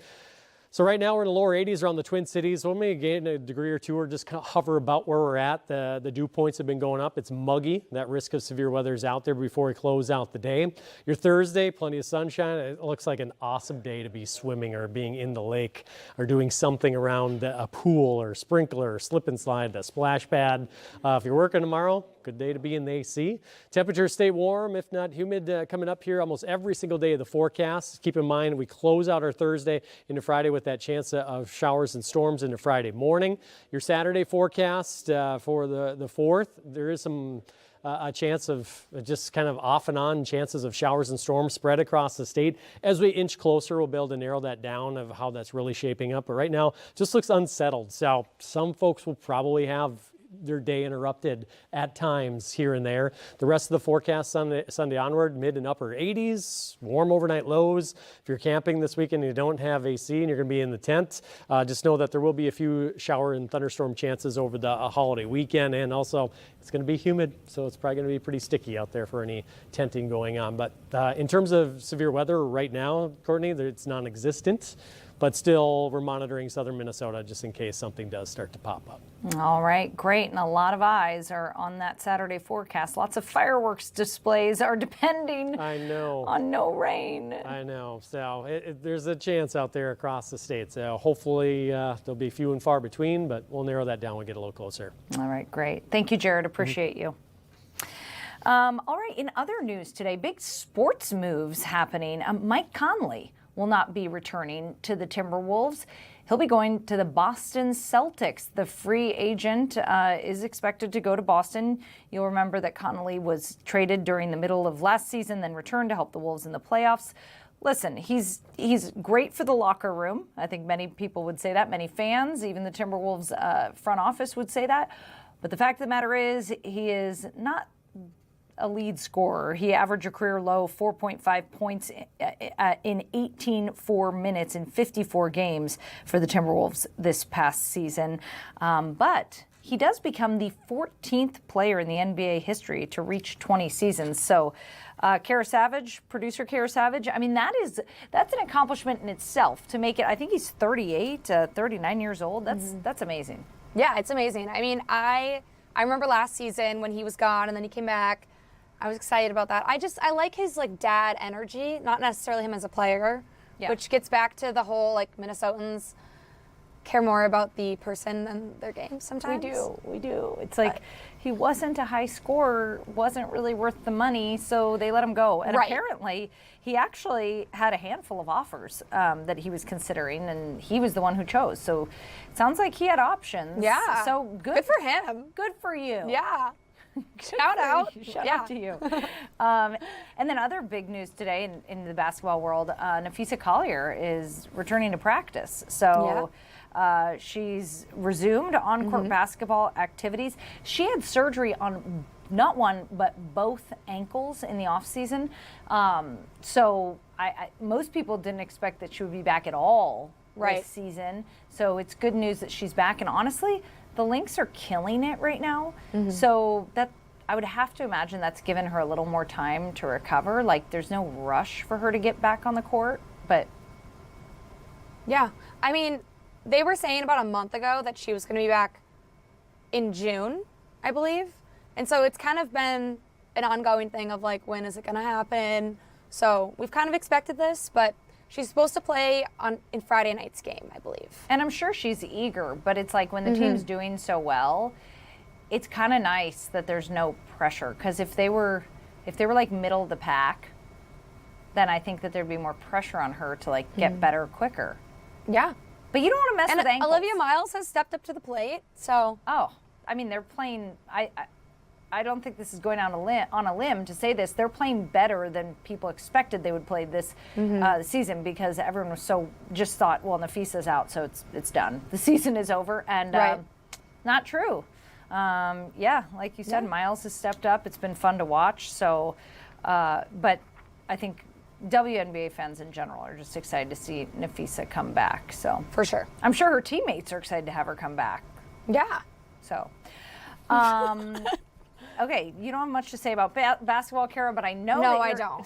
So right now we're in the lower 80s around the Twin Cities. So we may gain a degree or two or just kind of hover about where we're at. The dew points have been going up. It's muggy. That risk of severe weather is out there before we close out the day. Your Thursday, plenty of sunshine. It looks like an awesome day to be swimming or being in the lake or doing something around a pool or sprinkler or slip and slide, a splash pad. If you're working tomorrow, good day to be in the AC. Temperatures stay warm, if not humid, coming up here almost every single day of the forecast. Keep in mind, we close out our Thursday into Friday with that chance of showers and storms into Friday morning. Your Saturday forecast for the 4th, there is a chance of just kind of off and on chances of showers and storms spread across the state. As we inch closer, we'll be able to narrow that down of how that's really shaping up. But right now, just looks unsettled. So some folks will probably have their day interrupted at times here and there. The rest of the forecast Sunday onward, mid and upper 80s, warm overnight lows. If you're camping this weekend and you don't have AC and you're going to be in the tent, just know that there will be a few shower and thunderstorm chances over the holiday weekend, and also it's going to be humid, so it's probably going to be pretty sticky out there for any tenting going on. But in terms of severe weather right now, Courtney, it's non-existent. But still, we're monitoring southern Minnesota just in case something does start to pop up. All right, great. And a lot of eyes are on that Saturday forecast. Lots of fireworks displays are depending on no rain. I know. So there's a chance out there across the state. So hopefully there'll be few and far between, but we'll narrow that down when we get a little closer. All right, great. Thank you, Jared. Appreciate you. All right, in other news today, big sports moves happening. Mike Conley will not be returning to the Timberwolves. He'll be going to the Boston Celtics. The free agent is expected to go to Boston. You'll remember that Conley was traded during the middle of last season, then returned to help the Wolves in the playoffs. Listen, he's great for the locker room. I think many people would say that, many fans, even the Timberwolves front office would say that. But the fact of the matter is, he is not a lead scorer. He averaged a career low 4.5 points in 18 minutes in 54 games for the Timberwolves this past season. But he does become the 14th player in the NBA history to reach 20 seasons. So Kara Savage, producer Kara Savage, I mean, that's an accomplishment in itself to make it. I think he's 38, 39 years old. That's amazing. Yeah, it's amazing. I mean, I remember last season when he was gone and then he came back. I was excited about that. I like his dad energy, not necessarily him as a player, which gets back to the whole Minnesotans care more about the person than their game sometimes. We do. It's like he wasn't a high scorer, wasn't really worth the money, so they let him go. And apparently he actually had a handful of offers that he was considering, and he was the one who chose. So it sounds like he had options. Yeah. So good for him. Good for you. Yeah. Shout out. Shout out to you. And then other big news today in the basketball world, Nafisa Collier is returning to practice. So she's resumed on-court basketball activities. She had surgery on not one, but both ankles in the offseason. So most people didn't expect that she would be back at all this season. So it's good news that she's back. And honestly, the Lynx are killing it right now. So that I would have to imagine that's given her a little more time to recover. There's no rush for her to get back on the court, but yeah. I mean, they were saying about a month ago that she was going to be back in June, I believe. And so it's kind of been an ongoing thing of when is it going to happen? So we've kind of expected this, but she's supposed to play in Friday night's game, I believe. And I'm sure she's eager, but it's when the team's doing so well, it's kind of nice that there's no pressure. Because if they were middle of the pack, then I think that there'd be more pressure on her to get better quicker. Yeah. But you don't want to mess with ankles. Olivia Miles has stepped up to the plate, so. Oh, I mean, they're playing. I don't think this is going on a limb to say this. They're playing better than people expected they would play this season, because everyone was just thought, well, Nafisa's out, so it's done. The season is over, and not true. Like you said, Miles has stepped up. It's been fun to watch. So, but I think WNBA fans in general are just excited to see Nafisa come back. So for sure, I'm sure her teammates are excited to have her come back. Yeah. So. Okay, you don't have much to say about basketball, Kara, but I know. No, I don't.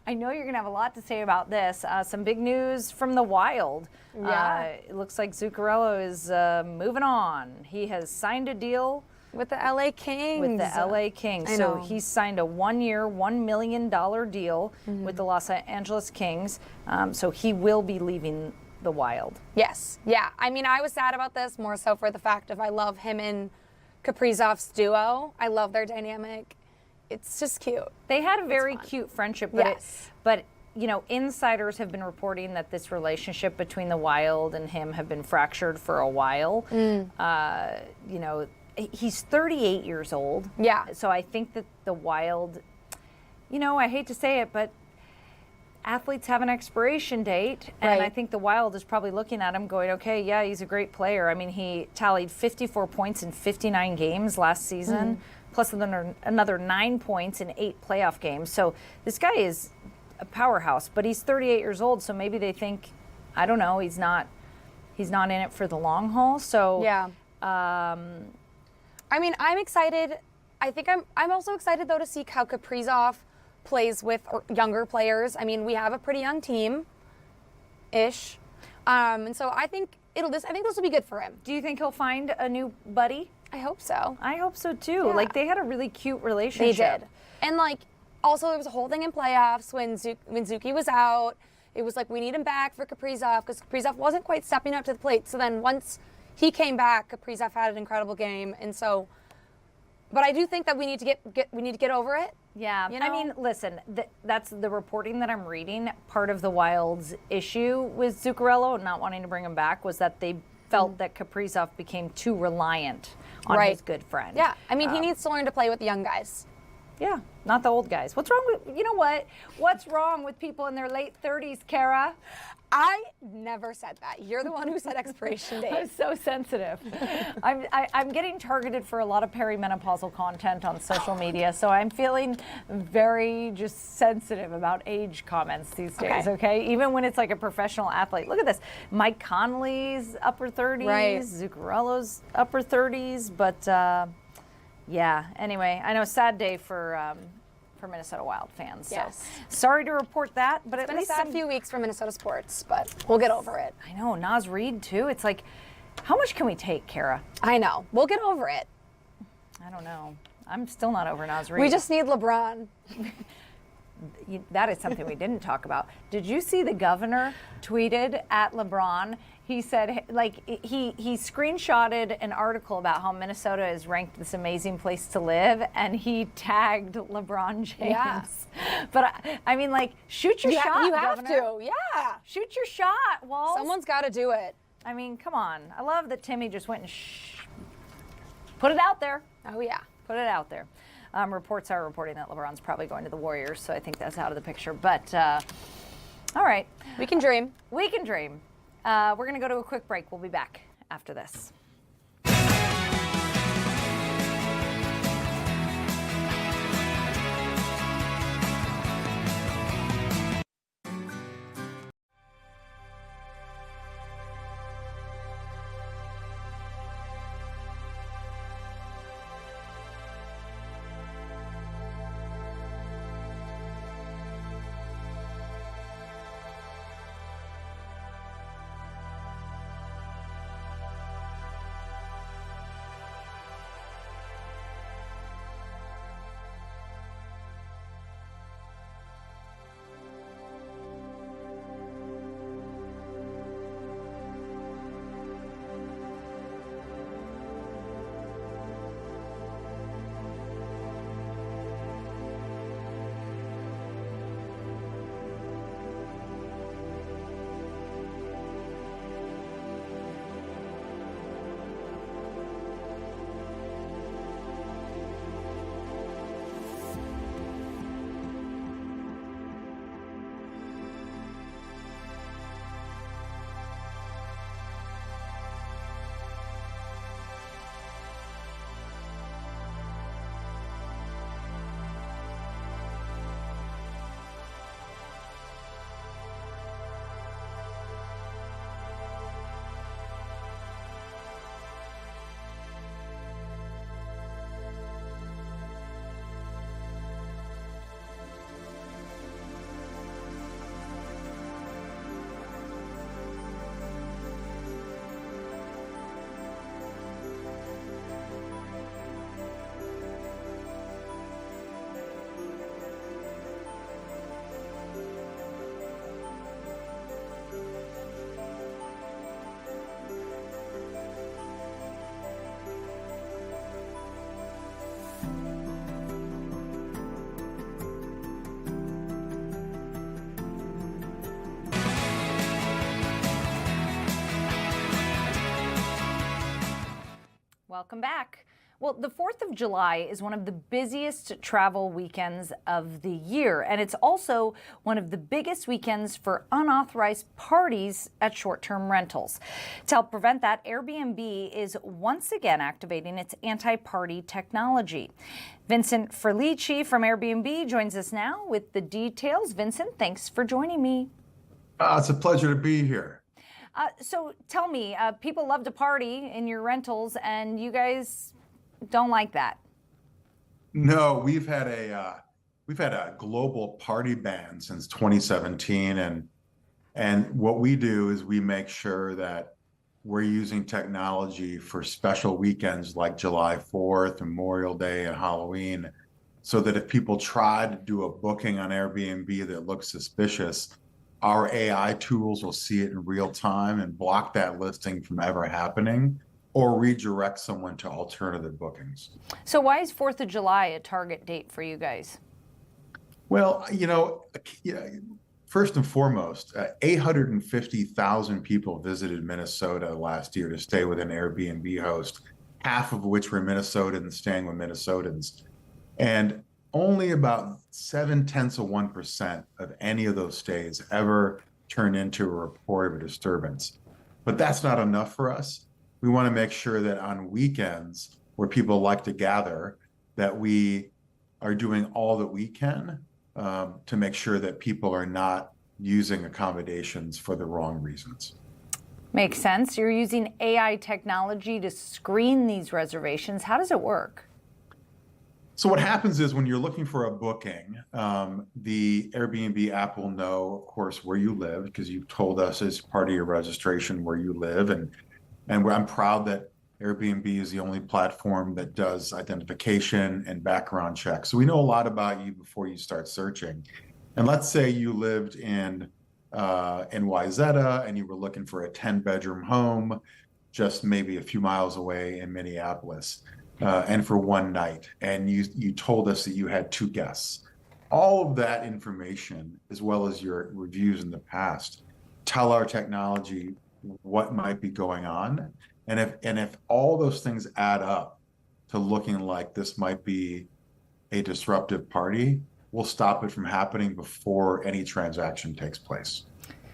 I know you're going to have a lot to say about this. Some big news from the Wild. Yeah. It looks like Zuccarello is moving on. He has signed a deal with the LA Kings. So he's signed a 1-year, $1 million deal with the Los Angeles Kings. So he will be leaving the Wild. Yes. Yeah. I mean, I was sad about this more so for the fact of I love him and Kaprizov's duo. I love their dynamic. It's just cute. They had a very cute friendship, but insiders have been reporting that this relationship between the Wild and him have been fractured for a while. He's 38 years old. Yeah. So I think that the Wild, I hate to say it, but athletes have an expiration date, and I think the Wild is probably looking at him going, okay, yeah, he's a great player. I mean, he tallied 54 points in 59 games last season, plus another 9 points in 8 playoff games. So this guy is a powerhouse, but he's 38 years old, so maybe they think, I don't know, he's not in it for the long haul. So yeah. I mean, I'm excited. I think I'm also excited though to see how Kaprizov plays with younger players. I mean, we have a pretty young team, ish, and so I think this will be good for him. Do you think he'll find a new buddy? I hope so. I hope so too. Yeah. Like they had a really cute relationship. They did, and like also there was a whole thing in playoffs when Zuki was out. It was like we need him back for Kaprizov because Kaprizov wasn't quite stepping up to the plate. So then once he came back, Kaprizov had an incredible game, and so. But I do think that we need to get over it. Yeah, you know? I mean, listen, that's the reporting that I'm reading. Part of the Wild's issue with Zuccarello not wanting to bring him back was that they felt that Kaprizov became too reliant on his good friend. Yeah, I mean, he needs to learn to play with the young guys. Yeah, not the old guys. What's wrong with, you know what? What's wrong with people in their late 30s, Kara? I never said that. You're the one who said expiration date. I'm so sensitive. I'm getting targeted for a lot of perimenopausal content on social media, so I'm feeling very just sensitive about age comments these days, okay? Even when it's like a professional athlete. Look at this. Mike Conley's upper 30s, Zuccarello's upper 30s, but yeah, anyway, I know sad day for Minnesota Wild fans. Yes. So sorry to report that, but It's at been least a sad few weeks for Minnesota sports, but we'll get over it. I know, Naz Reid too. It's like, how much can we take, Kara? I know. We'll get over it. I don't know. I'm still not over Naz Reid. We just need LeBron. That is something we didn't talk about. Did you see the governor tweeted at LeBron? He said, like, he screenshotted an article about how Minnesota is ranked this amazing place to live, and he tagged LeBron James. Yeah. But I mean, like, shoot your shot, You have Governor. to, yeah. Shoot your shot, Walls. Someone's got to do it. I mean, come on. I love that Timmy just went and put it out there. Oh, yeah. Put it out there. Reports are reporting that LeBron's probably going to the Warriors, so I think that's out of the picture. But, all right. We can dream. We can dream. We're going to go to a quick break. We'll be back after this. Welcome back. Well, the 4th of July is one of the busiest travel weekends of the year, and it's also one of the biggest weekends for unauthorized parties at short-term rentals. To help prevent that, Airbnb is once again activating its anti-party technology. Vincent Ferlici from Airbnb joins us now with the details. Vincent, thanks for joining me. It's a pleasure to be here. So tell me, people love to party in your rentals, and you guys don't like that. No, we've had a global party ban since 2017, and what we do is we make sure that we're using technology for special weekends like July 4th, Memorial Day, and Halloween, so that if people try to do a booking on Airbnb that looks suspicious, our AI tools will see it in real time and block that listing from ever happening, or redirect someone to alternative bookings. So why is 4th of July a target date for you guys? Well, first and foremost, 850,000 people visited Minnesota last year to stay with an Airbnb host, half of which were Minnesotans staying with Minnesotans. And only about 0.7% of any of those stays ever turned into a report of a disturbance. But that's not enough for us. We want to make sure that on weekends where people like to gather, that we are doing all that we can to make sure that people are not using accommodations for the wrong reasons. Makes sense. You're using AI technology to screen these reservations. How does it work? So what happens is when you're looking for a booking, the Airbnb app will know, of course, where you live, because you've told us as part of your registration where you live. And I'm proud that Airbnb is the only platform that does identification and background checks. So we know a lot about you before you start searching. And let's say you lived in Wayzata and you were looking for a 10-bedroom home just maybe a few miles away in Minneapolis, and for one night, and you told us that you had 2 guests. All of that information, as well as your reviews in the past, tell our technology what might be going on. And if all those things add up to looking like this might be a disruptive party, we'll stop it from happening before any transaction takes place.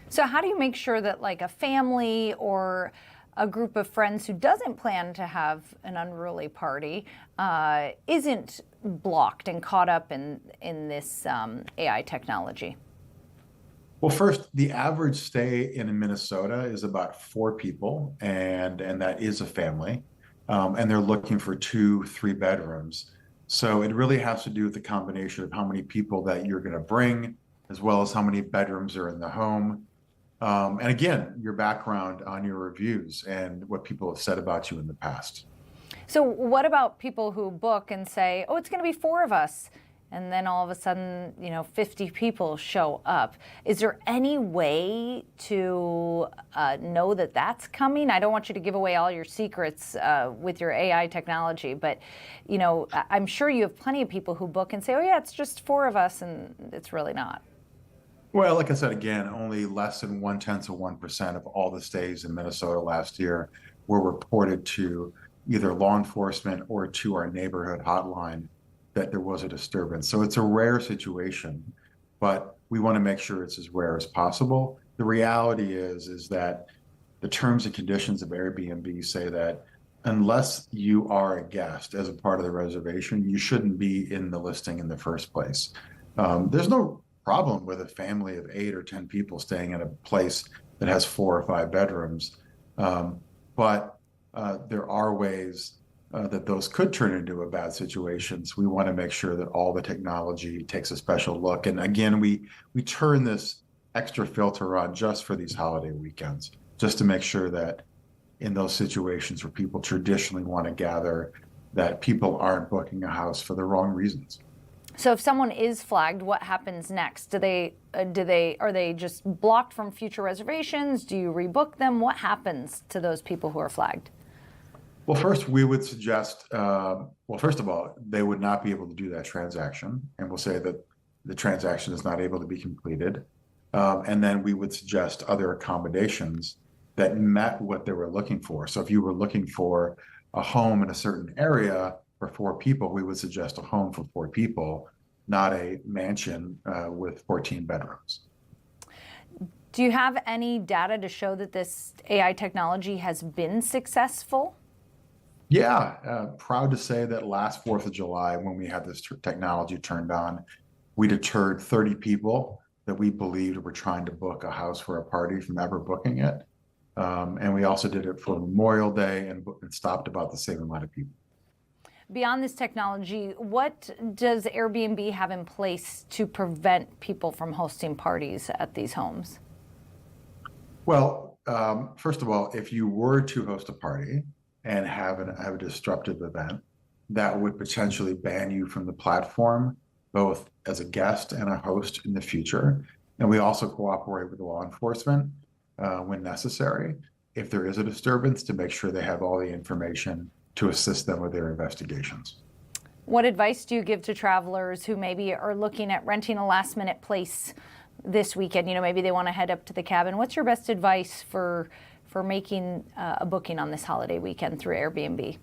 So how do you make sure that like a family or a group of friends who doesn't plan to have an unruly party isn't blocked and caught up in this AI technology? Well, first, the average stay in Minnesota is about 4 people, and that is a family, and they're looking for 2-3 bedrooms. So it really has to do with the combination of how many people that you're going to bring, as well as how many bedrooms are in the home. And again, your background on your reviews and what people have said about you in the past. So what about people who book and say, oh, it's going to be 4 of us, and then all of a sudden, 50 people show up? Is there any way to know that that's coming? I don't want you to give away all your secrets with your AI technology, but I'm sure you have plenty of people who book and say, oh yeah, it's just 4 of us, and it's really not. Well, like I said, again, only less than 0.1% of all the stays in Minnesota last year were reported to either law enforcement or to our neighborhood hotline that there was a disturbance. So it's a rare situation, but we want to make sure it's as rare as possible. The reality is that the terms and conditions of Airbnb say that unless you are a guest as a part of the reservation, you shouldn't be in the listing in the first place. There's no problem with a family of 8 or 10 people staying in a place that has 4 or 5 bedrooms, but there are ways that those could turn into a bad situation. So we want to make sure that all the technology takes a special look. And again, we turn this extra filter on just for these holiday weekends, just to make sure that in those situations where people traditionally want to gather, that people aren't booking a house for the wrong reasons. So if someone is flagged, what happens next? Are they just blocked from future reservations? Do you rebook them? What happens to those people who are flagged? Well, first, we would suggest, first of all, they would not be able to do that transaction, and we'll say that the transaction is not able to be completed. And then we would suggest other accommodations that met what they were looking for. So if you were looking for a home in a certain area for 4 people, we would suggest a home for 4 people, not a mansion with 14 bedrooms. Do you have any data to show that this AI technology has been successful? Yeah, proud to say that last 4th of July, when we had this technology turned on, we deterred 30 people that we believed were trying to book a house for a party from ever booking it. And we also did it for Memorial Day and stopped about the same amount of people. Beyond this technology, what does Airbnb have in place to prevent people from hosting parties at these homes? Well, first of all, if you were to host a party and have a disruptive event, that would potentially ban you from the platform, both as a guest and a host in the future. And we also cooperate with law enforcement when necessary, if there is a disturbance, to make sure they have all the information to assist them with their investigations. What advice do you give to travelers who maybe are looking at renting a last-minute place this weekend? You know, maybe they want to head up to the cabin. What's your best advice for making a booking on this holiday weekend through Airbnb?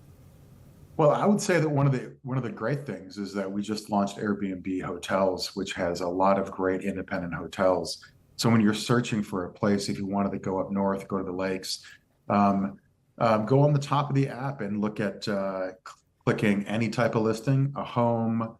Well, I would say that one of the great things is that we just launched Airbnb Hotels, which has a lot of great independent hotels. So when you're searching for a place, if you wanted to go up north, go to the lakes, go on the top of the app and look at clicking any type of listing, a home,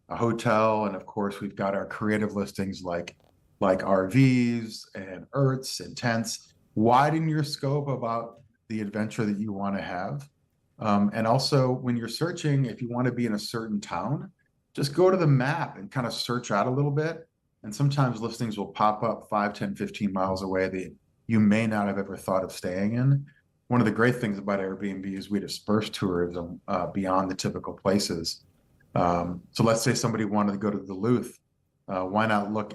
a hotel, and of course we've got our creative listings like RVs and yurts and tents. Widen your scope about the adventure that you want to have. And also when you're searching, if you want to be in a certain town, just go to the map and kind of search out a little bit. And sometimes listings will pop up 5, 10, 15 miles away that you may not have ever thought of staying in. One of the great things about Airbnb is we disperse tourism beyond the typical places. So let's say somebody wanted to go to Duluth. Why not look,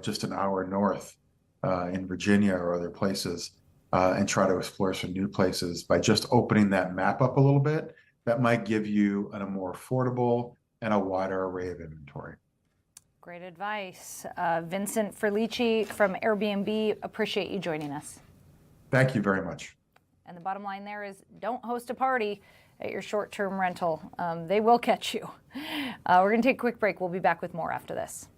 just an hour north in Virginia or other places and try to explore some new places by just opening that map up a little bit. That might give you a more affordable and a wider array of inventory. Great advice. Vincent Ferlici from Airbnb, appreciate you joining us. Thank you very much. And the bottom line there is don't host a party at your short-term rental. They will catch you. We're going to take a quick break. We'll be back with more after this.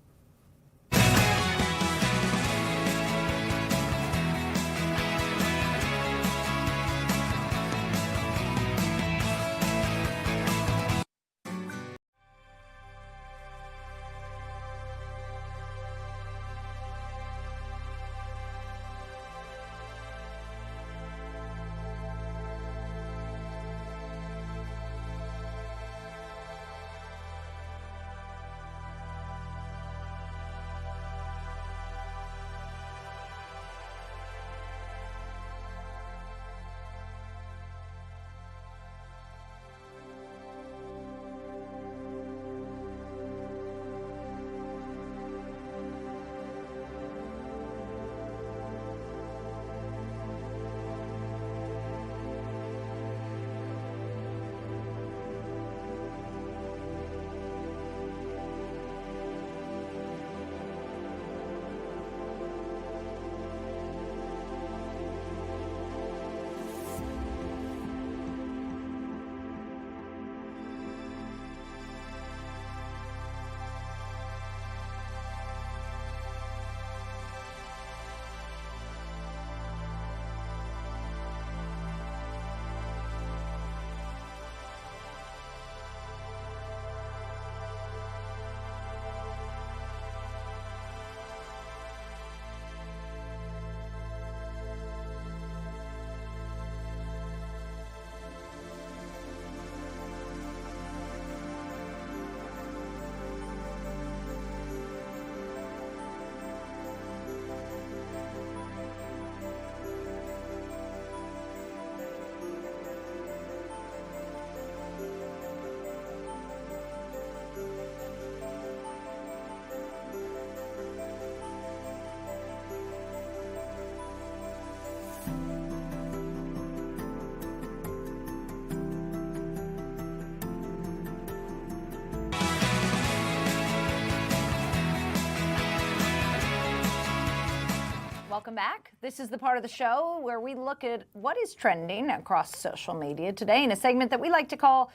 welcome back. This is the part of the show where we look at what is trending across social media today in a segment that we like to call,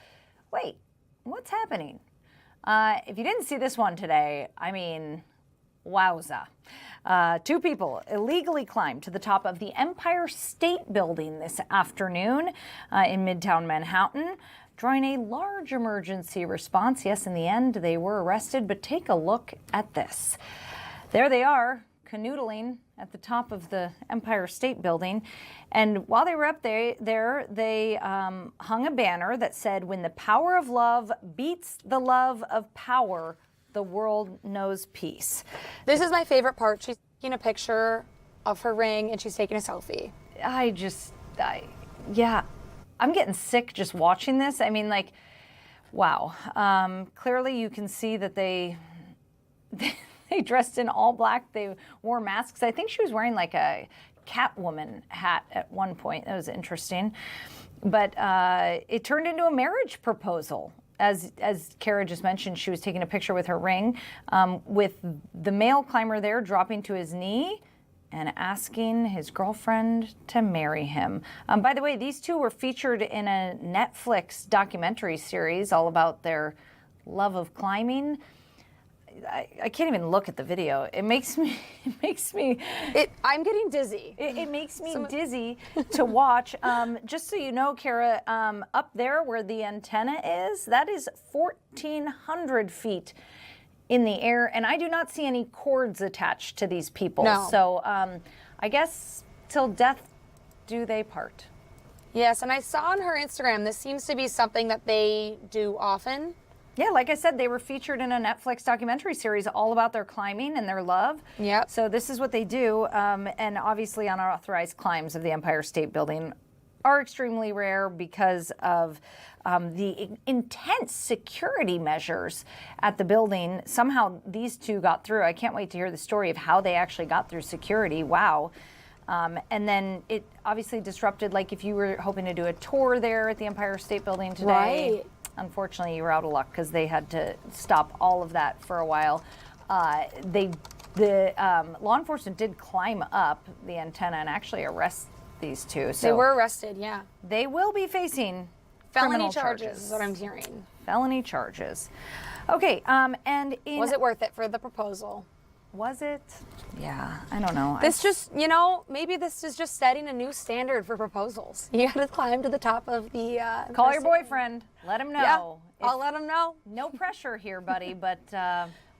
Wait, What's Happening? If you didn't see this one today, I mean, wowza. Two people illegally climbed to the top of the Empire State Building this afternoon in Midtown Manhattan, drawing a large emergency response. Yes, in the end, they were arrested, but take a look at this. There they are, canoodling at the top of the Empire State Building. And while they were up there, they hung a banner that said, "When the power of love beats the love of power, the world knows peace." This is my favorite part. She's taking a picture of her ring and she's taking a selfie. I'm getting sick just watching this. I mean, like, wow. Clearly you can see that they dressed in all black. They wore masks. I think she was wearing like a Catwoman hat at one point. That was interesting. But it turned into a marriage proposal. As Kara just mentioned, she was taking a picture with her ring, with the male climber there dropping to his knee and asking his girlfriend to marry him. By the way, these two were featured in a Netflix documentary series all about their love of climbing. I can't even look at the video. I'm getting dizzy. It makes me dizzy to watch. Just so you know, Kara, up there where the antenna is, that is 1,400 feet in the air, and I do not see any cords attached to these people. No. So I guess till death do they part. Yes, and I saw on her Instagram, this seems to be something that they do often. Yeah, like I said, they were featured in a Netflix documentary series all about their climbing and their love. Yep. So this is what they do. And obviously unauthorized climbs of the Empire State Building are extremely rare because of the intense security measures at the building. Somehow these two got through. I can't wait to hear the story of how they actually got through security. Wow. And then it obviously disrupted, like if you were hoping to do a tour there at the Empire State Building today. Right. Unfortunately, you were out of luck because they had to stop all of that for a while. The law enforcement did climb up the antenna and actually arrest these two. So They were arrested, yeah. they will be facing Felony criminal charges is what I'm hearing. Felony charges. Okay, and Was it worth it for the proposal? Was it? Yeah, I don't know. This just, maybe this is just setting a new standard for proposals. You got to climb to the top of the... Call your boyfriend. Let him know. Yeah, I'll let him know. No pressure here, buddy, but...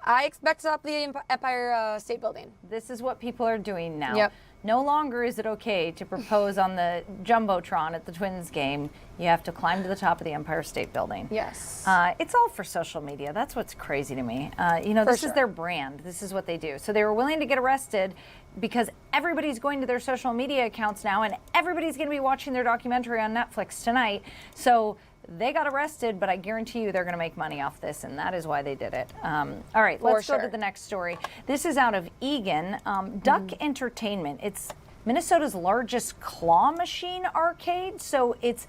I expect up the Empire State Building. This is what people are doing now. Yep. No longer is it okay to propose on the Jumbotron at the Twins game. You have to climb to the top of the Empire State Building. Yes. It's all for social media. That's what's crazy to me. This is their brand. This is what they do. So they were willing to get arrested because everybody's going to their social media accounts now and everybody's going to be watching their documentary on Netflix tonight. So they got arrested, but I guarantee you they're going to make money off this, and that is why they did it. All right, let's go to the next story. This is out of Eagan. Duck Entertainment. It's Minnesota's largest claw machine arcade. So it's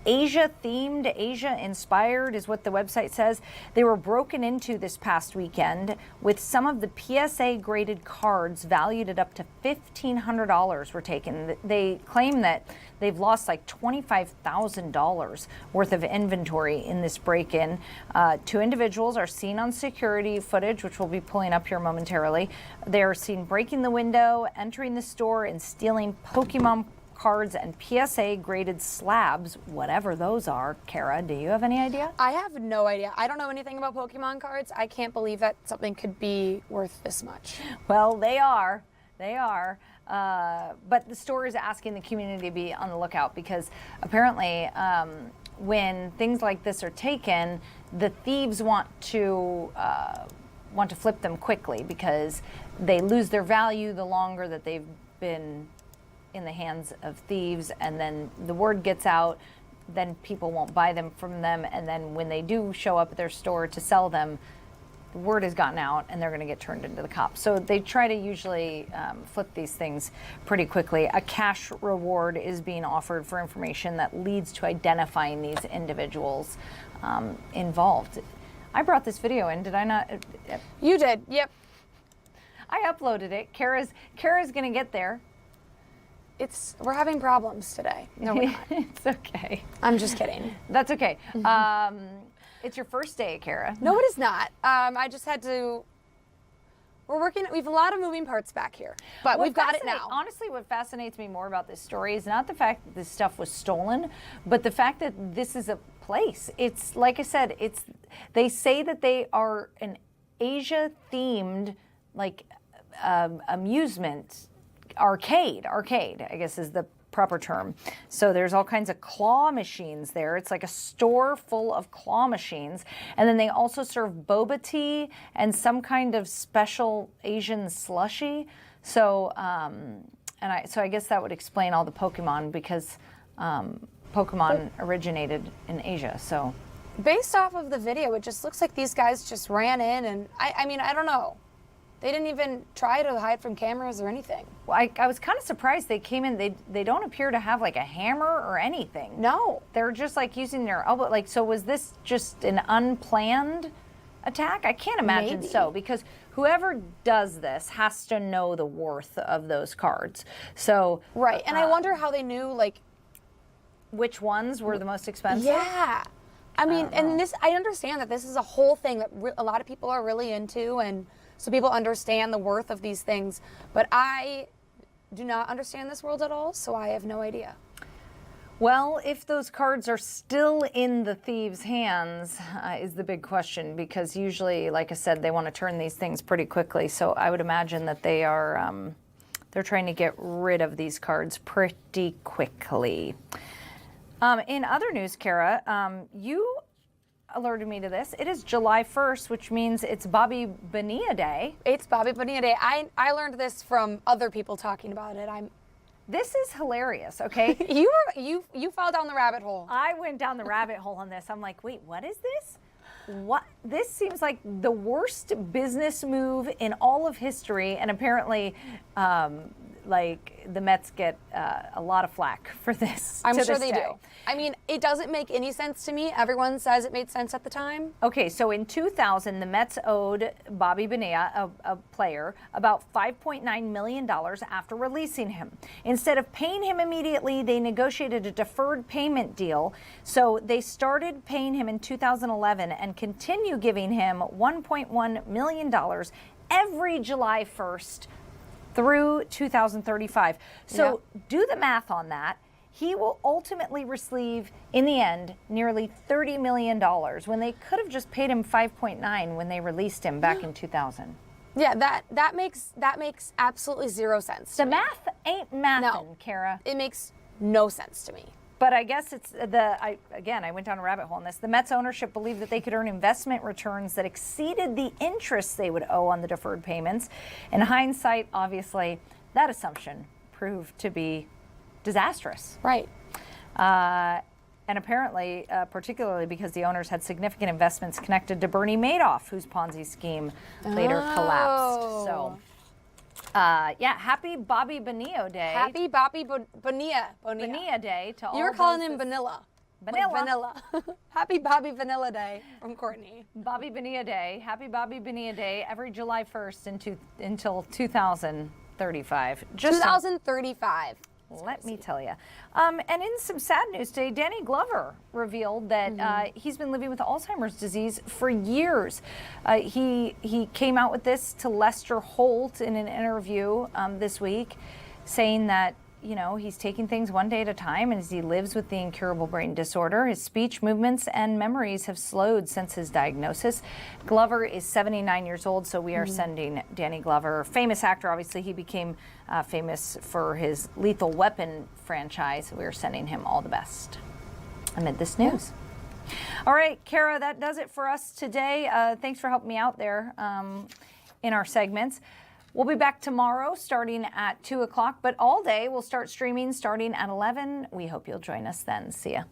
Asia-themed, Asia-inspired is what the website says. They were broken into this past weekend with some of the PSA-graded cards valued at up to $1,500 were taken. They claim that they've lost like $25,000 worth of inventory in this break-in. Two individuals are seen on security footage, which we'll be pulling up here momentarily. They're seen breaking the window, entering the store, and stealing Pokemon cards and PSA graded slabs, whatever those are. Kara, do you have any idea? I have no idea. I don't know anything about Pokemon cards. I can't believe that something could be worth this much. Well, they are. They are. But the store is asking the community to be on the lookout because apparently when things like this are taken, the thieves want to flip them quickly because they lose their value the longer that they've been in the hands of thieves, and then the word gets out, then people won't buy them from them, and then when they do show up at their store to sell them, the word has gotten out and they're going to get turned into the cops. So they try to usually flip these things pretty quickly. A cash reward is being offered for information that leads to identifying these individuals involved. I brought this video in, did I not? You did, yep. I uploaded it. Kara's gonna get there. We're having problems today. No, we're not. It's okay. I'm just kidding. That's okay. It's your first day, Kara. No, it is not. I just had to. We're working. We have a lot of moving parts back here, but we've got it now. Honestly, what fascinates me more about this story is not the fact that this stuff was stolen, but the fact that this is a place. It's like I said. They say that they are an Asia-themed, like amusement. Arcade, I guess is the proper term. So there's all kinds of claw machines there. It's like a store full of claw machines. And then they also serve boba tea and some kind of special Asian slushy. So, so I guess that would explain all the Pokemon because Pokemon originated in Asia. So based off of the video, it just looks like these guys just ran in and I mean, I don't know. They didn't even try to hide from cameras or anything. Well, I was kind of surprised they came in. They don't appear to have like a hammer or anything. No. They're just like using their elbow. Like, so was this just an unplanned attack? I can't imagine so, because whoever does this has to know the worth of those cards. So right, and I wonder how they knew like which ones were the most expensive. Yeah. I mean, and I understand that this is a whole thing that a lot of people are really into, and so people understand the worth of these things, but I do not understand this world at all, so I have no idea. Well, if those cards are still in the thieves' hands is the big question, because usually, like I said, they want to turn these things pretty quickly. So I would imagine that they are they're trying to get rid of these cards pretty quickly. In other news, Kara, you alerted me to this. It is July 1st, which means it's Bobby Bonilla Day. It's Bobby Bonilla Day. I learned this from other people talking about it. This is hilarious, okay? You fell down the rabbit hole. I went down the rabbit hole on this. I'm like, wait, what is this? What? This seems like the worst business move in all of history, and apparently, like the Mets get a lot of flack for this. I'm sure they do. I mean, it doesn't make any sense to me. Everyone says it made sense at the time. Okay, so in 2000, the Mets owed Bobby Bonilla, a player, about $5.9 million after releasing him. Instead of paying him immediately, they negotiated a deferred payment deal. So they started paying him in 2011 and continue giving him $1.1 million every July 1st through 2035. So do the math on that. He will ultimately receive, in the end, nearly $30 million when they could have just paid him 5.9 when they released him back in 2000. Yeah, that makes absolutely zero sense. The math ain't mathin', No. Kara. It makes no sense to me. But I guess it's I went down a rabbit hole on this. The Mets ownership believed that they could earn investment returns that exceeded the interest they would owe on the deferred payments. In hindsight, obviously, that assumption proved to be disastrous. Right. And apparently, particularly because the owners had significant investments connected to Bernie Madoff, whose Ponzi scheme later collapsed. So, happy Bobby Bonilla Day. Happy Bobby Bonilla Day to all. You were calling him Vanilla. Vanilla. Like vanilla. Happy Bobby Vanilla Day from Courtney. Bobby Bonilla Day. Happy Bobby Bonilla Day every July 1st until 2035. 2035. Let me tell you. And in some sad news today, Danny Glover revealed that he's been living with Alzheimer's disease for years. He came out with this to Lester Holt in an interview this week, saying that, you know, he's taking things one day at a time, and as he lives with the incurable brain disorder, his speech, movements, and memories have slowed since his diagnosis. Glover is 79 years old, so we are sending Danny Glover, famous actor, obviously he became famous for his Lethal Weapon franchise. We are sending him all the best amid this news. All right, Kara, that does it for us today. Thanks for helping me out there in our segments. We'll be back tomorrow starting at 2 o'clock, but all day we'll start streaming starting at 11. We hope you'll join us then. See ya.